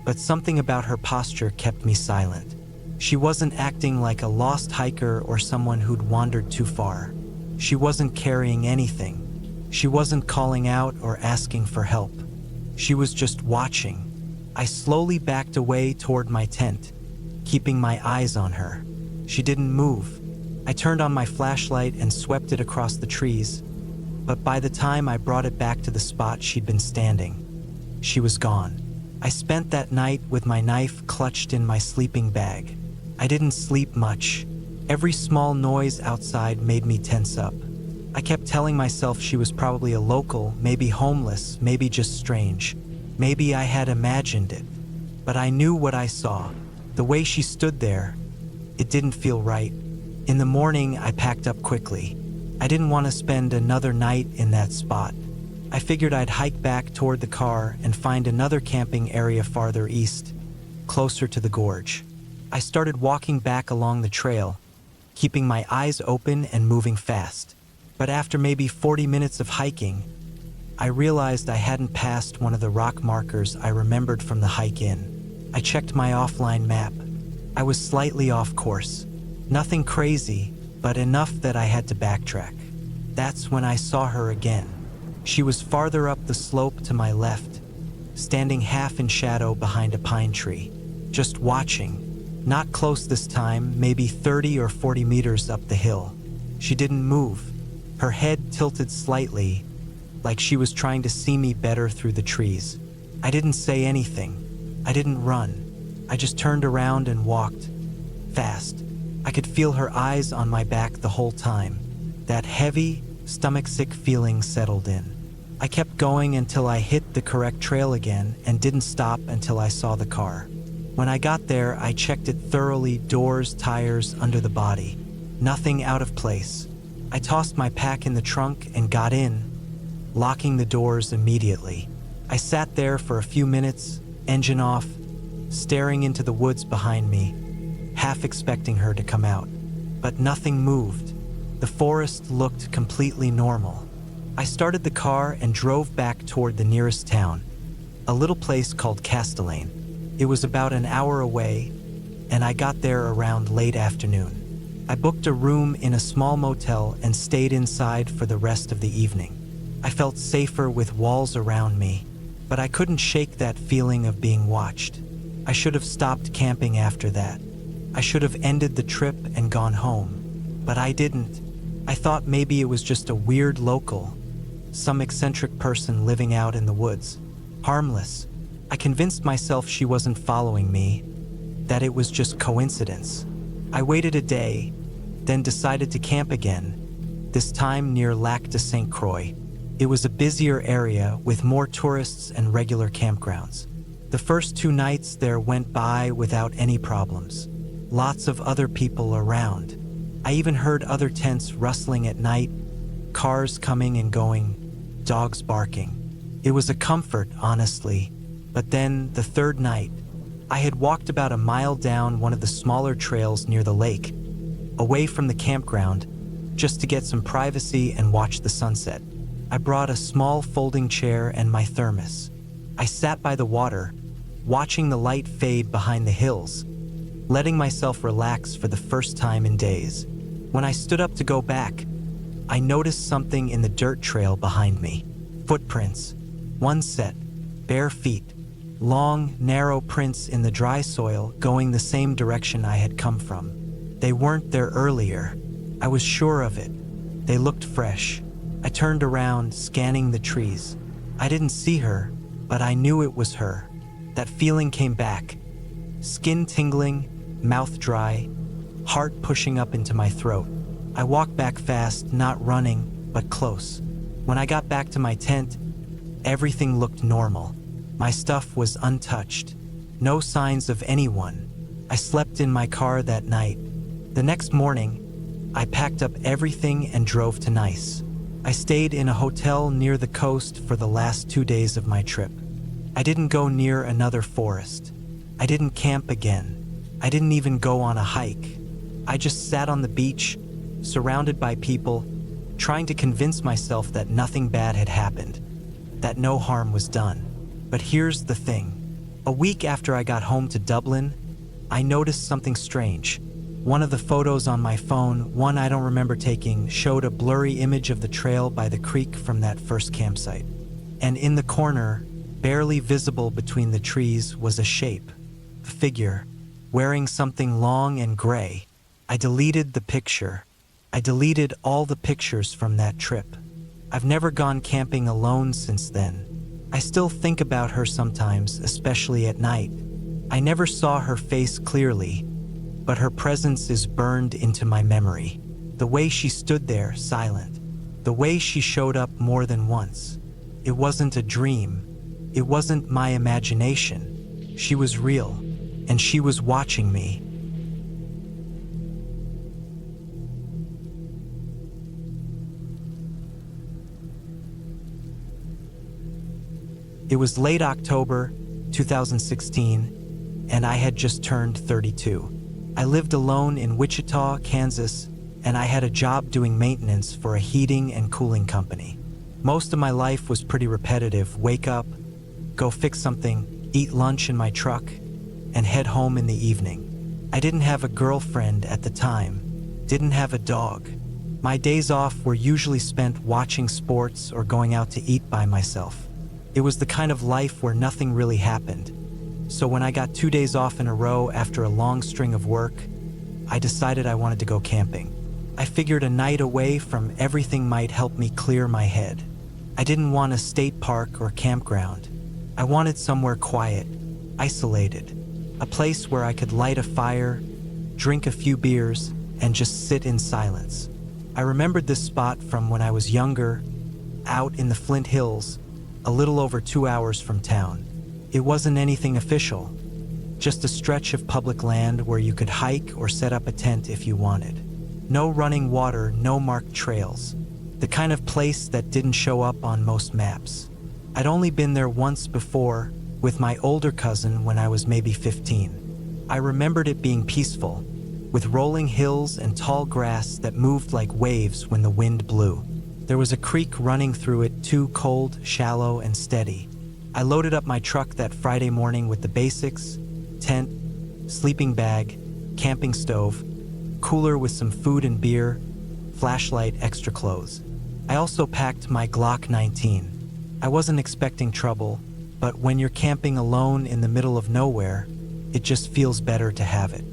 but something about her posture kept me silent. She wasn't acting like a lost hiker or someone who'd wandered too far. She wasn't carrying anything. She wasn't calling out or asking for help. She was just watching. I slowly backed away toward my tent, keeping my eyes on her. She didn't move. I turned on my flashlight and swept it across the trees, but by the time I brought it back to the spot she'd been standing, she was gone. I spent that night with my knife clutched in my sleeping bag. I didn't sleep much. Every small noise outside made me tense up. I kept telling myself she was probably a local, maybe homeless, maybe just strange. Maybe I had imagined it. But I knew what I saw. The way she stood there, it didn't feel right. In the morning, I packed up quickly. I didn't want to spend another night in that spot. I figured I'd hike back toward the car and find another camping area farther east, closer to the gorge. I started walking back along the trail, keeping my eyes open and moving fast. But after maybe 40 minutes of hiking, I realized I hadn't passed one of the rock markers I remembered from the hike in. I checked my offline map. I was slightly off course. Nothing crazy, but enough that I had to backtrack. That's when I saw her again. She was farther up the slope to my left, standing half in shadow behind a pine tree, just watching. Not close this time, maybe 30 or 40 meters up the hill. She didn't move. Her head tilted slightly, like she was trying to see me better through the trees. I didn't say anything. I didn't run. I just turned around and walked, fast. I could feel her eyes on my back the whole time. That heavy, stomach-sick feeling settled in. I kept going until I hit the correct trail again and didn't stop until I saw the car. When I got there, I checked it thoroughly, doors, tires, under the body. Nothing out of place. I tossed my pack in the trunk and got in, locking the doors immediately. I sat there for a few minutes, engine off, staring into the woods behind me, half expecting her to come out. But nothing moved. The forest looked completely normal. I started the car and drove back toward the nearest town, a little place called Castellane. It was about an hour away, and I got there around late afternoon. I booked a room in a small motel and stayed inside for the rest of the evening. I felt safer with walls around me, but I couldn't shake that feeling of being watched. I should have stopped camping after that. I should have ended the trip and gone home, but I didn't. I thought maybe it was just a weird local, some eccentric person living out in the woods. Harmless. I convinced myself she wasn't following me, that it was just coincidence. I waited a day, then decided to camp again, this time near Lac de St. Croix. It was a busier area with more tourists and regular campgrounds. The first 2 nights there went by without any problems. Lots of other people around. I even heard other tents rustling at night, cars coming and going, dogs barking. It was a comfort, honestly. But then, the third night, I had walked about a mile down one of the smaller trails near the lake, away from the campground, just to get some privacy and watch the sunset. I brought a small folding chair and my thermos. I sat by the water, watching the light fade behind the hills, letting myself relax for the first time in days. When I stood up to go back, I noticed something in the dirt trail behind me. Footprints, one set, bare feet, long, narrow prints in the dry soil going the same direction I had come from. They weren't there earlier. I was sure of it. They looked fresh. I turned around, scanning the trees. I didn't see her, but I knew it was her. That feeling came back. Skin tingling, mouth dry, heart pushing up into my throat. I walked back fast, not running, but close. When I got back to my tent, everything looked normal. My stuff was untouched. No signs of anyone. I slept in my car that night. The next morning, I packed up everything and drove to Nice. I stayed in a hotel near the coast for the last 2 days of my trip. I didn't go near another forest. I didn't camp again. I didn't even go on a hike. I just sat on the beach, surrounded by people, trying to convince myself that nothing bad had happened, that no harm was done. But here's the thing. A week after I got home to Dublin, I noticed something strange. One of the photos on my phone, one I don't remember taking, showed a blurry image of the trail by the creek from that first campsite. And in the corner, barely visible between the trees, was a shape, a figure, wearing something long and gray. I deleted the picture. I deleted all the pictures from that trip. I've never gone camping alone since then. I still think about her sometimes, especially at night. I never saw her face clearly, but her presence is burned into my memory. The way she stood there, silent. The way she showed up more than once. It wasn't a dream. It wasn't my imagination. She was real, and she was watching me. It was late October 2016, and I had just turned 32. I lived alone in Wichita, Kansas, and I had a job doing maintenance for a heating and cooling company. Most of my life was pretty repetitive. Wake up, go fix something, eat lunch in my truck, and head home in the evening. I didn't have a girlfriend at the time, didn't have a dog. My days off were usually spent watching sports or going out to eat by myself. It was the kind of life where nothing really happened. So when I got 2 days off in a row after a long string of work, I decided I wanted to go camping. I figured a night away from everything might help me clear my head. I didn't want a state park or campground. I wanted somewhere quiet, isolated, a place where I could light a fire, drink a few beers, and just sit in silence. I remembered this spot from when I was younger, out in the Flint Hills, a little over 2 hours from town. It wasn't anything official, just a stretch of public land where you could hike or set up a tent if you wanted. No running water, no marked trails. The kind of place that didn't show up on most maps. I'd only been there once before, with my older cousin when I was maybe 15. I remembered it being peaceful, with rolling hills and tall grass that moved like waves when the wind blew. There was a creek running through it, too cold, shallow, and steady. I loaded up my truck that Friday morning with the basics: tent, sleeping bag, camping stove, cooler with some food and beer, flashlight, extra clothes. I also packed my Glock 19. I wasn't expecting trouble, but when you're camping alone in the middle of nowhere, it just feels better to have it.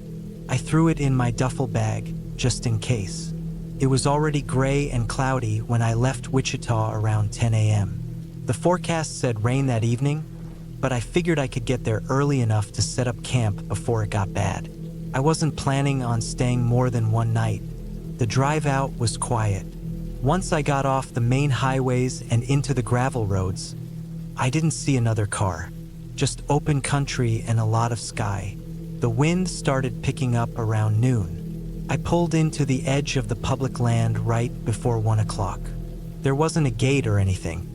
I threw it in my duffel bag, just in case. It was already gray and cloudy when I left Wichita around 10 a.m. The forecast said rain that evening, but I figured I could get there early enough to set up camp before it got bad. I wasn't planning on staying more than one night. The drive out was quiet. Once I got off the main highways and into the gravel roads, I didn't see another car, just open country and a lot of sky. The wind started picking up around noon. I pulled into the edge of the public land right before 1 o'clock. There wasn't a gate or anything,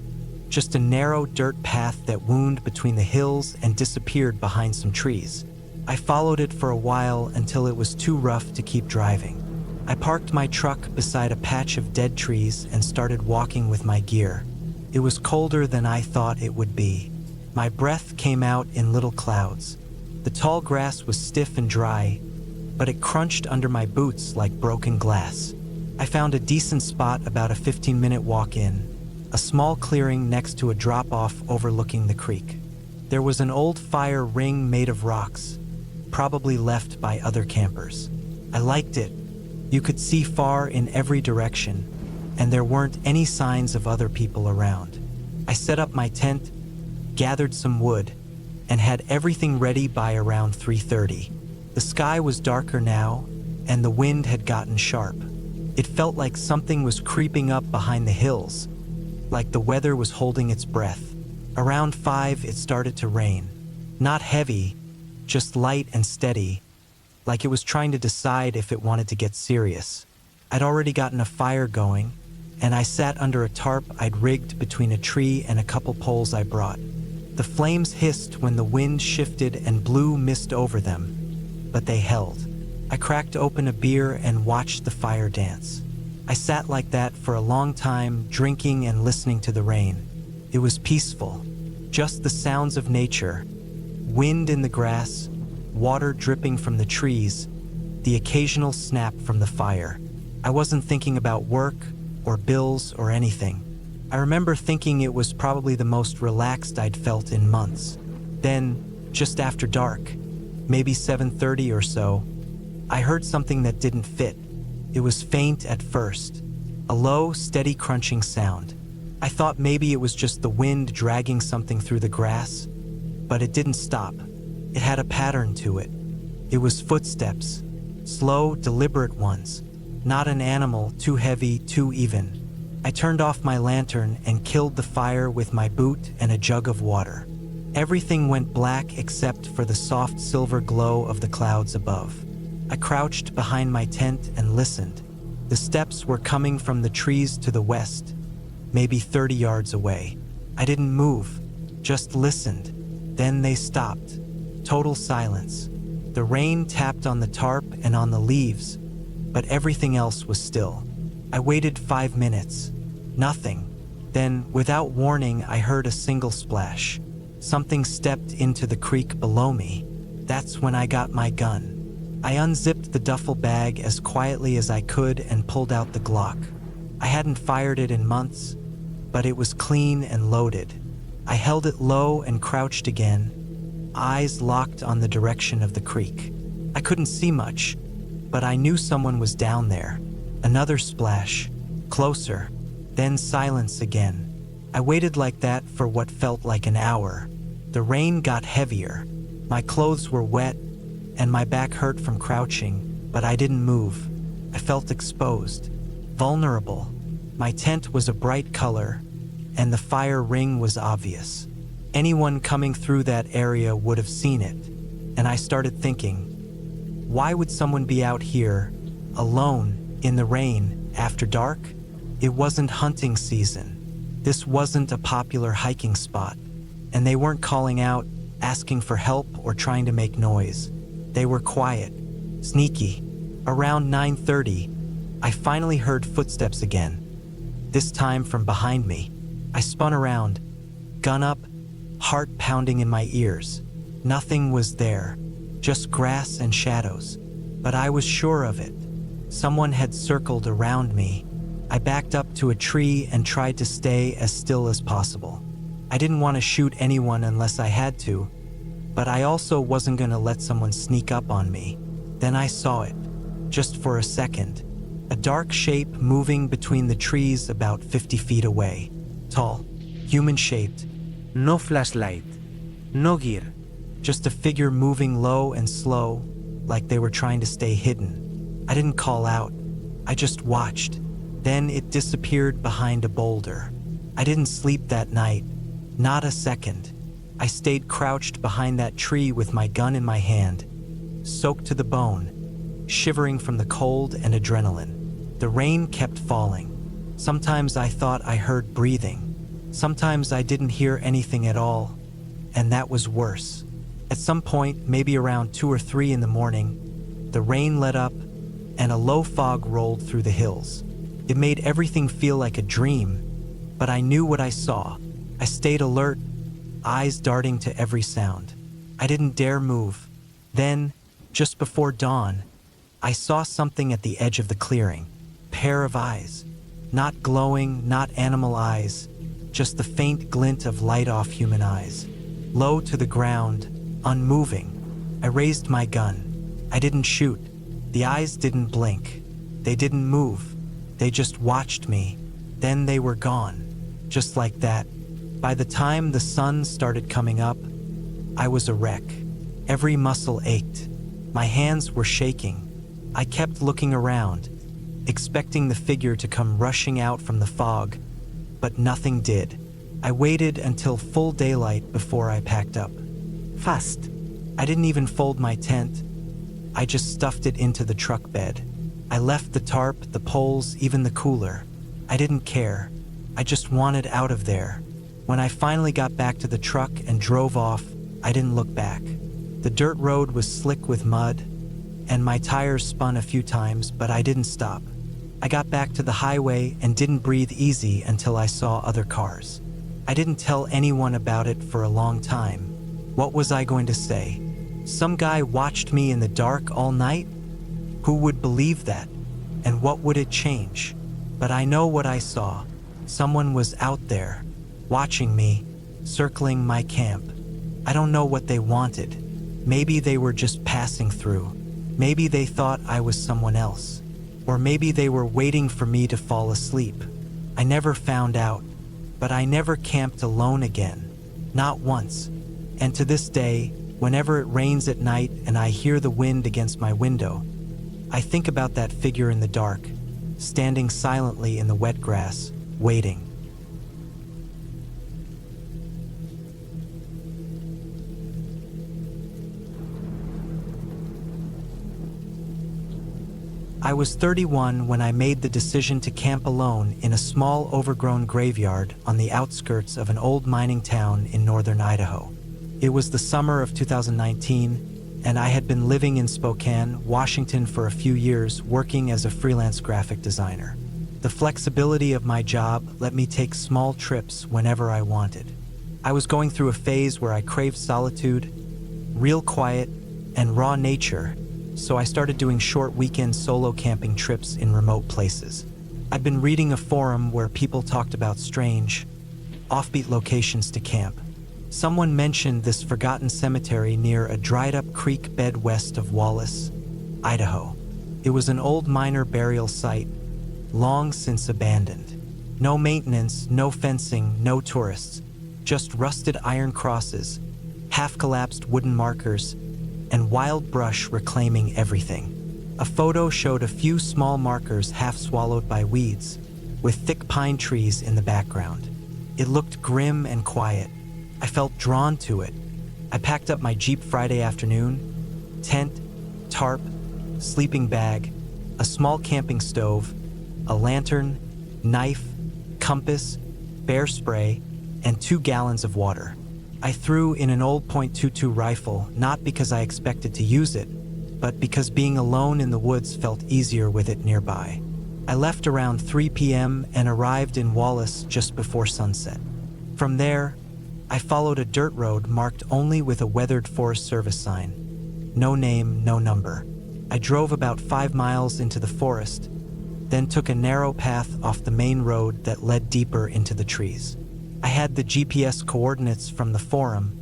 just a narrow dirt path that wound between the hills and disappeared behind some trees. I followed it for a while until it was too rough to keep driving. I parked my truck beside a patch of dead trees and started walking with my gear. It was colder than I thought it would be. My breath came out in little clouds. The tall grass was stiff and dry, but it crunched under my boots like broken glass. I found a decent spot about a 15-minute walk in, a small clearing next to a drop-off overlooking the creek. There was an old fire ring made of rocks, probably left by other campers. I liked it. You could see far in every direction, and there weren't any signs of other people around. I set up my tent, gathered some wood, and had everything ready by around 3:30. The sky was darker now, and the wind had gotten sharp. It felt like something was creeping up behind the hills, like the weather was holding its breath. Around 5, it started to rain. Not heavy, just light and steady, like it was trying to decide if it wanted to get serious. I'd already gotten a fire going, and I sat under a tarp I'd rigged between a tree and a couple poles I brought. The flames hissed when the wind shifted and blew mist over them, but they held. I cracked open a beer and watched the fire dance. I sat like that for a long time, drinking and listening to the rain. It was peaceful, just the sounds of nature, wind in the grass, water dripping from the trees, the occasional snap from the fire. I wasn't thinking about work or bills or anything. I remember thinking it was probably the most relaxed I'd felt in months. Then, just after dark, maybe 7:30 or so, I heard something that didn't fit. It was faint at first, a low, steady crunching sound. I thought maybe it was just the wind dragging something through the grass, but it didn't stop. It had a pattern to it. It was footsteps, slow, deliberate ones, not an animal too heavy, too even. I turned off my lantern and killed the fire with my boot and a jug of water. Everything went black except for the soft silver glow of the clouds above. I crouched behind my tent and listened. The steps were coming from the trees to the west, maybe 30 yards away. I didn't move, just listened. Then they stopped. Total silence. The rain tapped on the tarp and on the leaves, but everything else was still. I waited 5 minutes. Nothing. Then, without warning, I heard a single splash. Something stepped into the creek below me. That's when I got my gun. I unzipped the duffel bag as quietly as I could and pulled out the Glock. I hadn't fired it in months, but it was clean and loaded. I held it low and crouched again, eyes locked on the direction of the creek. I couldn't see much, but I knew someone was down there. Another splash, closer, then silence again. I waited like that for what felt like an hour. The rain got heavier. My clothes were wet, and my back hurt from crouching, but I didn't move. I felt exposed, vulnerable. My tent was a bright color, and the fire ring was obvious. Anyone coming through that area would have seen it, and I started thinking, why would someone be out here, alone, in the rain, after dark? It wasn't hunting season. This wasn't a popular hiking spot, and they weren't calling out, asking for help or trying to make noise. They were quiet, sneaky. Around 9:30, I finally heard footsteps again, this time from behind me. I spun around, gun up, heart pounding in my ears. Nothing was there, just grass and shadows, but I was sure of it. Someone had circled around me. I backed up to a tree and tried to stay as still as possible. I didn't want to shoot anyone unless I had to, but I also wasn't going to let someone sneak up on me. Then I saw it, just for a second. A dark shape moving between the trees about 50 feet away. Tall, human-shaped. No flashlight, no gear. Just a figure moving low and slow, like they were trying to stay hidden. I didn't call out. I just watched. Then it disappeared behind a boulder. I didn't sleep that night, not a second. I stayed crouched behind that tree with my gun in my hand, soaked to the bone, shivering from the cold and adrenaline. The rain kept falling. Sometimes I thought I heard breathing, Sometimes I didn't hear anything at all, and that was worse. At some point, maybe around 2 or 3 in the morning, the rain let up and a low fog rolled through the hills. It made everything feel like a dream, but I knew what I saw. I stayed alert, eyes darting to every sound. I didn't dare move. Then, just before dawn, I saw something at the edge of the clearing. Pair of eyes. Not glowing, not animal eyes, just the faint glint of light off human eyes. Low to the ground, unmoving. I raised my gun. I didn't shoot. The eyes didn't blink. They didn't move. They just watched me. Then they were gone. Just like that. By the time the sun started coming up, I was a wreck. Every muscle ached. My hands were shaking. I kept looking around, expecting the figure to come rushing out from the fog, but nothing did. I waited until full daylight before I packed up. Fast. I didn't even fold my tent. I just stuffed it into the truck bed. I left the tarp, the poles, even the cooler. I didn't care. I just wanted out of there. When I finally got back to the truck and drove off, I didn't look back. The dirt road was slick with mud, and my tires spun a few times, but I didn't stop. I got back to the highway and didn't breathe easy until I saw other cars. I didn't tell anyone about it for a long time. What was I going to say? Some guy watched me in the dark all night? Who would believe that? And what would it change? But I know what I saw. Someone was out there, watching me, circling my camp. I don't know what they wanted. Maybe they were just passing through. Maybe they thought I was someone else. Or maybe they were waiting for me to fall asleep. I never found out, but I never camped alone again. Not once. And to this day, whenever it rains at night and I hear the wind against my window, I think about that figure in the dark, standing silently in the wet grass, waiting. I was 31 when I made the decision to camp alone in a small overgrown graveyard on the outskirts of an old mining town in northern Idaho. It was the summer of 2019, and I had been living in Spokane, Washington for a few years, working as a freelance graphic designer. The flexibility of my job let me take small trips whenever I wanted. I was going through a phase where I craved solitude, real quiet, and raw nature, so I started doing short weekend solo camping trips in remote places. I'd been reading a forum where people talked about strange, offbeat locations to camp. Someone mentioned this forgotten cemetery near a dried-up creek bed west of Wallace, Idaho. It was an old miner burial site, long since abandoned. No maintenance, no fencing, no tourists, just rusted iron crosses, half-collapsed wooden markers, and wild brush reclaiming everything. A photo showed a few small markers half swallowed by weeds, with thick pine trees in the background. It looked grim and quiet. I felt drawn to it. I packed up my Jeep Friday afternoon, tent, tarp, sleeping bag, a small camping stove, a lantern, knife, compass, bear spray, and 2 gallons of water. I threw in an old .22 rifle, not because I expected to use it, but because being alone in the woods felt easier with it nearby. I left around 3 p.m. and arrived in Wallace just before sunset. From there, I followed a dirt road marked only with a weathered Forest Service sign. No name, no number. I drove about 5 miles into the forest, then took a narrow path off the main road that led deeper into the trees. I had the GPS coordinates from the forum,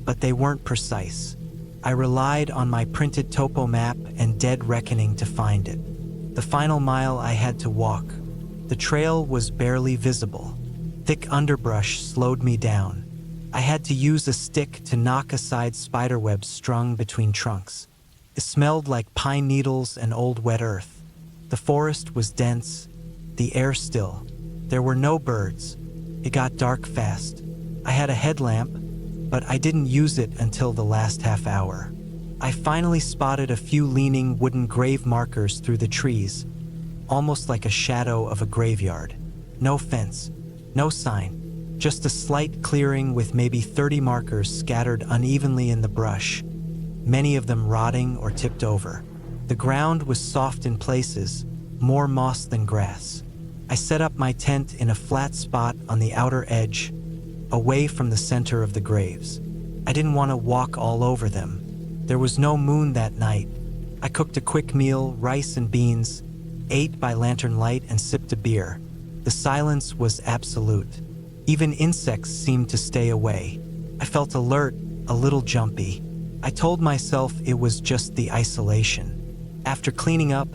but they weren't precise. I relied on my printed topo map and dead reckoning to find it. The final mile I had to walk. The trail was barely visible. Thick underbrush slowed me down. I had to use a stick to knock aside spiderwebs strung between trunks. It smelled like pine needles and old wet earth. The forest was dense, the air still. There were no birds. It got dark fast. I had a headlamp, but I didn't use it until the last half hour. I finally spotted a few leaning wooden grave markers through the trees, almost like a shadow of a graveyard. No fence, no sign, Just a slight clearing with maybe 30 markers scattered unevenly in the brush, many of them rotting or tipped over. The ground was soft in places, more moss than grass. I set up my tent in a flat spot on the outer edge, away from the center of the graves. I didn't want to walk all over them. There was no moon that night. I cooked a quick meal, rice and beans, ate by lantern light and sipped a beer. The silence was absolute. Even insects seemed to stay away. I felt alert, a little jumpy. I told myself it was just the isolation. After cleaning up,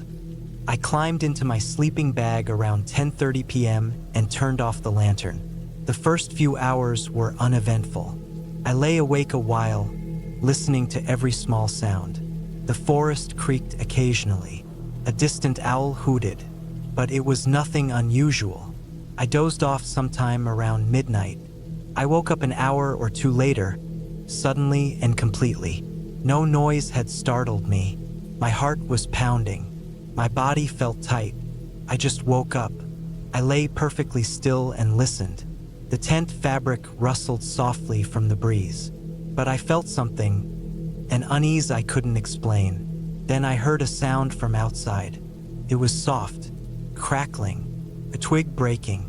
I climbed into my sleeping bag around 10:30 p.m. and turned off the lantern. The first few hours were uneventful. I lay awake a while, listening to every small sound. The forest creaked occasionally. A distant owl hooted, but it was nothing unusual. I dozed off sometime around midnight. I woke up an hour or two later, suddenly and completely. No noise had startled me. My heart was pounding. My body felt tight. I just woke up. I lay perfectly still and listened. The tent fabric rustled softly from the breeze. But I felt something, an unease I couldn't explain. Then I heard a sound from outside. It was soft, crackling, a twig breaking,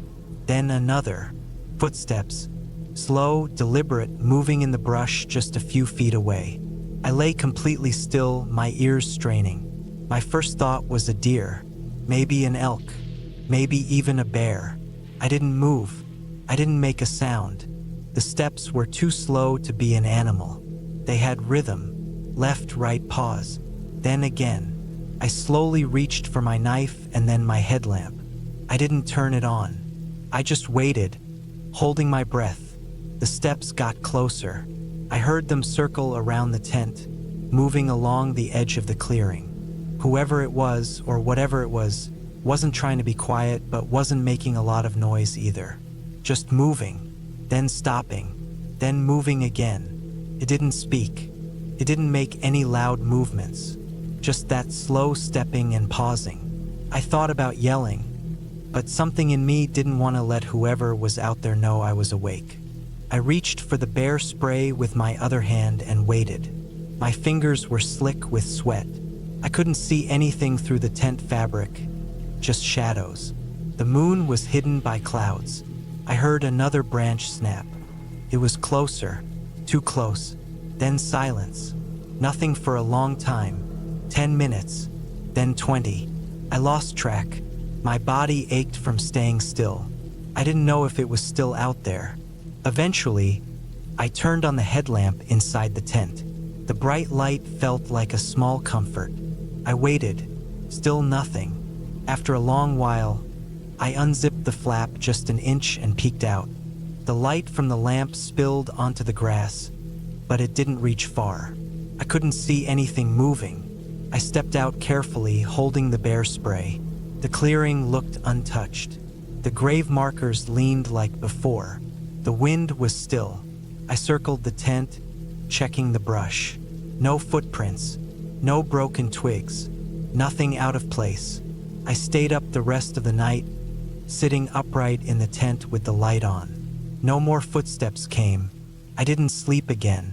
then another. Footsteps, slow, deliberate, moving in the brush just a few feet away. I lay completely still, my ears straining. My first thought was a deer, maybe an elk, maybe even a bear. I didn't move. I didn't make a sound. The steps were too slow to be an animal. They had rhythm, left, right, pause. Then again. I slowly reached for my knife and then my headlamp. I didn't turn it on. I just waited, holding my breath. The steps got closer. I heard them circle around the tent, moving along the edge of the clearing. Whoever it was, or whatever it was, wasn't trying to be quiet, but wasn't making a lot of noise either. Just moving, then stopping, then moving again. It didn't speak. It didn't make any loud movements. Just that slow stepping and pausing. I thought about yelling, but something in me didn't want to let whoever was out there know I was awake. I reached for the bear spray with my other hand and waited. My fingers were slick with sweat. I couldn't see anything through the tent fabric, just shadows. The moon was hidden by clouds. I heard another branch snap. It was closer, too close. Then silence. Nothing for a long time. 10 minutes, then 20. I lost track. My body ached from staying still. I didn't know if it was still out there. Eventually, I turned on the headlamp inside the tent. The bright light felt like a small comfort. I waited, still nothing. After a long while, I unzipped the flap just an inch and peeked out. The light from the lamp spilled onto the grass, but it didn't reach far. I couldn't see anything moving. I stepped out carefully, holding the bear spray. The clearing looked untouched. The grave markers leaned like before. The wind was still. I circled the tent, checking the brush. No footprints, no broken twigs, nothing out of place. I stayed up the rest of the night, sitting upright in the tent with the light on. No more footsteps came. I didn't sleep again.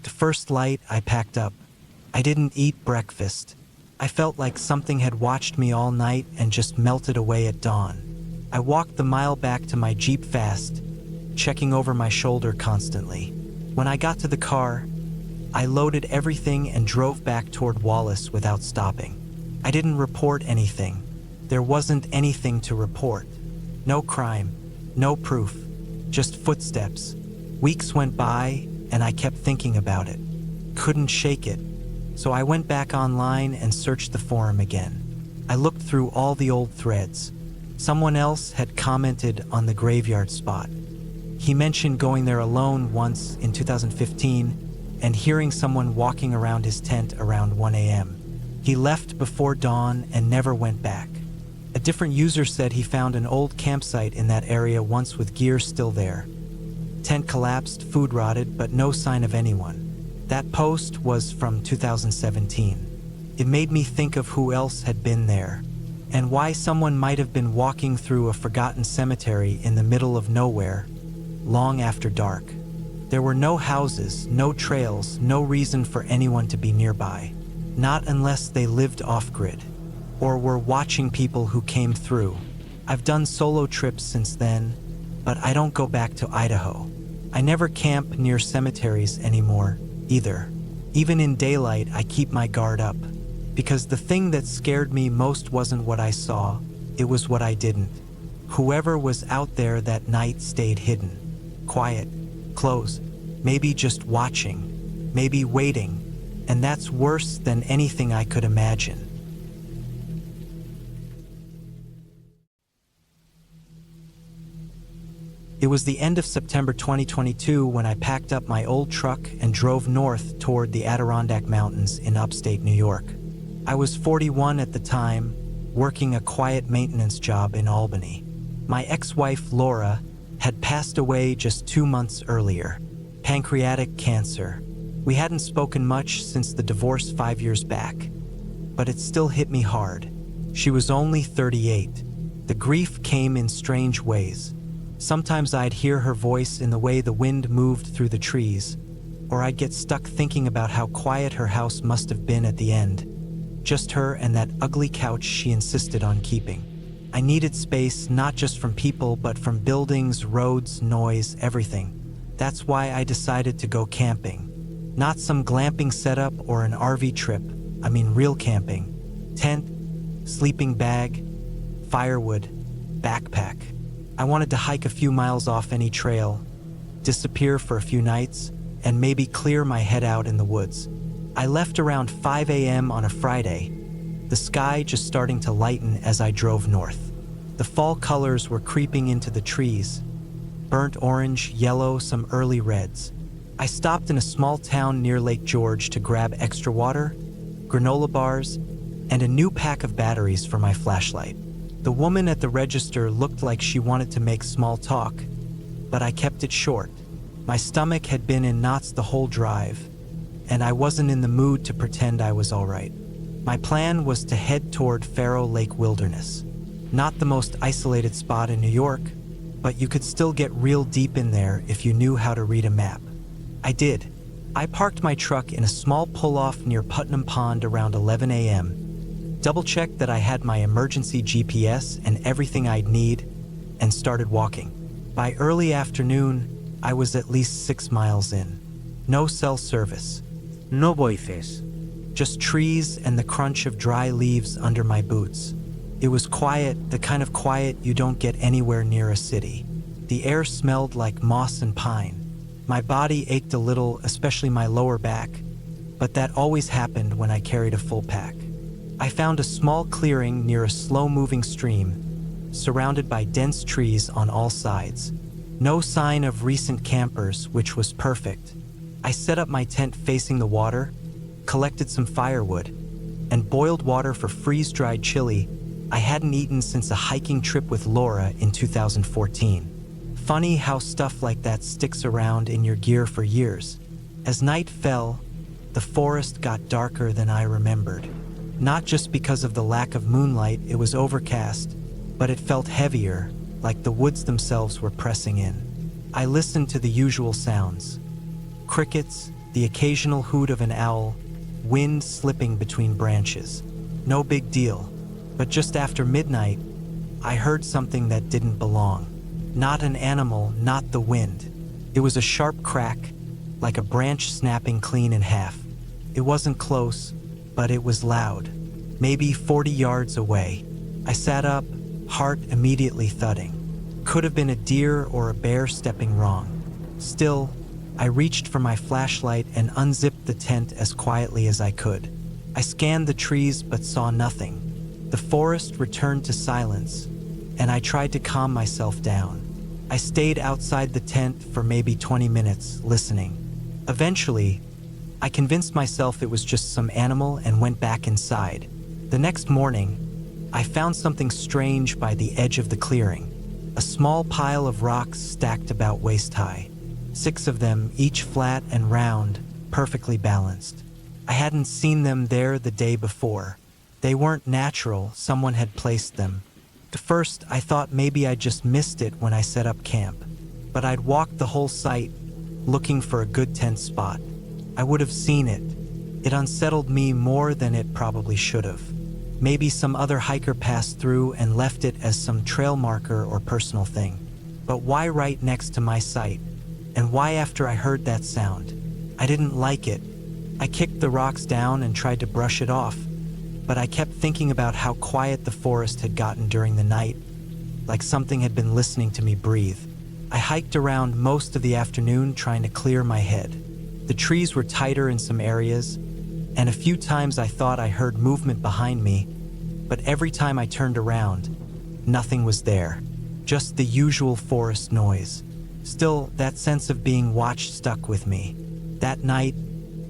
The first light, I packed up. I didn't eat breakfast. I felt like something had watched me all night and just melted away at dawn. I walked the mile back to my Jeep fast, checking over my shoulder constantly. When I got to the car, I loaded everything and drove back toward Wallace without stopping. I didn't report anything. There wasn't anything to report. No crime, no proof, just footsteps. Weeks went by and I kept thinking about it. Couldn't shake it. So I went back online and searched the forum again. I looked through all the old threads. Someone else had commented on the graveyard spot. He mentioned going there alone once in 2015 and hearing someone walking around his tent around 1 a.m. He left before dawn and never went back. A different user said he found an old campsite in that area once with gear still there. Tent collapsed, food rotted, but no sign of anyone. That post was from 2017. It made me think of who else had been there, and why someone might have been walking through a forgotten cemetery in the middle of nowhere, long after dark. There were no houses, no trails, no reason for anyone to be nearby. Not unless they lived off-grid, or were watching people who came through. I've done solo trips since then, but I don't go back to Idaho. I never camp near cemeteries anymore, either. Even in daylight, I keep my guard up, because the thing that scared me most wasn't what I saw, it was what I didn't. Whoever was out there that night stayed hidden, quiet, close, maybe just watching, maybe waiting, and that's worse than anything I could imagine. It was the end of September 2022 when I packed up my old truck and drove north toward the Adirondack Mountains in upstate New York. I was 41 at the time, working a quiet maintenance job in Albany. My ex-wife, Laura, had passed away just 2 months earlier. Pancreatic cancer. We hadn't spoken much since the divorce 5 years back, but it still hit me hard. She was only 38. The grief came in strange ways. Sometimes I'd hear her voice in the way the wind moved through the trees, or I'd get stuck thinking about how quiet her house must have been at the end. Just her and that ugly couch she insisted on keeping. I needed space not just from people, but from buildings, roads, noise, everything. That's why I decided to go camping. Not some glamping setup or an RV trip, I mean real camping. Tent, sleeping bag, firewood, backpack. I wanted to hike a few miles off any trail, disappear for a few nights, and maybe clear my head out in the woods. I left around 5 a.m. on a Friday, the sky just starting to lighten as I drove north. The fall colors were creeping into the trees, burnt orange, yellow, some early reds. I stopped in a small town near Lake George to grab extra water, granola bars, and a new pack of batteries for my flashlight. The woman at the register looked like she wanted to make small talk, but I kept it short. My stomach had been in knots the whole drive, and I wasn't in the mood to pretend I was all right. My plan was to head toward Faro Lake Wilderness. Not the most isolated spot in New York, but you could still get real deep in there if you knew how to read a map. I did. I parked my truck in a small pull-off near Putnam Pond around 11 a.m., double-checked that I had my emergency GPS and everything I'd need, and started walking. By early afternoon, I was at least 6 miles in. No cell service. No voices. Just trees and the crunch of dry leaves under my boots. It was quiet, the kind of quiet you don't get anywhere near a city. The air smelled like moss and pine. My body ached a little, especially my lower back, but that always happened when I carried a full pack. I found a small clearing near a slow-moving stream, surrounded by dense trees on all sides. No sign of recent campers, which was perfect. I set up my tent facing the water, collected some firewood, and boiled water for freeze-dried chili I hadn't eaten since a hiking trip with Laura in 2014. Funny how stuff like that sticks around in your gear for years. As night fell, the forest got darker than I remembered. Not just because of the lack of moonlight, it was overcast, but it felt heavier, like the woods themselves were pressing in. I listened to the usual sounds. Crickets, the occasional hoot of an owl, wind slipping between branches. No big deal, but just after midnight, I heard something that didn't belong. Not an animal, not the wind. It was a sharp crack, like a branch snapping clean in half. It wasn't close, but it was loud, maybe 40 yards away. I sat up, heart immediately thudding. Could have been a deer or a bear stepping wrong. Still, I reached for my flashlight and unzipped the tent as quietly as I could. I scanned the trees but saw nothing. The forest returned to silence, and I tried to calm myself down. I stayed outside the tent for maybe 20 minutes, listening. Eventually, I convinced myself it was just some animal and went back inside. The next morning, I found something strange by the edge of the clearing. A small pile of rocks stacked about waist-high. 6 of them, each flat and round, perfectly balanced. I hadn't seen them there the day before. They weren't natural, someone had placed them. At first, I thought maybe I just missed it when I set up camp. but I'd walked the whole site looking for a good tent spot. I would have seen it. It unsettled me more than it probably should have. Maybe some other hiker passed through and left it as some trail marker or personal thing. But why right next to my site? And why after I heard that sound? I didn't like it. I kicked the rocks down and tried to brush it off, but I kept thinking about how quiet the forest had gotten during the night, like something had been listening to me breathe. I hiked around most of the afternoon trying to clear my head. The trees were tighter in some areas, and a few times I thought I heard movement behind me, but every time I turned around, nothing was there. Just the usual forest noise. Still, that sense of being watched stuck with me. That night,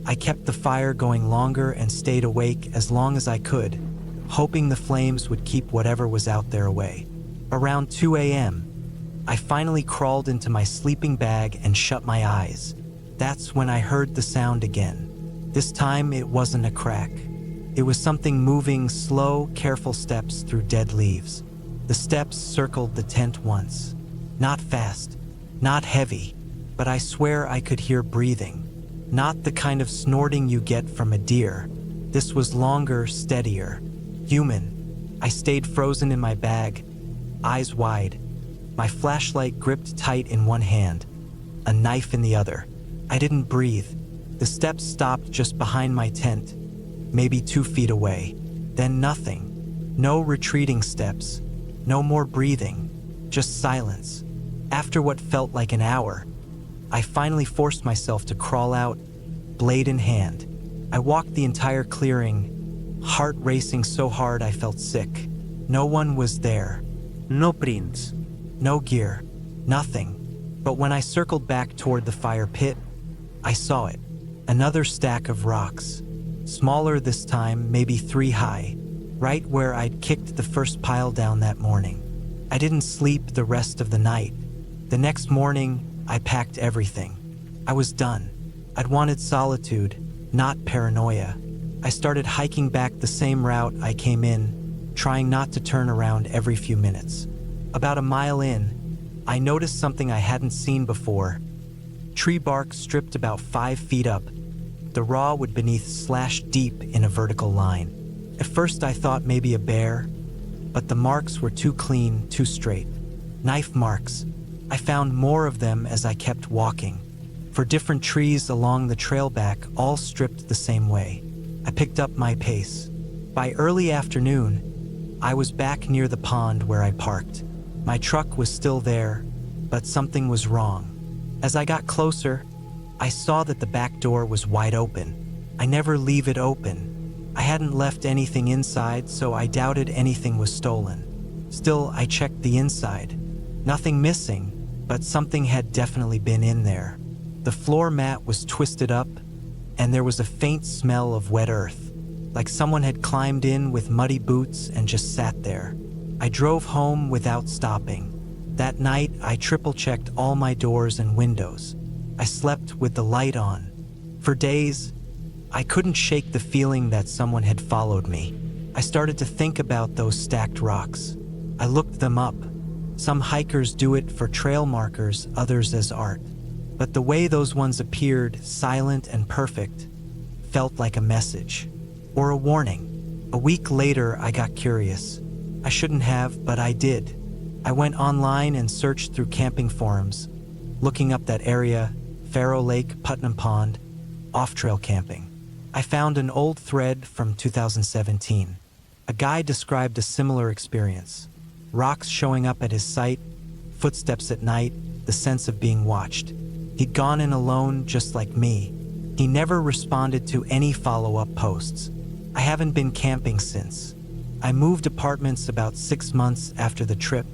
I kept the fire going longer and stayed awake as long as I could, hoping the flames would keep whatever was out there away. Around 2 a.m., I finally crawled into my sleeping bag and shut my eyes. That's when I heard the sound again. This time it wasn't a crack. It was something moving slow, careful steps through dead leaves. The steps circled the tent once. Not fast, not heavy, but I swear I could hear breathing. Not the kind of snorting you get from a deer. This was longer, steadier, human. I stayed frozen in my bag, eyes wide, my flashlight gripped tight in one hand, a knife in the other. I didn't breathe. The steps stopped just behind my tent, maybe 2 feet away. Then nothing. No retreating steps. No more breathing. Just silence. After what felt like an hour, I finally forced myself to crawl out, blade in hand. I walked the entire clearing, heart racing so hard I felt sick. No one was there. No prints. No gear. Nothing. But when I circled back toward the fire pit, I saw it. Another stack of rocks. Smaller this time, maybe 3 high, right where I'd kicked the first pile down that morning. I didn't sleep the rest of the night. The next morning, I packed everything. I was done. I'd wanted solitude, not paranoia. I started hiking back the same route I came in, trying not to turn around every few minutes. About a mile in, I noticed something I hadn't seen before. Tree bark stripped about 5 feet up, the raw wood beneath slashed deep in a vertical line. At first I thought maybe a bear, but the marks were too clean, too straight. Knife marks. I found more of them as I kept walking. For different trees along the trail back, all stripped the same way. I picked up my pace. By early afternoon, I was back near the pond where I parked. My truck was still there, but something was wrong. As I got closer, I saw that the back door was wide open. I never leave it open. I hadn't left anything inside, so I doubted anything was stolen. Still, I checked the inside. Nothing missing, but something had definitely been in there. The floor mat was twisted up, and there was a faint smell of wet earth, like someone had climbed in with muddy boots and just sat there. I drove home without stopping. That night, I triple-checked all my doors and windows. I slept with the light on. For days, I couldn't shake the feeling that someone had followed me. I started to think about those stacked rocks. I looked them up. Some hikers do it for trail markers, others as art. But the way those ones appeared, silent and perfect, felt like a message. Or a warning. A week later, I got curious. I shouldn't have, but I did. I went online and searched through camping forums, looking up that area, Faro Lake, Putnam Pond, off-trail camping. I found an old thread from 2017. A guy described a similar experience. Rocks showing up at his site, footsteps at night, the sense of being watched. He'd gone in alone just like me. He never responded to any follow-up posts. I haven't been camping since. I moved apartments about 6 months after the trip,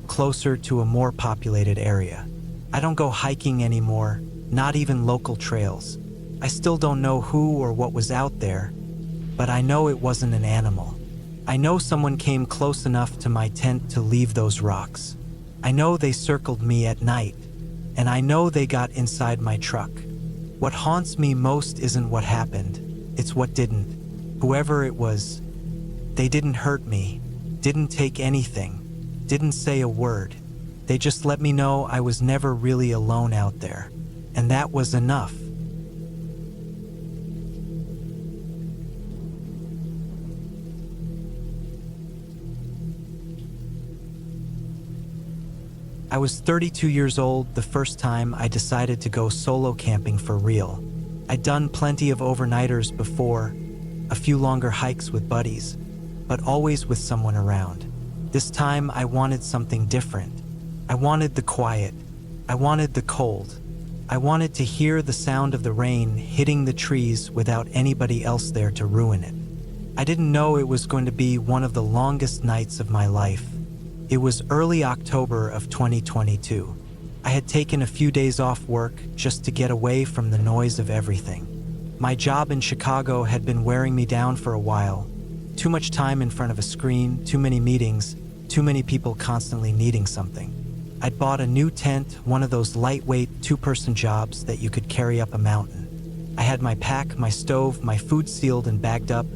closer to a more populated area. I don't go hiking anymore, not even local trails. I still don't know who or what was out there, but I know it wasn't an animal. I know someone came close enough to my tent to leave those rocks. I know they circled me at night, and I know they got inside my truck. What haunts me most isn't what happened, it's what didn't. Whoever it was, they didn't hurt me, didn't take anything, didn't say a word. They just let me know I was never really alone out there, and that was enough. I was 32 years old the first time I decided to go solo camping for real. I'd done plenty of overnighters before, a few longer hikes with buddies, but always with someone around. This time I wanted something different. I wanted the quiet. I wanted the cold. I wanted to hear the sound of the rain hitting the trees without anybody else there to ruin it. I didn't know it was going to be one of the longest nights of my life. It was early October of 2022. I had taken a few days off work just to get away from the noise of everything. My job in Chicago had been wearing me down for a while. Too much time in front of a screen, too many meetings, too many people constantly needing something. I'd bought a new tent, one of those lightweight two-person jobs that you could carry up a mountain. I had my pack, my stove, my food sealed and bagged up,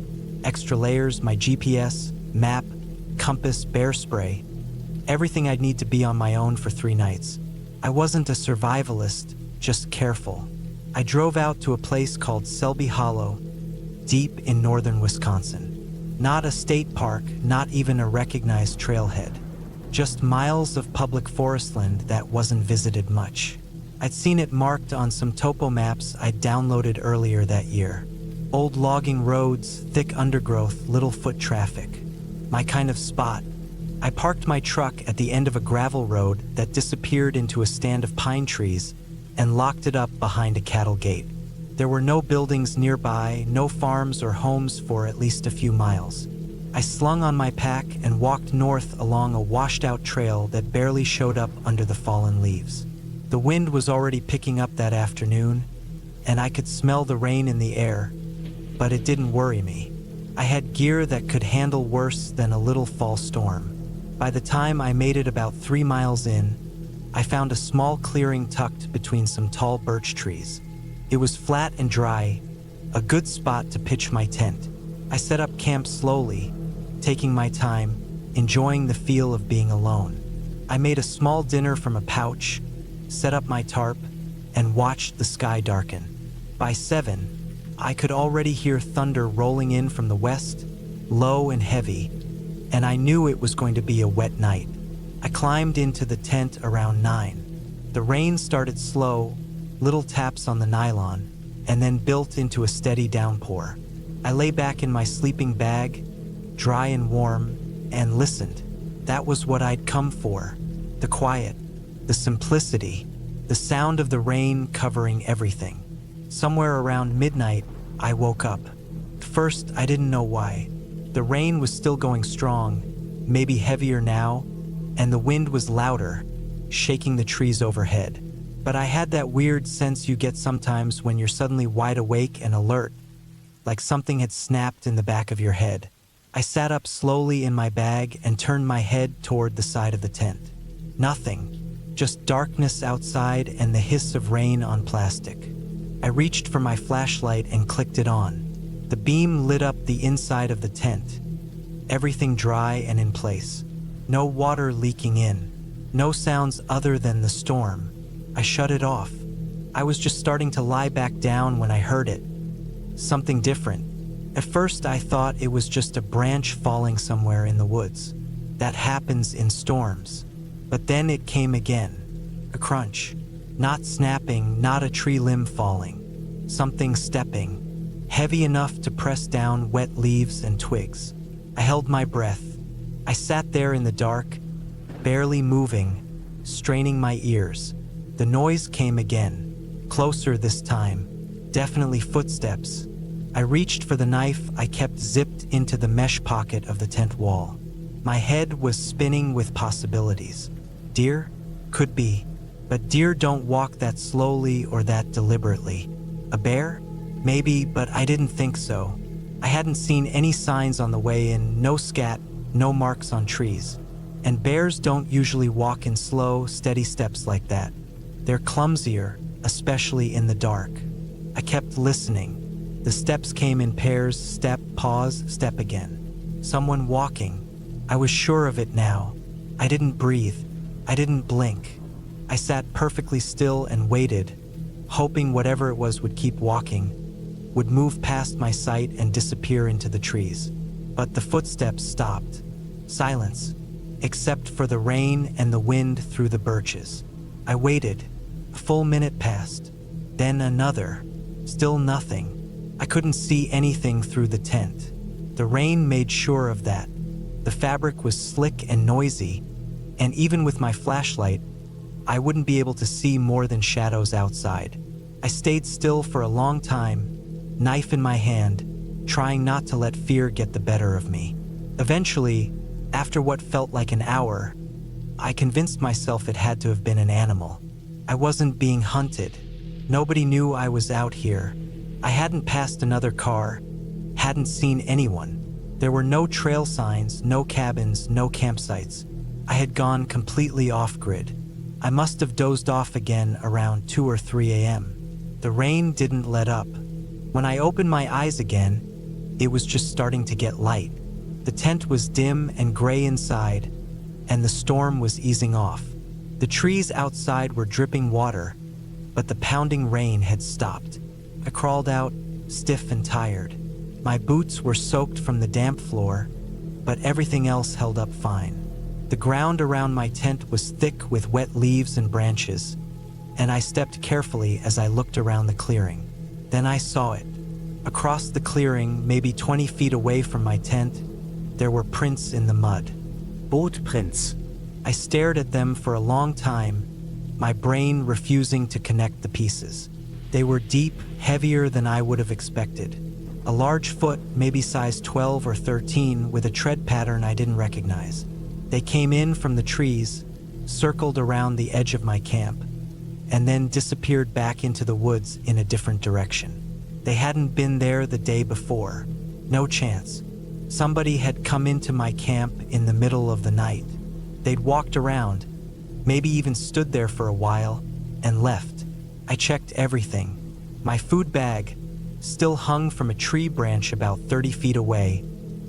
extra layers, my GPS, map, compass, bear spray. Everything I'd need to be on my own for 3 nights. I wasn't a survivalist, just careful. I drove out to a place called Selby Hollow, deep in northern Wisconsin. Not a state park, not even a recognized trailhead. Just miles of public forest land that wasn't visited much. I'd seen it marked on some topo maps I'd downloaded earlier that year. Old logging roads, thick undergrowth, little foot traffic. My kind of spot. I parked my truck at the end of a gravel road that disappeared into a stand of pine trees and locked it up behind a cattle gate. There were no buildings nearby, no farms or homes for at least a few miles. I slung on my pack and walked north along a washed-out trail that barely showed up under the fallen leaves. The wind was already picking up that afternoon, and I could smell the rain in the air, but it didn't worry me. I had gear that could handle worse than a little fall storm. By the time I made it about 3 miles in, I found a small clearing tucked between some tall birch trees. It was flat and dry, a good spot to pitch my tent. I set up camp slowly, taking my time, enjoying the feel of being alone. I made a small dinner from a pouch, set up my tarp, and watched the sky darken. By 7, I could already hear thunder rolling in from the west, low and heavy, and I knew it was going to be a wet night. I climbed into the tent around 9. The rain started slow, little taps on the nylon, and then built into a steady downpour. I lay back in my sleeping bag, dry and warm, and listened. That was what I'd come for. The quiet, the simplicity, the sound of the rain covering everything. Somewhere around midnight, I woke up. First, I didn't know why. The rain was still going strong, maybe heavier now, and the wind was louder, shaking the trees overhead. But I had that weird sense you get sometimes when you're suddenly wide awake and alert, like something had snapped in the back of your head. I sat up slowly in my bag and turned my head toward the side of the tent. Nothing, just darkness outside and the hiss of rain on plastic. I reached for my flashlight and clicked it on. The beam lit up the inside of the tent. Everything dry and in place. No water leaking in. No sounds other than the storm. I shut it off. I was just starting to lie back down when I heard it. Something different. At first I thought it was just a branch falling somewhere in the woods. That happens in storms. But then it came again. A crunch. Not snapping, not a tree limb falling. Something stepping. Heavy enough to press down wet leaves and twigs. I held my breath. I sat there in the dark, barely moving, straining my ears. The noise came again, closer this time, definitely footsteps. I reached for the knife I kept zipped into the mesh pocket of the tent wall. My head was spinning with possibilities. Deer? Could be. But deer don't walk that slowly or that deliberately. A bear? Maybe, but I didn't think so. I hadn't seen any signs on the way in, no scat, no marks on trees. And bears don't usually walk in slow, steady steps like that. They're clumsier, especially in the dark. I kept listening. The steps came in pairs, step, pause, step again. Someone walking. I was sure of it now. I didn't breathe. I didn't blink. I sat perfectly still and waited, hoping whatever it was would keep walking, would move past my sight and disappear into the trees. But the footsteps stopped. Silence, except for the rain and the wind through the birches. I waited. A full minute passed. Then another. Still nothing. I couldn't see anything through the tent. The rain made sure of that. The fabric was slick and noisy, and even with my flashlight, I wouldn't be able to see more than shadows outside. I stayed still for a long time, knife in my hand, trying not to let fear get the better of me. Eventually, after what felt like an hour, I convinced myself it had to have been an animal. I wasn't being hunted. Nobody knew I was out here. I hadn't passed another car, hadn't seen anyone. There were no trail signs, no cabins, no campsites. I had gone completely off-grid. I must have dozed off again around 2 or 3 a.m. The rain didn't let up. When I opened my eyes again, it was just starting to get light. The tent was dim and gray inside, and the storm was easing off. The trees outside were dripping water, but the pounding rain had stopped. I crawled out, stiff and tired. My boots were soaked from the damp floor, but everything else held up fine. The ground around my tent was thick with wet leaves and branches, and I stepped carefully as I looked around the clearing. Then I saw it. Across the clearing, maybe 20 feet away from my tent, there were prints in the mud. Bootprints. I stared at them for a long time, my brain refusing to connect the pieces. They were deep, heavier than I would have expected. A large foot, maybe size 12 or 13, with a tread pattern I didn't recognize. They came in from the trees, circled around the edge of my camp, and then disappeared back into the woods in a different direction. They hadn't been there the day before. No chance. Somebody had come into my camp in the middle of the night. They'd walked around, maybe even stood there for a while, and left. I checked everything. My food bag still hung from a tree branch about 30 feet away,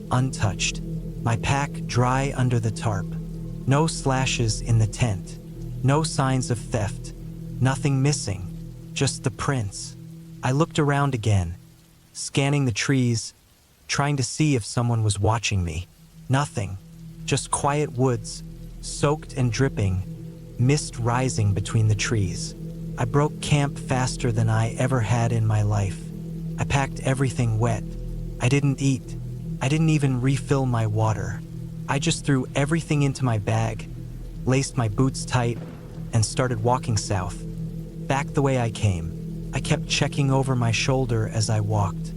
untouched. My pack dry under the tarp. No slashes in the tent. No signs of theft. Nothing missing. Just the prints. I looked around again, scanning the trees, trying to see if someone was watching me. Nothing. Just quiet woods, soaked and dripping, mist rising between the trees. I broke camp faster than I ever had in my life. I packed everything wet. I didn't eat. I didn't even refill my water. I just threw everything into my bag, laced my boots tight, and started walking south, back the way I came. I kept checking over my shoulder as I walked.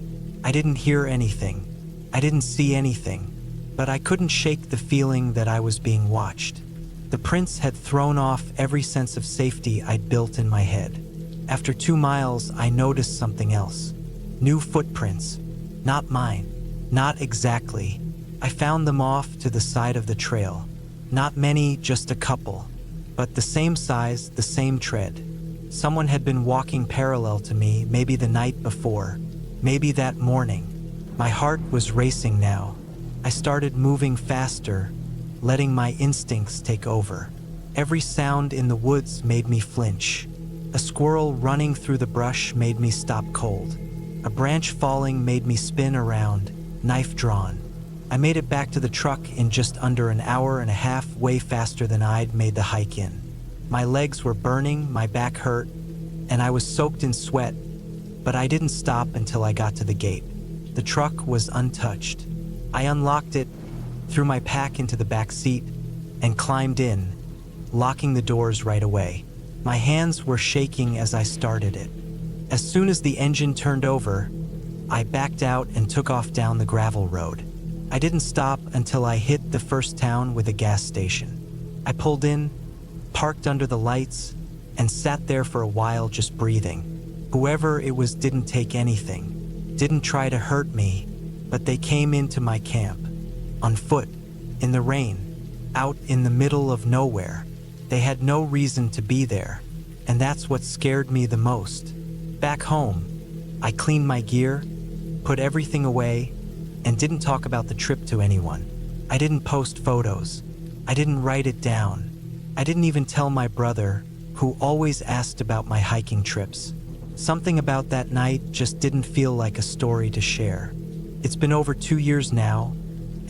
I didn't hear anything. I didn't see anything, but I couldn't shake the feeling that I was being watched. The prints had thrown off every sense of safety I'd built in my head. After 2 miles, I noticed something else. New footprints. Not mine. Not exactly. I found them off to the side of the trail. Not many, just a couple. But the same size, the same tread. Someone had been walking parallel to me, maybe the night before, maybe that morning. My heart was racing now. I started moving faster, letting my instincts take over. Every sound in the woods made me flinch. A squirrel running through the brush made me stop cold. A branch falling made me spin around, knife drawn. I made it back to the truck in just under an hour and a half, way faster than I'd made the hike in. My legs were burning, my back hurt, and I was soaked in sweat, but I didn't stop until I got to the gate. The truck was untouched. I unlocked it, threw my pack into the back seat, and climbed in, locking the doors right away. My hands were shaking as I started it. As soon as the engine turned over, I backed out and took off down the gravel road. I didn't stop until I hit the first town with a gas station. I pulled in, parked under the lights, and sat there for a while just breathing. Whoever it was didn't take anything, didn't try to hurt me, but they came into my camp, on foot, in the rain, out in the middle of nowhere. They had no reason to be there, and that's what scared me the most. Back home, I cleaned my gear, put everything away, and didn't talk about the trip to anyone. I didn't post photos. I didn't write it down. I didn't even tell my brother, who always asked about my hiking trips. Something about that night just didn't feel like a story to share. It's been over 2 years now,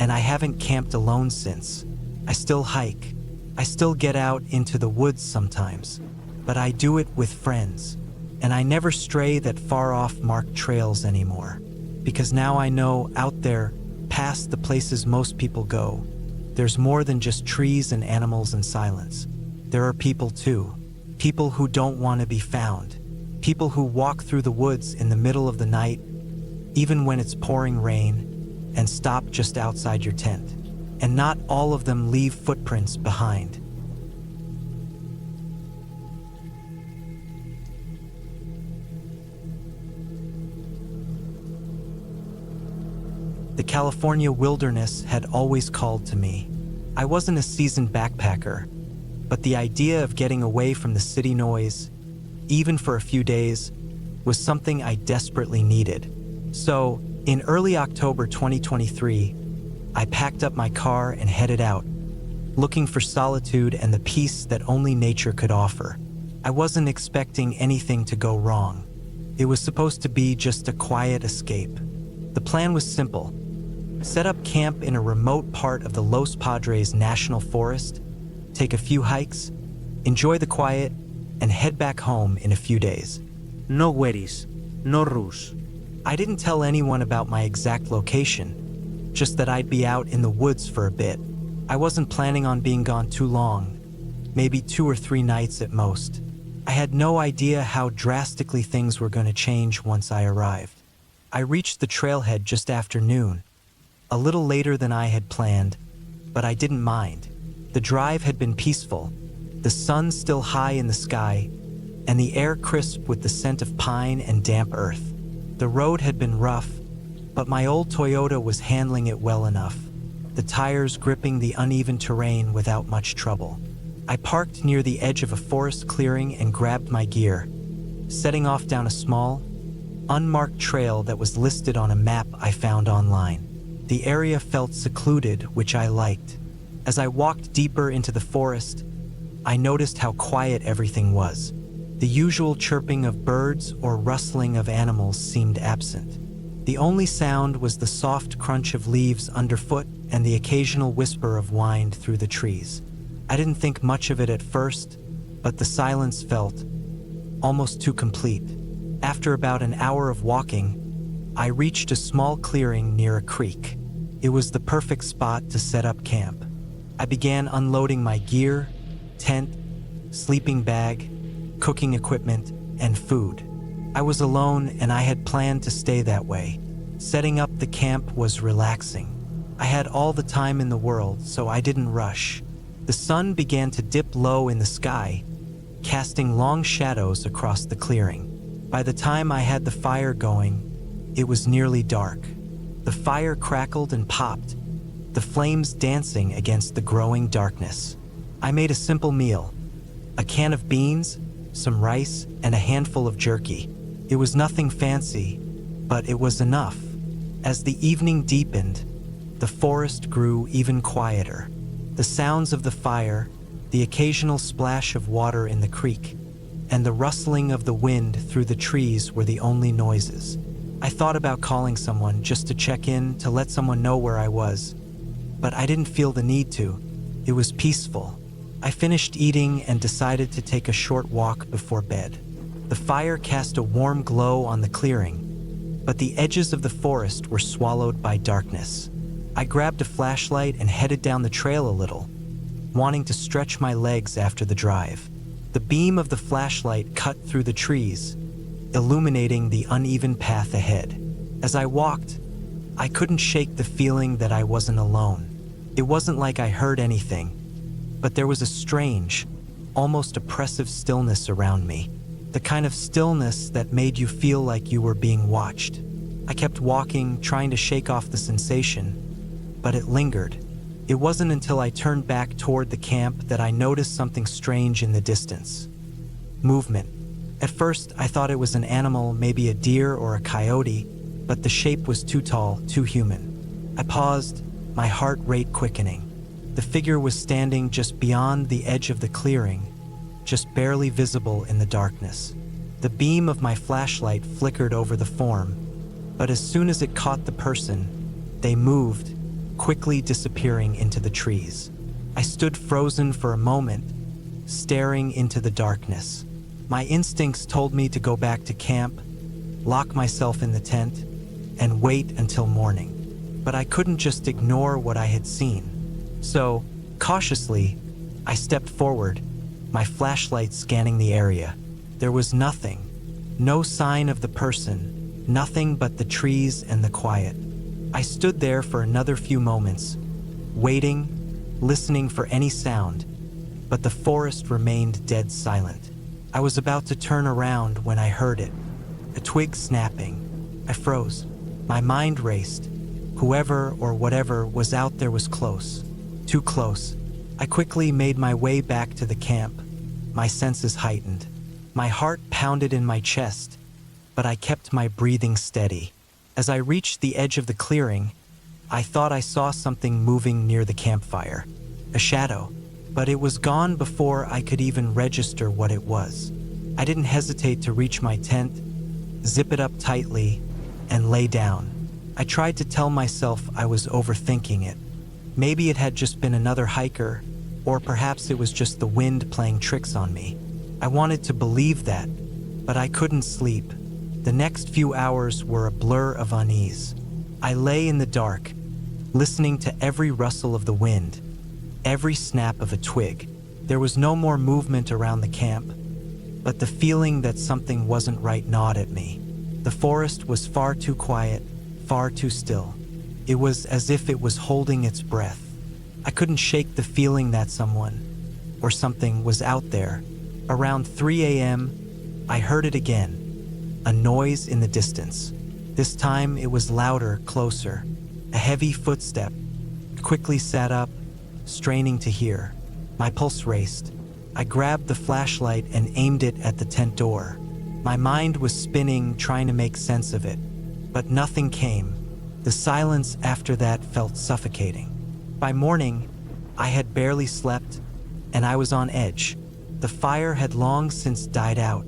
and I haven't camped alone since. I still hike. I still get out into the woods sometimes, but I do it with friends. And I never stray that far off marked trails anymore, because now I know out there, past the places most people go, there's more than just trees and animals and silence. There are people too. People who don't want to be found. People who walk through the woods in the middle of the night, even when it's pouring rain, and stop just outside your tent. And not all of them leave footprints behind. The California wilderness had always called to me. I wasn't a seasoned backpacker, but the idea of getting away from the city noise, even for a few days, was something I desperately needed. So, in early October 2023, I packed up my car and headed out, looking for solitude and the peace that only nature could offer. I wasn't expecting anything to go wrong. It was supposed to be just a quiet escape. The plan was simple. Set up camp in a remote part of the Los Padres National Forest, take a few hikes, enjoy the quiet, and head back home in a few days. No worries, no rush. I didn't tell anyone about my exact location, just that I'd be out in the woods for a bit. I wasn't planning on being gone too long, maybe 2 or 3 nights at most. I had no idea how drastically things were going to change once I arrived. I reached the trailhead just after noon, a little later than I had planned, but I didn't mind. The drive had been peaceful, the sun still high in the sky, and the air crisp with the scent of pine and damp earth. The road had been rough, but my old Toyota was handling it well enough, the tires gripping the uneven terrain without much trouble. I parked near the edge of a forest clearing and grabbed my gear, setting off down a small, unmarked trail that was listed on a map I found online. The area felt secluded, which I liked. As I walked deeper into the forest, I noticed how quiet everything was. The usual chirping of birds or rustling of animals seemed absent. The only sound was the soft crunch of leaves underfoot and the occasional whisper of wind through the trees. I didn't think much of it at first, but the silence felt almost too complete. After about an hour of walking, I reached a small clearing near a creek. It was the perfect spot to set up camp. I began unloading my gear, tent, sleeping bag, cooking equipment, and food. I was alone and I had planned to stay that way. Setting up the camp was relaxing. I had all the time in the world, so I didn't rush. The sun began to dip low in the sky, casting long shadows across the clearing. By the time I had the fire going, it was nearly dark. The fire crackled and popped, the flames dancing against the growing darkness. I made a simple meal, a can of beans, some rice, and a handful of jerky. It was nothing fancy, but it was enough. As the evening deepened, the forest grew even quieter. The sounds of the fire, the occasional splash of water in the creek, and the rustling of the wind through the trees were the only noises. I thought about calling someone just to check in, to let someone know where I was, but I didn't feel the need to. It was peaceful. I finished eating and decided to take a short walk before bed. The fire cast a warm glow on the clearing, but the edges of the forest were swallowed by darkness. I grabbed a flashlight and headed down the trail a little, wanting to stretch my legs after the drive. The beam of the flashlight cut through the trees, illuminating the uneven path ahead. As I walked, I couldn't shake the feeling that I wasn't alone. It wasn't like I heard anything, but there was a strange, almost oppressive stillness around me. The kind of stillness that made you feel like you were being watched. I kept walking, trying to shake off the sensation, but it lingered. It wasn't until I turned back toward the camp that I noticed something strange in the distance. Movement. At first, I thought it was an animal, maybe a deer or a coyote, but the shape was too tall, too human. I paused, my heart rate quickening. The figure was standing just beyond the edge of the clearing, just barely visible in the darkness. The beam of my flashlight flickered over the form, but as soon as it caught the person, they moved, quickly disappearing into the trees. I stood frozen for a moment, staring into the darkness. My instincts told me to go back to camp, lock myself in the tent, and wait until morning. But I couldn't just ignore what I had seen. So, cautiously, I stepped forward, my flashlight scanning the area. There was nothing, no sign of the person, nothing but the trees and the quiet. I stood there for another few moments, waiting, listening for any sound, but the forest remained dead silent. I was about to turn around when I heard it, a twig snapping. I froze. My mind raced. Whoever or whatever was out there was close, too close. I quickly made my way back to the camp, my senses heightened. My heart pounded in my chest, but I kept my breathing steady. As I reached the edge of the clearing, I thought I saw something moving near the campfire, a shadow, but it was gone before I could even register what it was. I didn't hesitate to reach my tent, zip it up tightly, and lay down. I tried to tell myself I was overthinking it. Maybe it had just been another hiker, or perhaps it was just the wind playing tricks on me. I wanted to believe that, but I couldn't sleep. The next few hours were a blur of unease. I lay in the dark, listening to every rustle of the wind, every snap of a twig. There was no more movement around the camp, but the feeling that something wasn't right gnawed at me. The forest was far too quiet, far too still. It was as if it was holding its breath. I couldn't shake the feeling that someone, or something, was out there. Around 3 a.m., I heard it again, a noise in the distance. This time it was louder, closer, a heavy footstep. I quickly sat up, straining to hear. My pulse raced. I grabbed the flashlight and aimed it at the tent door. My mind was spinning, trying to make sense of it, but nothing came. The silence after that felt suffocating. By morning, I had barely slept, and I was on edge. The fire had long since died out,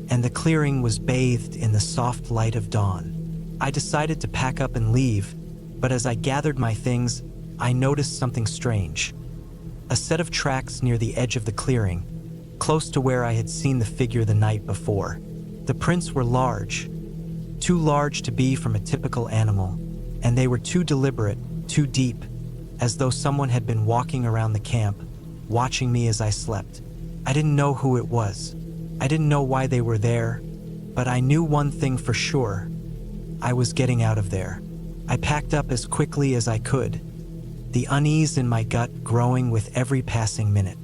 and the clearing was bathed in the soft light of dawn. I decided to pack up and leave, but as I gathered my things, I noticed something strange. A set of tracks near the edge of the clearing, close to where I had seen the figure the night before. The prints were large, too large to be from a typical animal, and they were too deliberate, too deep, as though someone had been walking around the camp, watching me as I slept. I didn't know who it was. I didn't know why they were there, but I knew one thing for sure. I was getting out of there. I packed up as quickly as I could, the unease in my gut growing with every passing minute.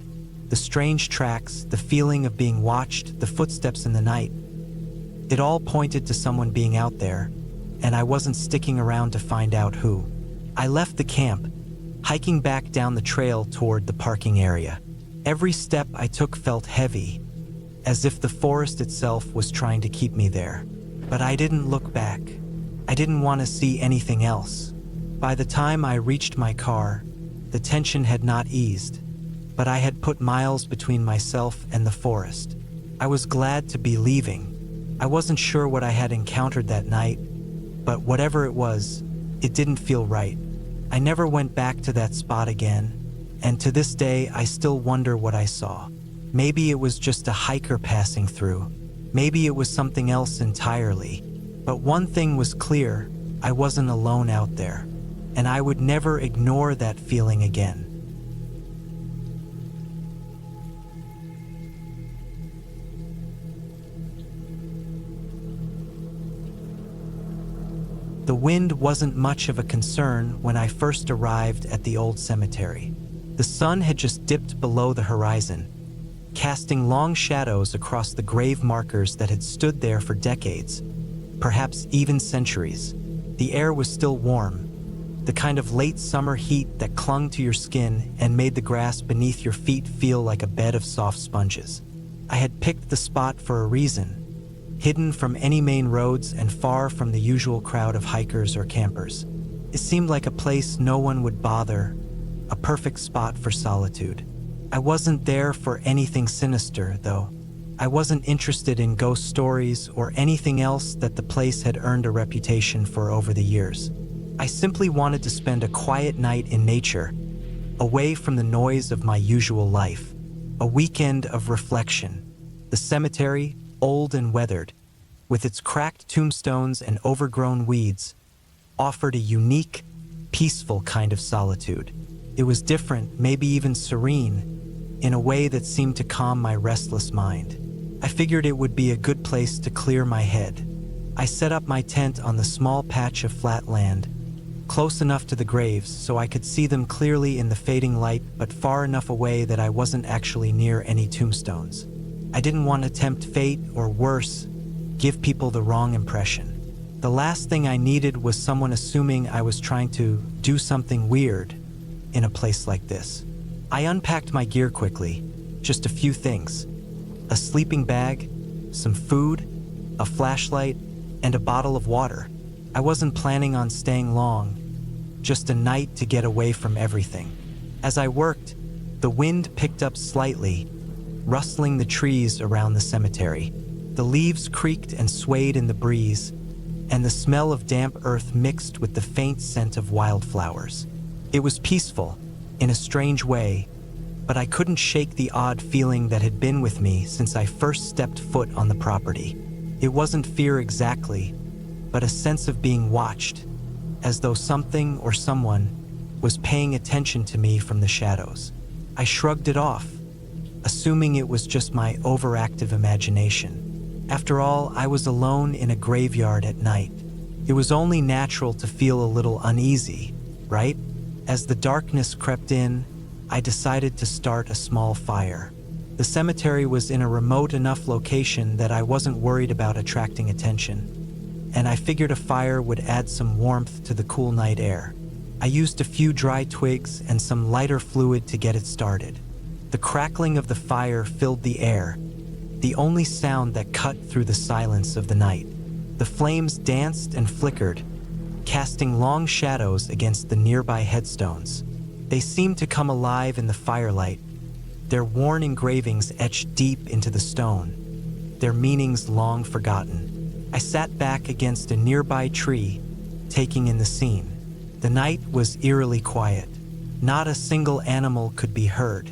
The strange tracks, the feeling of being watched, the footsteps in the night. It all pointed to someone being out there, and I wasn't sticking around to find out who. I left the camp, hiking back down the trail toward the parking area. Every step I took felt heavy, as if the forest itself was trying to keep me there. But I didn't look back. I didn't want to see anything else. By the time I reached my car, the tension had not eased, but I had put miles between myself and the forest. I was glad to be leaving. I wasn't sure what I had encountered that night, but whatever it was, it didn't feel right. I never went back to that spot again, and to this day I still wonder what I saw. Maybe it was just a hiker passing through. Maybe it was something else entirely. But one thing was clear, I wasn't alone out there, and I would never ignore that feeling again. The wind wasn't much of a concern when I first arrived at the old cemetery. The sun had just dipped below the horizon, casting long shadows across the grave markers that had stood there for decades, perhaps even centuries. The air was still warm, the kind of late summer heat that clung to your skin and made the grass beneath your feet feel like a bed of soft sponges. I had picked the spot for a reason, hidden from any main roads and far from the usual crowd of hikers or campers. It seemed like a place no one would bother, a perfect spot for solitude. I wasn't there for anything sinister, though. I wasn't interested in ghost stories or anything else that the place had earned a reputation for over the years. I simply wanted to spend a quiet night in nature, away from the noise of my usual life. A weekend of reflection. The cemetery, old and weathered, with its cracked tombstones and overgrown weeds, offered a unique, peaceful kind of solitude. It was different, maybe even serene, in a way that seemed to calm my restless mind. I figured it would be a good place to clear my head. I set up my tent on the small patch of flat land, close enough to the graves so I could see them clearly in the fading light, but far enough away that I wasn't actually near any tombstones. I didn't want to tempt fate, or worse, give people the wrong impression. The last thing I needed was someone assuming I was trying to do something weird in a place like this. I unpacked my gear quickly, just a few things: a sleeping bag, some food, a flashlight, and a bottle of water. I wasn't planning on staying long, just a night to get away from everything. As I worked, the wind picked up slightly, rustling the trees around the cemetery. The leaves creaked and swayed in the breeze, and the smell of damp earth mixed with the faint scent of wildflowers. It was peaceful, in a strange way, but I couldn't shake the odd feeling that had been with me since I first stepped foot on the property. It wasn't fear exactly, but a sense of being watched, as though something or someone was paying attention to me from the shadows. I shrugged it off, assuming it was just my overactive imagination. After all, I was alone in a graveyard at night. It was only natural to feel a little uneasy, right? As the darkness crept in, I decided to start a small fire. The cemetery was in a remote enough location that I wasn't worried about attracting attention, and I figured a fire would add some warmth to the cool night air. I used a few dry twigs and some lighter fluid to get it started. The crackling of the fire filled the air, the only sound that cut through the silence of the night. The flames danced and flickered, casting long shadows against the nearby headstones. They seemed to come alive in the firelight, their worn engravings etched deep into the stone, their meanings long forgotten. I sat back against a nearby tree, taking in the scene. The night was eerily quiet. Not a single animal could be heard.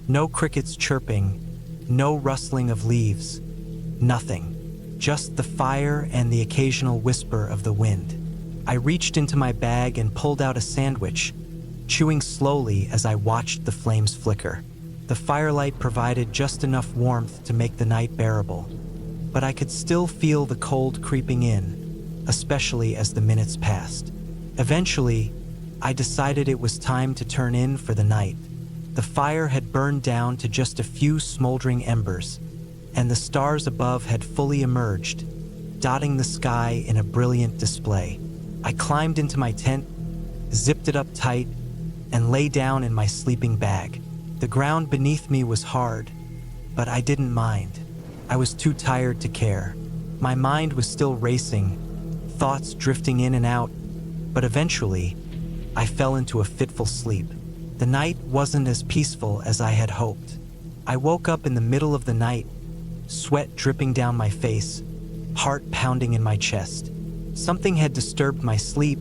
No crickets chirping, no rustling of leaves, nothing. Just the fire and the occasional whisper of the wind. I reached into my bag and pulled out a sandwich, chewing slowly as I watched the flames flicker. The firelight provided just enough warmth to make the night bearable, but I could still feel the cold creeping in, especially as the minutes passed. Eventually, I decided it was time to turn in for the night. The fire had burned down to just a few smoldering embers, and the stars above had fully emerged, dotting the sky in a brilliant display. I climbed into my tent, zipped it up tight, and lay down in my sleeping bag. The ground beneath me was hard, but I didn't mind. I was too tired to care. My mind was still racing, thoughts drifting in and out, but eventually, I fell into a fitful sleep. The night wasn't as peaceful as I had hoped. I woke up in the middle of the night, sweat dripping down my face, heart pounding in my chest. Something had disturbed my sleep,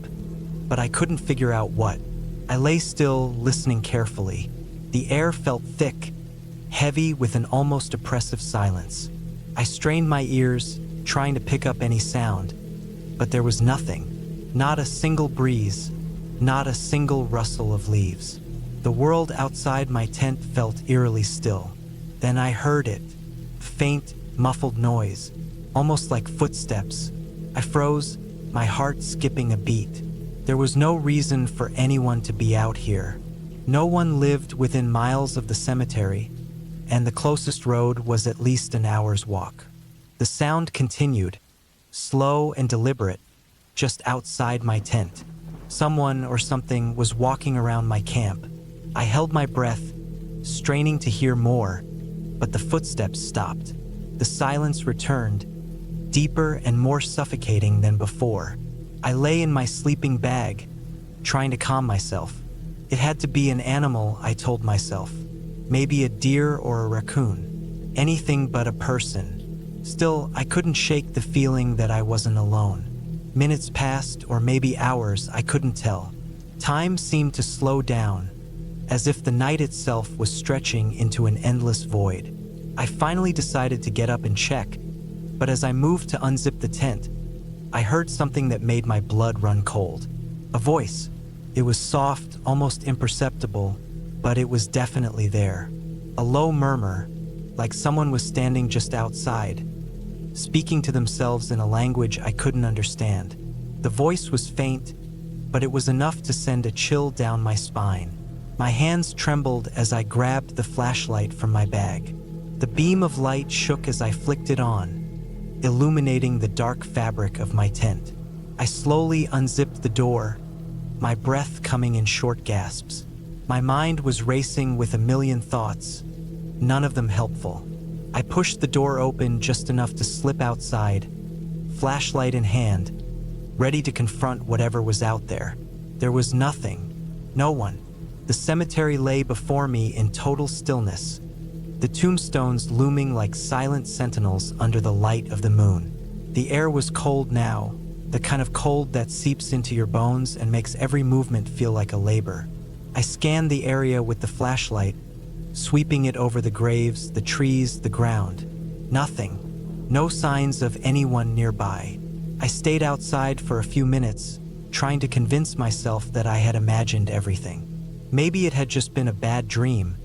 but I couldn't figure out what. I lay still, listening carefully. The air felt thick, heavy with an almost oppressive silence. I strained my ears, trying to pick up any sound, but there was nothing. Not a single breeze, not a single rustle of leaves. The world outside my tent felt eerily still. Then I heard it, faint, muffled noise, almost like footsteps. I froze, my heart skipping a beat. There was no reason for anyone to be out here. No one lived within miles of the cemetery, and the closest road was at least an hour's walk. The sound continued, slow and deliberate, just outside my tent. Someone or something was walking around my camp. I held my breath, straining to hear more, but the footsteps stopped. The silence returned, deeper and more suffocating than before. I lay in my sleeping bag, trying to calm myself. It had to be an animal, I told myself. Maybe a deer or a raccoon. Anything but a person. Still, I couldn't shake the feeling that I wasn't alone. Minutes passed, or maybe hours, I couldn't tell. Time seemed to slow down, as if the night itself was stretching into an endless void. I finally decided to get up and check, but as I moved to unzip the tent, I heard something that made my blood run cold. A voice. It was soft, almost imperceptible, but it was definitely there. A low murmur, like someone was standing just outside, speaking to themselves in a language I couldn't understand. The voice was faint, but it was enough to send a chill down my spine. My hands trembled as I grabbed the flashlight from my bag. The beam of light shook as I flicked it on, illuminating the dark fabric of my tent. I slowly unzipped the door, my breath coming in short gasps. My mind was racing with a million thoughts, none of them helpful. I pushed the door open just enough to slip outside, flashlight in hand, ready to confront whatever was out there. There was nothing, no one. The cemetery lay before me in total stillness, the tombstones looming like silent sentinels under the light of the moon. The air was cold now, the kind of cold that seeps into your bones and makes every movement feel like a labor. I scanned the area with the flashlight, sweeping it over the graves, the trees, the ground. Nothing. No signs of anyone nearby. I stayed outside for a few minutes, trying to convince myself that I had imagined everything. Maybe it had just been a bad dream,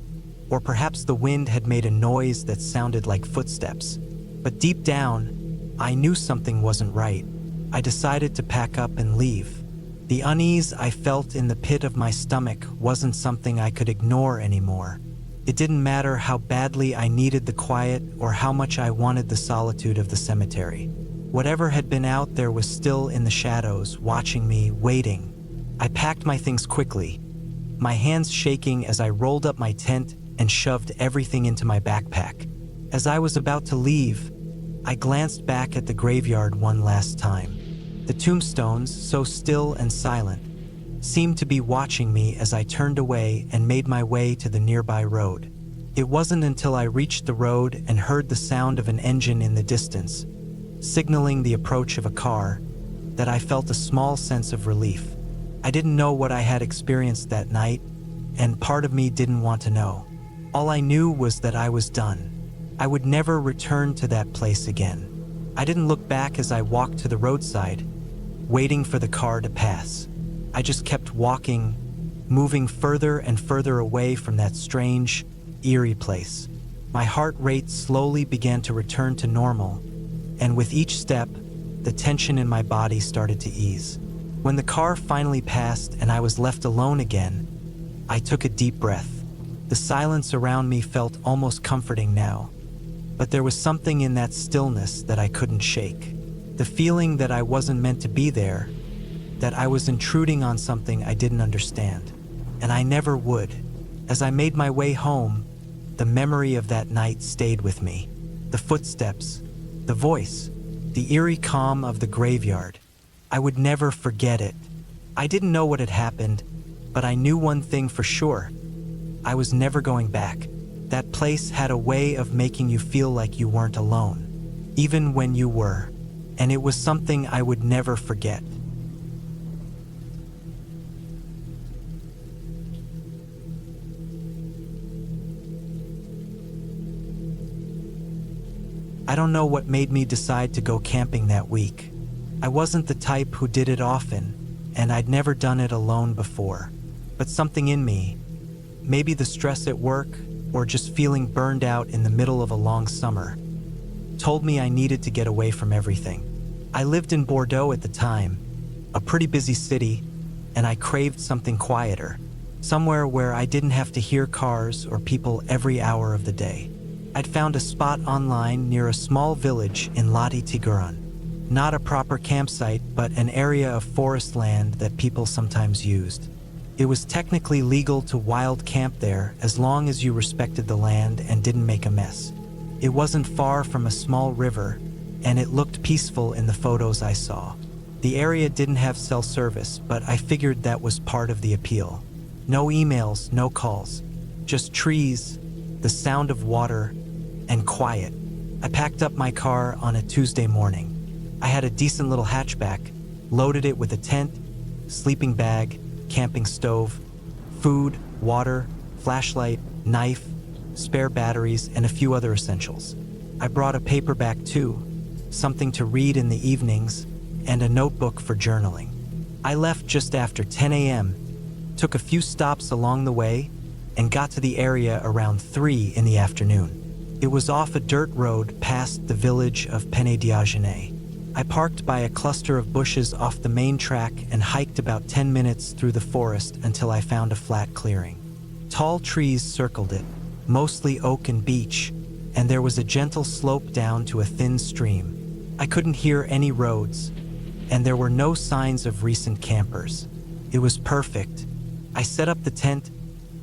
or perhaps the wind had made a noise that sounded like footsteps. But deep down, I knew something wasn't right. I decided to pack up and leave. The unease I felt in the pit of my stomach wasn't something I could ignore anymore. It didn't matter how badly I needed the quiet or how much I wanted the solitude of the cemetery. Whatever had been out there was still in the shadows, watching me, waiting. I packed my things quickly, my hands shaking as I rolled up my tent and shoved everything into my backpack. As I was about to leave, I glanced back at the graveyard one last time. The tombstones, so still and silent, seemed to be watching me as I turned away and made my way to the nearby road. It wasn't until I reached the road and heard the sound of an engine in the distance, signaling the approach of a car, that I felt a small sense of relief. I didn't know what I had experienced that night, and part of me didn't want to know. All I knew was that I was done. I would never return to that place again. I didn't look back as I walked to the roadside, waiting for the car to pass. I just kept walking, moving further and further away from that strange, eerie place. My heart rate slowly began to return to normal, and with each step, the tension in my body started to ease. When the car finally passed and I was left alone again, I took a deep breath. The silence around me felt almost comforting now, but there was something in that stillness that I couldn't shake. The feeling that I wasn't meant to be there, that I was intruding on something I didn't understand, and I never would. As I made my way home, the memory of that night stayed with me. The footsteps, the voice, the eerie calm of the graveyard. I would never forget it. I didn't know what had happened, but I knew one thing for sure. I was never going back. That place had a way of making you feel like you weren't alone, even when you were, and it was something I would never forget. I don't know what made me decide to go camping that week. I wasn't the type who did it often, and I'd never done it alone before. But something in me, maybe the stress at work or just feeling burned out in the middle of a long summer, told me I needed to get away from everything. I lived in Bordeaux at the time, a pretty busy city, and I craved something quieter, somewhere where I didn't have to hear cars or people every hour of the day. I'd found a spot online near a small village in Lati-Tigueran. Not a proper campsite, but an area of forest land that people sometimes used. It was technically legal to wild camp there as long as you respected the land and didn't make a mess. It wasn't far from a small river, and it looked peaceful in the photos I saw. The area didn't have cell service, but I figured that was part of the appeal. No emails, no calls. Just trees, the sound of water, and quiet. I packed up my car on a Tuesday morning. I had a decent little hatchback, loaded it with a tent, sleeping bag, camping stove, food, water, flashlight, knife, spare batteries, and a few other essentials. I brought a paperback too, something to read in the evenings, and a notebook for journaling. I left just after 10 a.m., took a few stops along the way, and got to the area around 3 in the afternoon. It was off a dirt road past the village of Penediagene. I parked by a cluster of bushes off the main track and hiked about 10 minutes through the forest until I found a flat clearing. Tall trees circled it, mostly oak and beech, and there was a gentle slope down to a thin stream. I couldn't hear any roads, and there were no signs of recent campers. It was perfect. I set up the tent,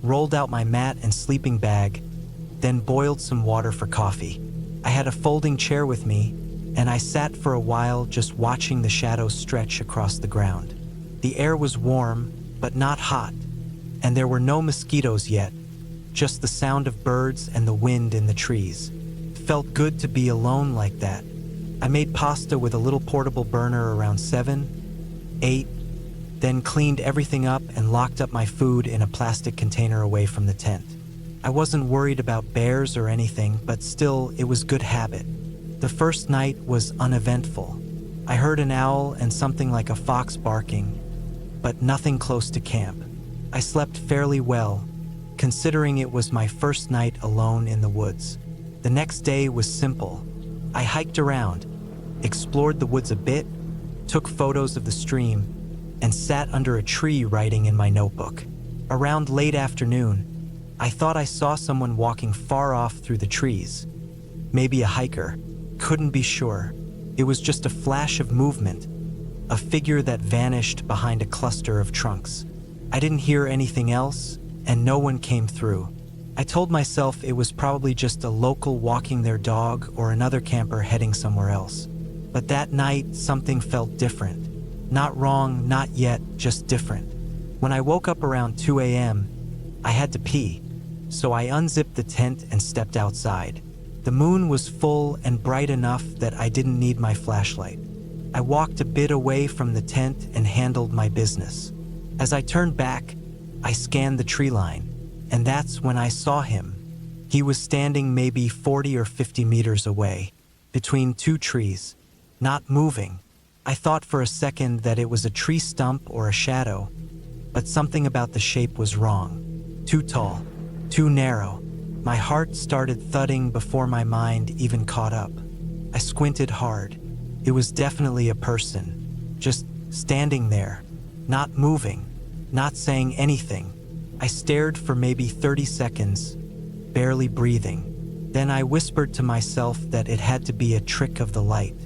rolled out my mat and sleeping bag, then boiled some water for coffee. I had a folding chair with me, and I sat for a while just watching the shadows stretch across the ground. The air was warm, but not hot, and there were no mosquitoes yet, just the sound of birds and the wind in the trees. It felt good to be alone like that. I made pasta with a little portable burner around 7, 8, then cleaned everything up and locked up my food in a plastic container away from the tent. I wasn't worried about bears or anything, but still, it was good habit. The first night was uneventful. I heard an owl and something like a fox barking, but nothing close to camp. I slept fairly well, considering it was my first night alone in the woods. The next day was simple. I hiked around, explored the woods a bit, took photos of the stream, and sat under a tree writing in my notebook. Around late afternoon, I thought I saw someone walking far off through the trees. Maybe a hiker. Couldn't be sure. It was just a flash of movement, a figure that vanished behind a cluster of trunks. I didn't hear anything else, and no one came through. I told myself it was probably just a local walking their dog or another camper heading somewhere else. But that night, something felt different. Not wrong, not yet, just different. When I woke up around 2 a.m., I had to pee, so I unzipped the tent and stepped outside. The moon was full and bright enough that I didn't need my flashlight. I walked a bit away from the tent and handled my business. As I turned back, I scanned the tree line, and that's when I saw him. He was standing maybe 40 or 50 meters away, between two trees, not moving. I thought for a second that it was a tree stump or a shadow, but something about the shape was wrong. Too tall, too narrow. My heart started thudding before my mind even caught up. I squinted hard. It was definitely a person, just standing there, not moving, not saying anything. I stared for maybe 30 seconds, barely breathing. Then I whispered to myself that it had to be a trick of the light.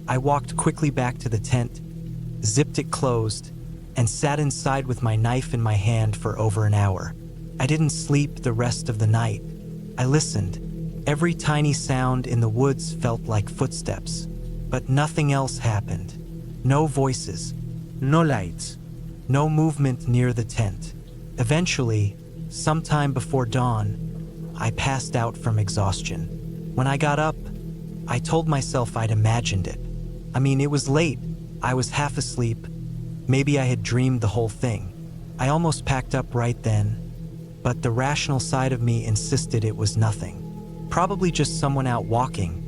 I walked quickly back to the tent, zipped it closed, and sat inside with my knife in my hand for over an hour. I didn't sleep the rest of the night. I listened. Every tiny sound in the woods felt like footsteps, but nothing else happened. No voices, No lights. no movement near the tent. Eventually, sometime before dawn, I passed out from exhaustion. When I got up, I told myself I'd imagined it. I mean, it was late. I was half asleep. Maybe I had dreamed the whole thing. I almost packed up right then, but the rational side of me insisted it was nothing. Probably just someone out walking.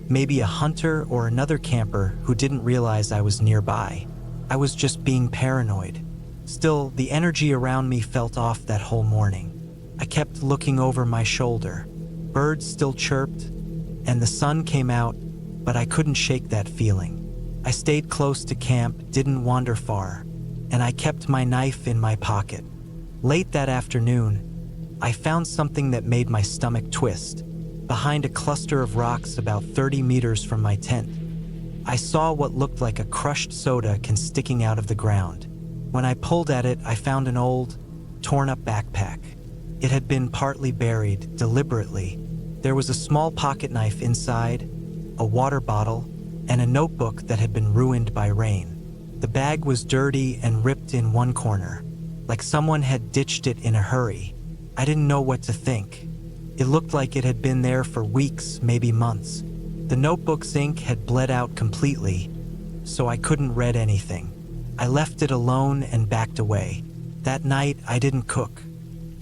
Maybe a hunter or another camper who didn't realize I was nearby. I was just being paranoid. Still, the energy around me felt off that whole morning. I kept looking over my shoulder. Birds still chirped, and the sun came out, but I couldn't shake that feeling. I stayed close to camp, didn't wander far, and I kept my knife in my pocket. Late that afternoon, I found something that made my stomach twist. Behind a cluster of rocks about 30 meters from my tent, I saw what looked like a crushed soda can sticking out of the ground. When I pulled at it, I found an old, torn-up backpack. It had been partly buried, deliberately. There was a small pocket knife inside, a water bottle, and a notebook that had been ruined by rain. The bag was dirty and ripped in one corner. like someone had ditched it in a hurry. I didn't know what to think. It looked like it had been there for weeks, maybe months. The notebook's ink had bled out completely, so I couldn't read anything. I left it alone and backed away. That night, I didn't cook.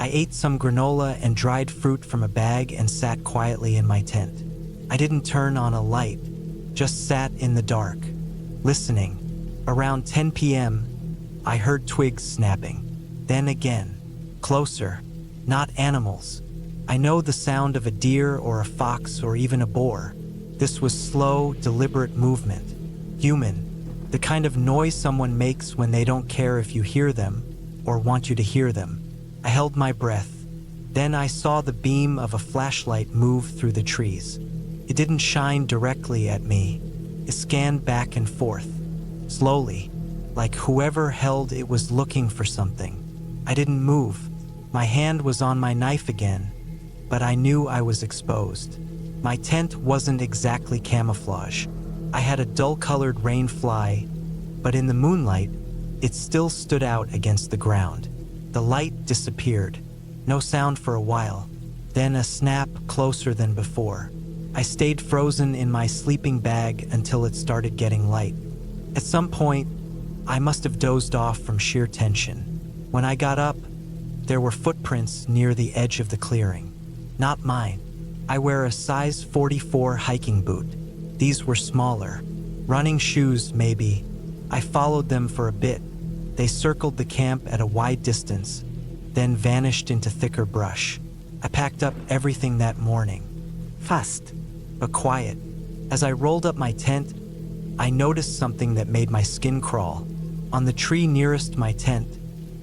I ate some granola and dried fruit from a bag and sat quietly in my tent. I didn't turn on a light, just sat in the dark, listening. Around 10 p.m., I heard twigs snapping. Then again, closer, not animals. I know the sound of a deer or a fox or even a boar. This was slow, deliberate movement. Human, the kind of noise someone makes when they don't care if you hear them or want you to hear them. I held my breath. Then I saw the beam of a flashlight move through the trees. It didn't shine directly at me. It scanned back and forth, slowly, like whoever held it was looking for something. I didn't move. My hand was on my knife again, but I knew I was exposed. My tent wasn't exactly camouflage. I had a dull-colored rain fly, but in the moonlight, it still stood out against the ground. The light disappeared. No sound for a while. Then a snap closer than before. I stayed frozen in my sleeping bag until it started getting light. At some point, I must have dozed off from sheer tension. When I got up, there were footprints near the edge of the clearing. Not mine. I wear a size 44 hiking boot. These were smaller. Running shoes, maybe. I followed them for a bit. They circled the camp at a wide distance, then vanished into thicker brush. I packed up everything that morning. Fast, but quiet. As I rolled up my tent, I noticed something that made my skin crawl. On the tree nearest my tent,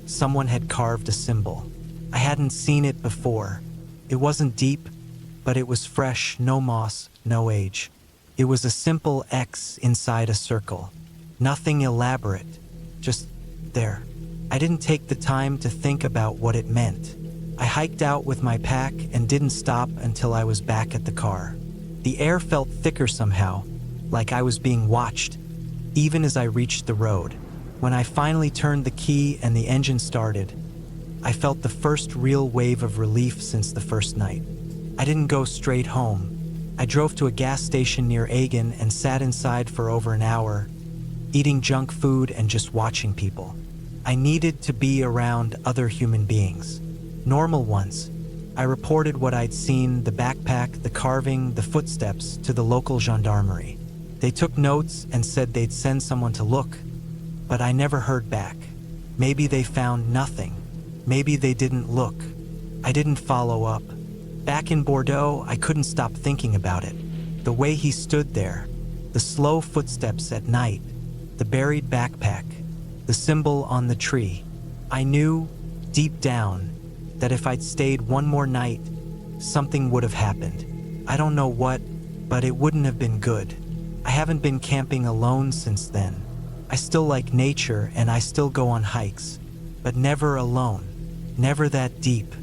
someone had carved a symbol. I hadn't seen it before. It wasn't deep, but it was fresh, no moss, no age. It was a simple X inside a circle. Nothing elaborate, just there. I didn't take the time to think about what it meant. I hiked out with my pack and didn't stop until I was back at the car. The air felt thicker somehow, like I was being watched, even as I reached the road. When I finally turned the key and the engine started, I felt the first real wave of relief since the first night. I didn't go straight home. I drove to a gas station near Aubin and sat inside for over an hour, eating junk food and just watching people. I needed to be around other human beings, normal ones. I reported what I'd seen, the backpack, the carving, the footsteps, to the local gendarmerie. They took notes and said they'd send someone to look, but I never heard back. Maybe they found nothing. Maybe they didn't look. I didn't follow up. Back in Bordeaux, I couldn't stop thinking about it. The way he stood there, the slow footsteps at night, the buried backpack, the symbol on the tree. I knew, deep down, that if I'd stayed one more night, something would have happened. I don't know what, but it wouldn't have been good. I haven't been camping alone since then. I still like nature and I still go on hikes, but never alone, never that deep,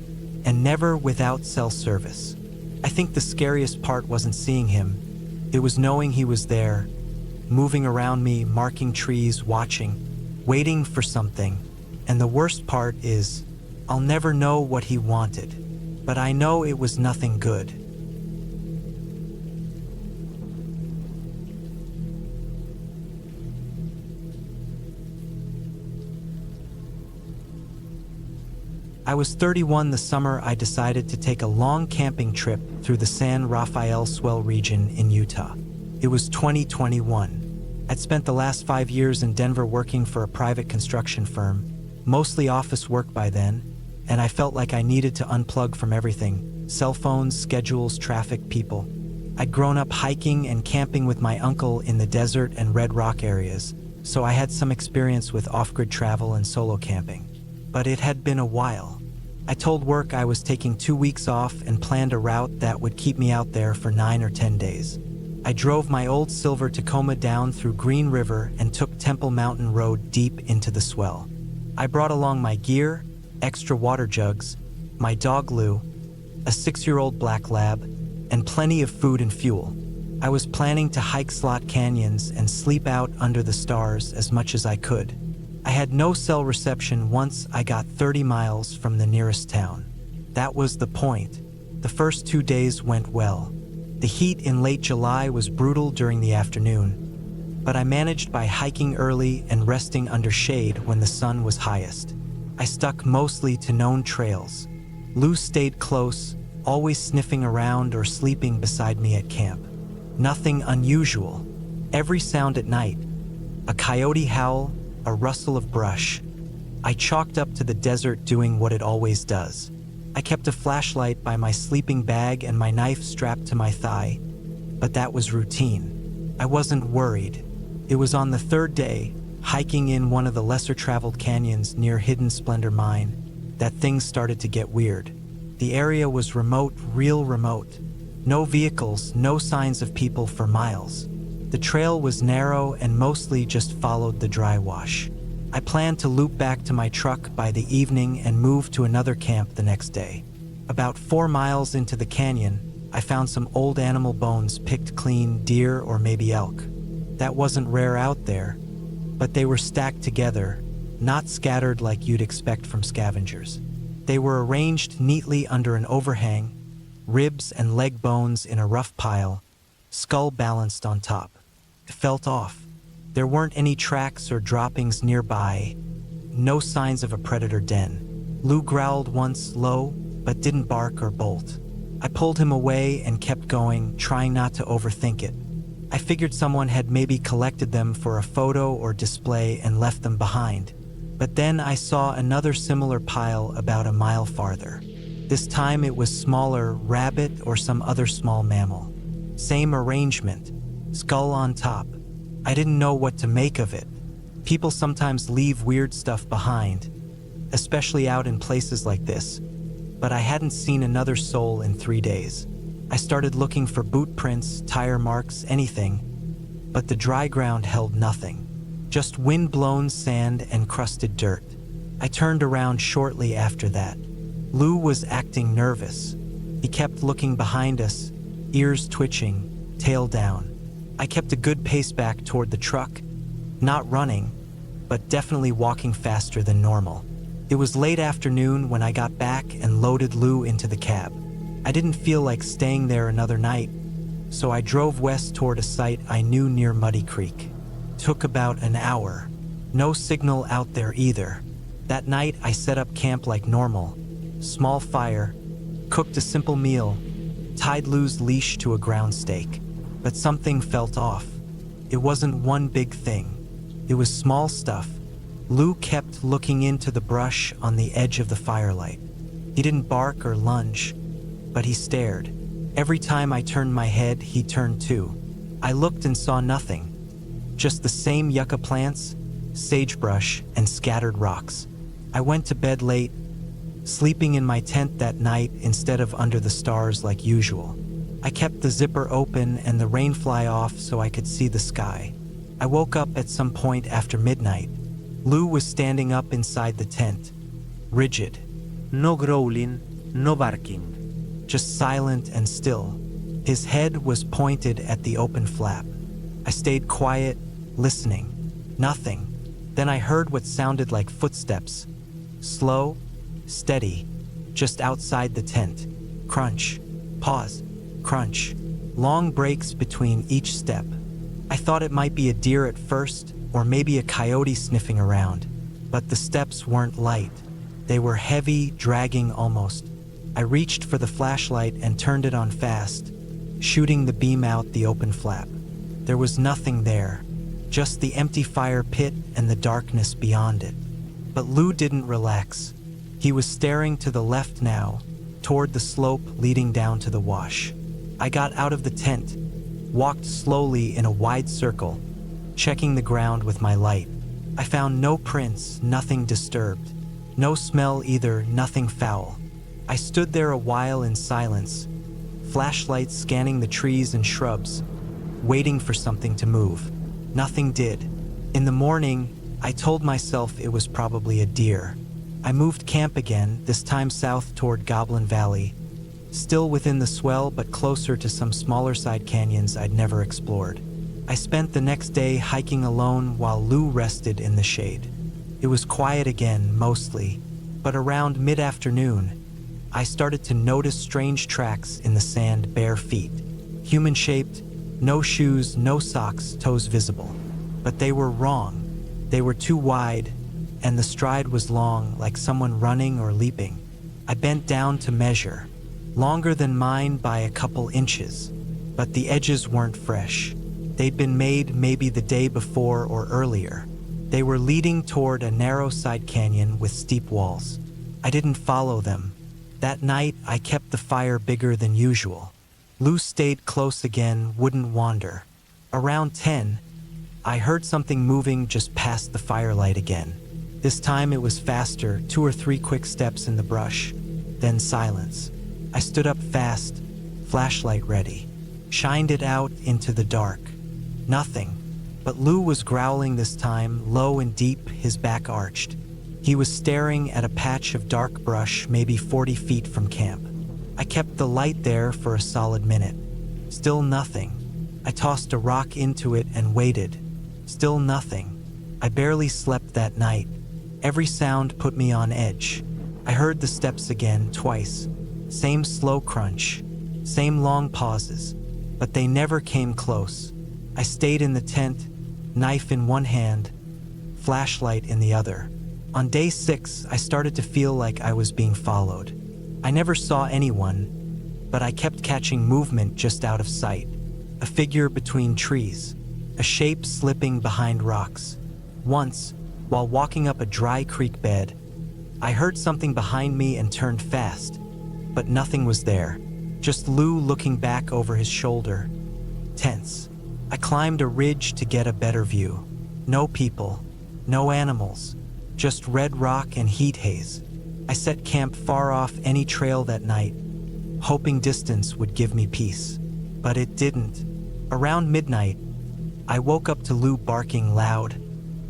and never without cell service. I think the scariest part wasn't seeing him. It was knowing he was there, moving around me, marking trees, watching, waiting for something. And the worst part is, I'll never know what he wanted, but I know it was nothing good. I was 31 the summer I decided to take a long camping trip through the San Rafael Swell region in Utah. It was 2021. I'd spent the last 5 years in Denver working for a private construction firm, mostly office work by then, and I felt like I needed to unplug from everything: cell phones, schedules, traffic, people. I'd grown up hiking and camping with my uncle in the desert and Red Rock areas, so I had some experience with off-grid travel and solo camping. But it had been a while. I told work I was taking 2 weeks off and planned a route that would keep me out there for 9 or 10 days. I drove my old silver Tacoma down through Green River and took Temple Mountain Road deep into the swell. I brought along my gear, extra water jugs, my dog Lou, a 6-year-old black lab, and plenty of food and fuel. I was planning to hike slot canyons and sleep out under the stars as much as I could. I had no cell reception once I got 30 miles from the nearest town. That was the point. The first 2 days went well. The heat in late July was brutal during the afternoon, but I managed by hiking early and resting under shade when the sun was highest. I stuck mostly to known trails. Lou stayed close, always sniffing around or sleeping beside me at camp. Nothing unusual. Every sound at night, a coyote howl, a rustle of brush. I chalked up to the desert doing what it always does. I kept a flashlight by my sleeping bag and my knife strapped to my thigh, but that was routine. I wasn't worried. It was on the third day, hiking in one of the lesser-traveled canyons near Hidden Splendor Mine, that things started to get weird. The area was remote, real remote. No vehicles, no signs of people for miles. The trail was narrow and mostly just followed the dry wash. I planned to loop back to my truck by the evening and move to another camp the next day. About 4 miles into the canyon, I found some old animal bones picked clean, deer or maybe elk. That wasn't rare out there, but they were stacked together, not scattered like you'd expect from scavengers. They were arranged neatly under an overhang, ribs and leg bones in a rough pile, skull balanced on top. It felt off. There weren't any tracks or droppings nearby, no signs of a predator den. Lou growled once low, but didn't bark or bolt. I pulled him away and kept going, trying not to overthink it. I figured someone had maybe collected them for a photo or display and left them behind. But then I saw another similar pile about a mile farther. This time it was smaller, rabbit or some other small mammal. Same arrangement, skull on top. I didn't know what to make of it. People sometimes leave weird stuff behind, especially out in places like this, but I hadn't seen another soul in 3 days. I started looking for boot prints, tire marks, anything, but the dry ground held nothing, just wind-blown sand and crusted dirt. I turned around shortly after that. Lou was acting nervous. He kept looking behind us, ears twitching, tail down. I kept a good pace back toward the truck, not running, but definitely walking faster than normal. It was late afternoon when I got back and loaded Lou into the cab. I didn't feel like staying there another night, so I drove west toward a site I knew near Muddy Creek. Took about an hour. No signal out there either. That night I set up camp like normal. Small fire, cooked a simple meal, tied Lou's leash to a ground stake. But something felt off. It wasn't one big thing. It was small stuff. Lou kept looking into the brush on the edge of the firelight. He didn't bark or lunge, but he stared. Every time I turned my head, he turned too. I looked and saw nothing. Just the same yucca plants, sagebrush, and scattered rocks. I went to bed late, sleeping in my tent that night instead of under the stars like usual. I kept the zipper open and the rain fly off so I could see the sky. I woke up at some point after midnight. Lou was standing up inside the tent, rigid. No growling, no barking. Just silent and still. His head was pointed at the open flap. I stayed quiet, listening. Nothing. Then I heard what sounded like footsteps. Slow, steady, just outside the tent. Crunch, pause. Crunch. Long breaks between each step. I thought it might be a deer at first, or maybe a coyote sniffing around, but the steps weren't light. They were heavy, dragging almost. I reached for the flashlight and turned it on fast, shooting the beam out the open flap. There was nothing there, just the empty fire pit and the darkness beyond it. But Lou didn't relax. He was staring to the left now, toward the slope leading down to the wash. I got out of the tent, walked slowly in a wide circle, checking the ground with my light. I found no prints, nothing disturbed. No smell either, nothing foul. I stood there a while in silence, flashlight scanning the trees and shrubs, waiting for something to move. Nothing did. In the morning, I told myself it was probably a deer. I moved camp again, this time south toward Goblin Valley, still within the swell but closer to some smaller side canyons I'd never explored. I spent the next day hiking alone while Lou rested in the shade. It was quiet again, mostly, but around mid-afternoon, I started to notice strange tracks in the sand, bare feet. Human-shaped, no shoes, no socks, toes visible. But they were wrong. They were too wide, and the stride was long, like someone running or leaping. I bent down to measure, longer than mine by a couple inches, but the edges weren't fresh. They'd been made maybe the day before or earlier. They were leading toward a narrow side canyon with steep walls. I didn't follow them. That night, I kept the fire bigger than usual. Lou stayed close again, wouldn't wander. Around 10, I heard something moving just past the firelight again. This time it was faster, 2 or 3 quick steps in the brush, then silence. I stood up fast, flashlight ready, shined it out into the dark. Nothing, but Lou was growling this time, low and deep, his back arched. He was staring at a patch of dark brush maybe 40 feet from camp. I kept the light there for a solid minute. Still nothing. I tossed a rock into it and waited. Still nothing. I barely slept that night. Every sound put me on edge. I heard the steps again, twice. Same slow crunch, same long pauses, but they never came close. I stayed in the tent, knife in one hand, flashlight in the other. On day 6, I started to feel like I was being followed. I never saw anyone, but I kept catching movement just out of sight. A figure between trees, a shape slipping behind rocks. Once, while walking up a dry creek bed, I heard something behind me and turned fast, but nothing was there. Just Lou looking back over his shoulder. Tense. I climbed a ridge to get a better view. No people, no animals, just red rock and heat haze. I set camp far off any trail that night, hoping distance would give me peace. But it didn't. Around midnight, I woke up to Lou barking loud,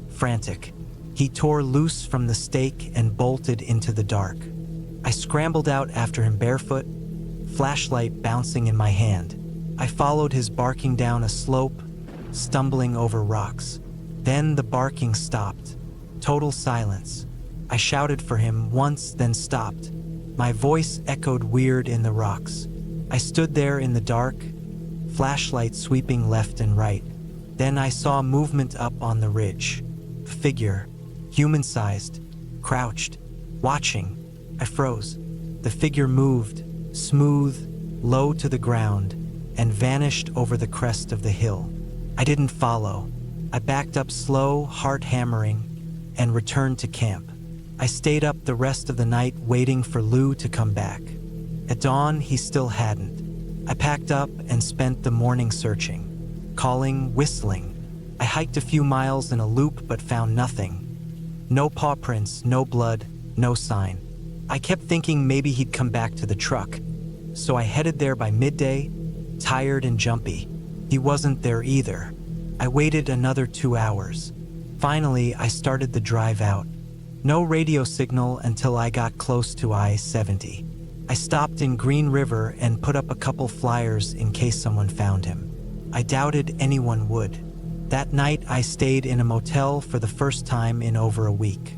frantic. He tore loose from the stake and bolted into the dark. I scrambled out after him barefoot, flashlight bouncing in my hand. I followed his barking down a slope, stumbling over rocks. Then the barking stopped. Total silence. I shouted for him once, then stopped. My voice echoed weird in the rocks. I stood there in the dark, flashlight sweeping left and right. Then I saw movement up on the ridge. A figure, human-sized, crouched, watching. I froze. The figure moved, smooth, low to the ground, and vanished over the crest of the hill. I didn't follow. I backed up slow, heart hammering, and returned to camp. I stayed up the rest of the night waiting for Lou to come back. At dawn, he still hadn't. I packed up and spent the morning searching, calling, whistling. I hiked a few miles in a loop but found nothing. No paw prints, no blood, no sign. I kept thinking maybe he'd come back to the truck, so I headed there by midday, tired and jumpy. He wasn't there either. I waited another 2 hours. Finally, I started the drive out. No radio signal until I got close to I-70. I stopped in Green River and put up a couple flyers in case someone found him. I doubted anyone would. That night, I stayed in a motel for the first time in over a week.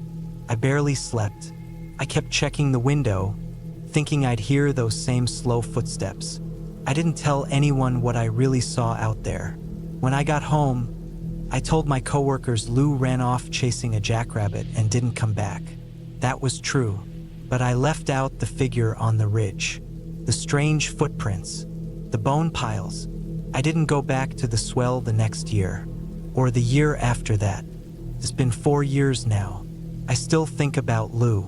I barely slept. I kept checking the window, thinking I'd hear those same slow footsteps. I didn't tell anyone what I really saw out there. When I got home, I told my coworkers Lou ran off chasing a jackrabbit and didn't come back. That was true, but I left out the figure on the ridge, the strange footprints, the bone piles. I didn't go back to the swell the next year, or the year after that. It's been 4 years now. I still think about Lou.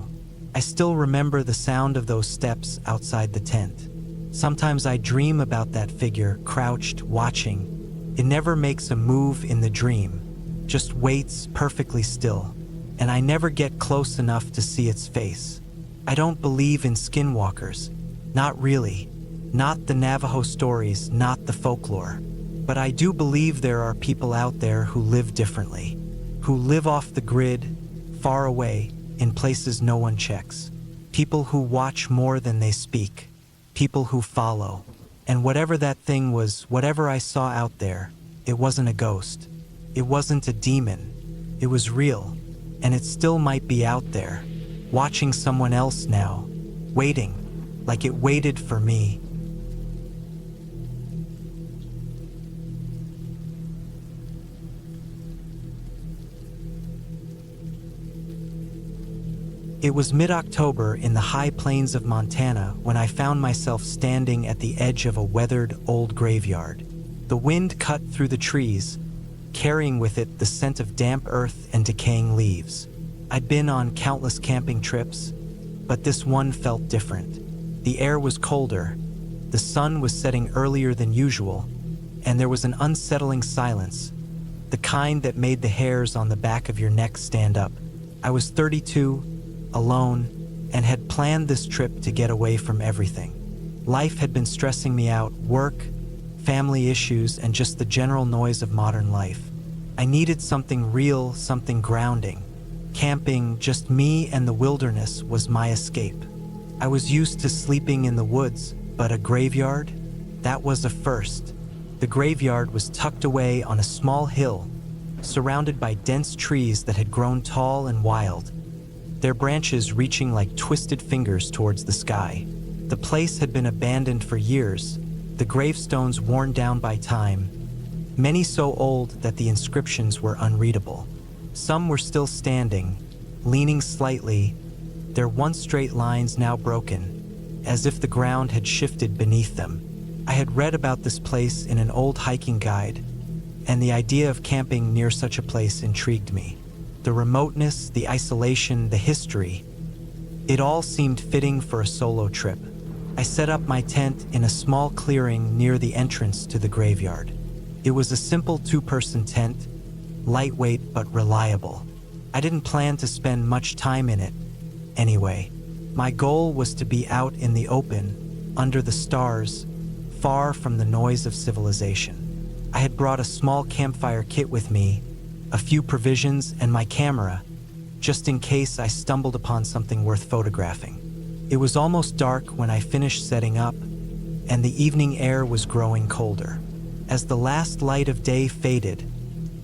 I still remember the sound of those steps outside the tent. Sometimes I dream about that figure, crouched, watching. It never makes a move in the dream, just waits perfectly still, and I never get close enough to see its face. I don't believe in skinwalkers. Not really. Not the Navajo stories, not the folklore. But I do believe there are people out there who live differently, who live off the grid, far away, in places no one checks. People who watch more than they speak. People who follow. And whatever that thing was, whatever I saw out there, it wasn't a ghost. It wasn't a demon. It was real. and it still might be out there, watching someone else now, waiting, like it waited for me. It was mid-October in the high plains of Montana when I found myself standing at the edge of a weathered old graveyard. The wind cut through the trees, carrying with it the scent of damp earth and decaying leaves. I'd been on countless camping trips, but this one felt different. The air was colder, the sun was setting earlier than usual, and there was an unsettling silence, the kind that made the hairs on the back of your neck stand up. I was 32, alone, and had planned this trip to get away from everything. Life had been stressing me out, work, family issues, and just the general noise of modern life. I needed something real, something grounding. Camping, just me and the wilderness, was my escape. I was used to sleeping in the woods, but a graveyard? That was a first. The graveyard was tucked away on a small hill, surrounded by dense trees that had grown tall and wild, their branches reaching like twisted fingers towards the sky. The place had been abandoned for years, the gravestones worn down by time, many so old that the inscriptions were unreadable. Some were still standing, leaning slightly, their once straight lines now broken, as if the ground had shifted beneath them. I had read about this place in an old hiking guide, and the idea of camping near such a place intrigued me. The remoteness, the isolation, the history, it all seemed fitting for a solo trip. I set up my tent in a small clearing near the entrance to the graveyard. It was a simple two-person tent, lightweight but reliable. I didn't plan to spend much time in it. Anyway, my goal was to be out in the open, under the stars, far from the noise of civilization. I had brought a small campfire kit with me, a few provisions, and my camera, just in case I stumbled upon something worth photographing. It was almost dark when I finished setting up, and the evening air was growing colder. As the last light of day faded,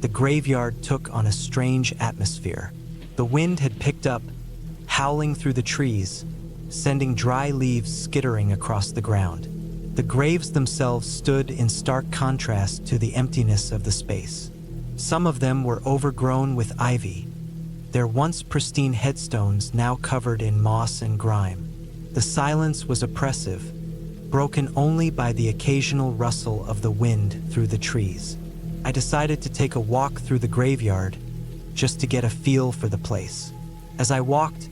the graveyard took on a strange atmosphere. The wind had picked up, howling through the trees, sending dry leaves skittering across the ground. The graves themselves stood in stark contrast to the emptiness of the space. Some of them were overgrown with ivy, their once pristine headstones now covered in moss and grime. The silence was oppressive, broken only by the occasional rustle of the wind through the trees. I decided to take a walk through the graveyard, just to get a feel for the place. As I walked,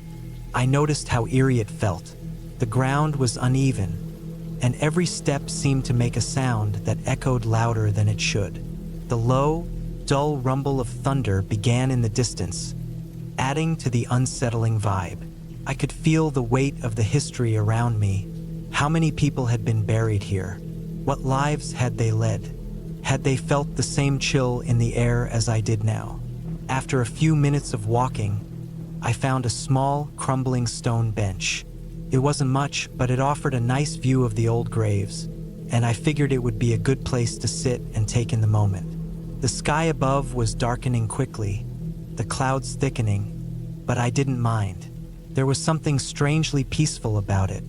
I noticed how eerie it felt. The ground was uneven, and every step seemed to make a sound that echoed louder than it should. The low, dull rumble of thunder began in the distance, adding to the unsettling vibe. I could feel the weight of the history around me. How many people had been buried here? What lives had they led? Had they felt the same chill in the air as I did now? After a few minutes of walking, I found a small, crumbling stone bench. It wasn't much, but it offered a nice view of the old graves, and I figured it would be a good place to sit and take in the moment. The sky above was darkening quickly, the clouds thickening, but I didn't mind. There was something strangely peaceful about it,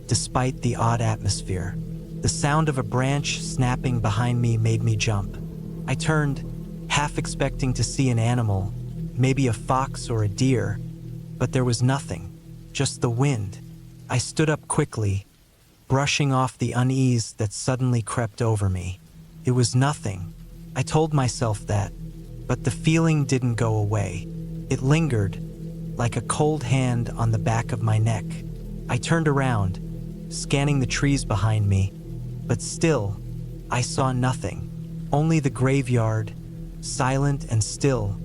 despite the odd atmosphere. The sound of a branch snapping behind me made me jump. I turned, half expecting to see an animal, maybe a fox or a deer, but there was nothing, just the wind. I stood up quickly, brushing off the unease that suddenly crept over me. It was nothing. I told myself that, but the feeling didn't go away. It lingered, like a cold hand on the back of my neck. I turned around, scanning the trees behind me, but still, I saw nothing. Only the graveyard, silent and still,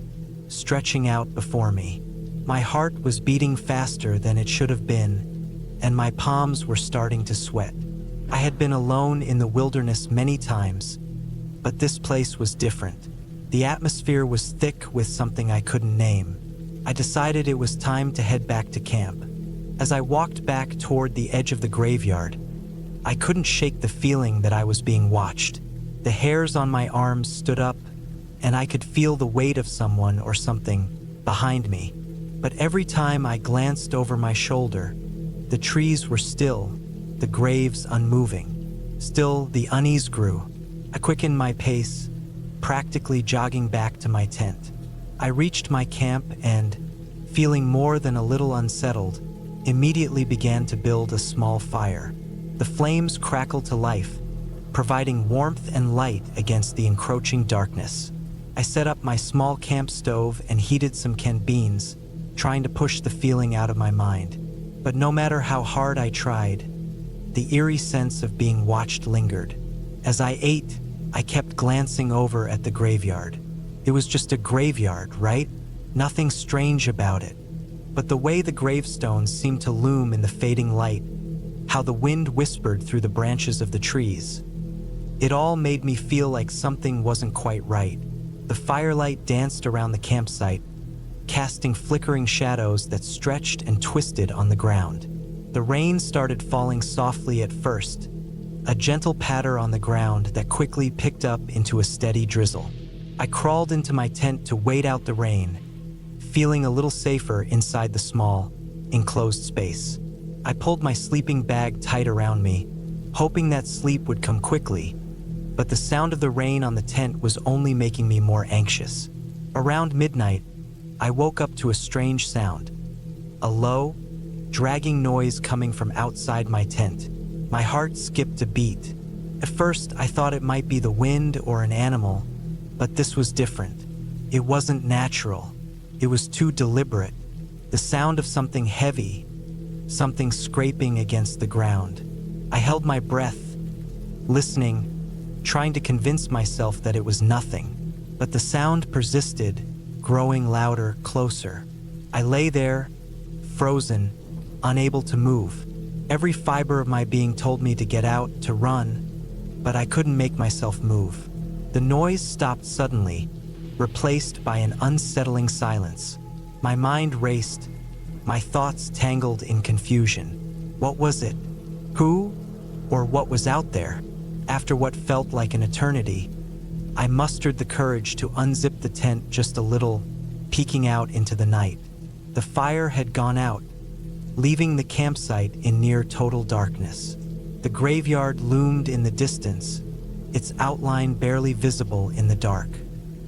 stretching out before me. My heart was beating faster than it should have been, and my palms were starting to sweat. I had been alone in the wilderness many times, but this place was different. The atmosphere was thick with something I couldn't name. I decided it was time to head back to camp. As I walked back toward the edge of the graveyard, I couldn't shake the feeling that I was being watched. The hairs on my arms stood up, and I could feel the weight of someone or something behind me. But every time I glanced over my shoulder, the trees were still, the graves unmoving. Still, the unease grew. I quickened my pace, practically jogging back to my tent. I reached my camp and, feeling more than a little unsettled, immediately began to build a small fire. The flames crackled to life, providing warmth and light against the encroaching darkness. I set up my small camp stove and heated some canned beans, trying to push the feeling out of my mind. But no matter how hard I tried, the eerie sense of being watched lingered. As I ate, I kept glancing over at the graveyard. It was just a graveyard, right? Nothing strange about it. But the way the gravestones seemed to loom in the fading light, how the wind whispered through the branches of the trees, it all made me feel like something wasn't quite right. The firelight danced around the campsite, casting flickering shadows that stretched and twisted on the ground. The rain started falling softly at first, a gentle patter on the ground that quickly picked up into a steady drizzle. I crawled into my tent to wait out the rain, feeling a little safer inside the small, enclosed space. I pulled my sleeping bag tight around me, hoping that sleep would come quickly, but the sound of the rain on the tent was only making me more anxious. Around midnight, I woke up to a strange sound, a low, dragging noise coming from outside my tent. My heart skipped a beat. At first, I thought it might be the wind or an animal, but this was different. It wasn't natural. It was too deliberate. The sound of something heavy, something scraping against the ground. I held my breath, listening, trying to convince myself that it was nothing. But the sound persisted, growing louder, closer. I lay there, frozen, unable to move. Every fiber of my being told me to get out, to run, but I couldn't make myself move. The noise stopped suddenly, replaced by an unsettling silence. My mind raced, my thoughts tangled in confusion. What was it? Who or what was out there? After what felt like an eternity, I mustered the courage to unzip the tent just a little, peeking out into the night. The fire had gone out, leaving the campsite in near total darkness. The graveyard loomed in the distance, its outline barely visible in the dark.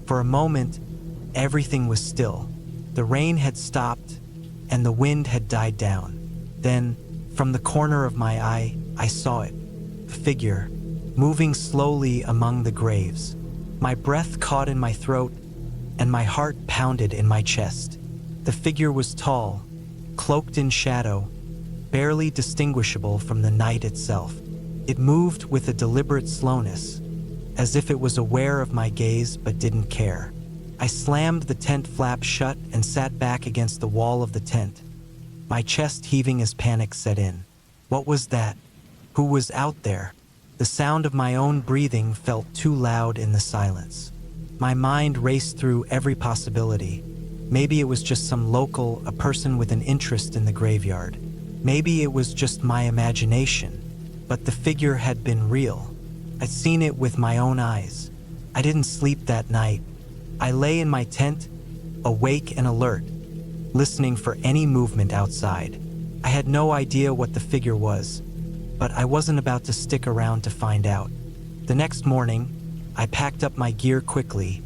For a moment, everything was still. The rain had stopped, and the wind had died down. Then, from the corner of my eye, I saw it, a figure, moving slowly among the graves. My breath caught in my throat, and my heart pounded in my chest. The figure was tall, cloaked in shadow, barely distinguishable from the night itself. It moved with a deliberate slowness, as if it was aware of my gaze but didn't care. I slammed the tent flap shut and sat back against the wall of the tent, my chest heaving as panic set in. What was that? Who was out there? The sound of my own breathing felt too loud in the silence. My mind raced through every possibility. Maybe it was just some local, a person with an interest in the graveyard. Maybe it was just my imagination. But the figure had been real. I'd seen it with my own eyes. I didn't sleep that night. I lay in my tent, awake and alert, listening for any movement outside. I had no idea what the figure was, but I wasn't about to stick around to find out. The next morning, I packed up my gear quickly,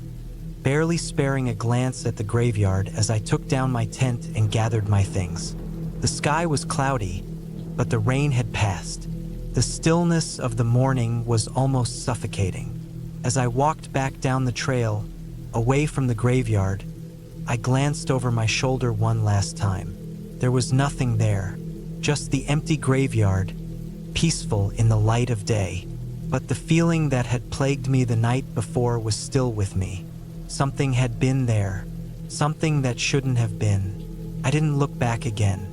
barely sparing a glance at the graveyard as I took down my tent and gathered my things. The sky was cloudy, but the rain had passed. The stillness of the morning was almost suffocating. As I walked back down the trail, away from the graveyard, I glanced over my shoulder one last time. There was nothing there, just the empty graveyard, peaceful in the light of day. But the feeling that had plagued me the night before was still with me. Something had been there, something that shouldn't have been. I didn't look back again.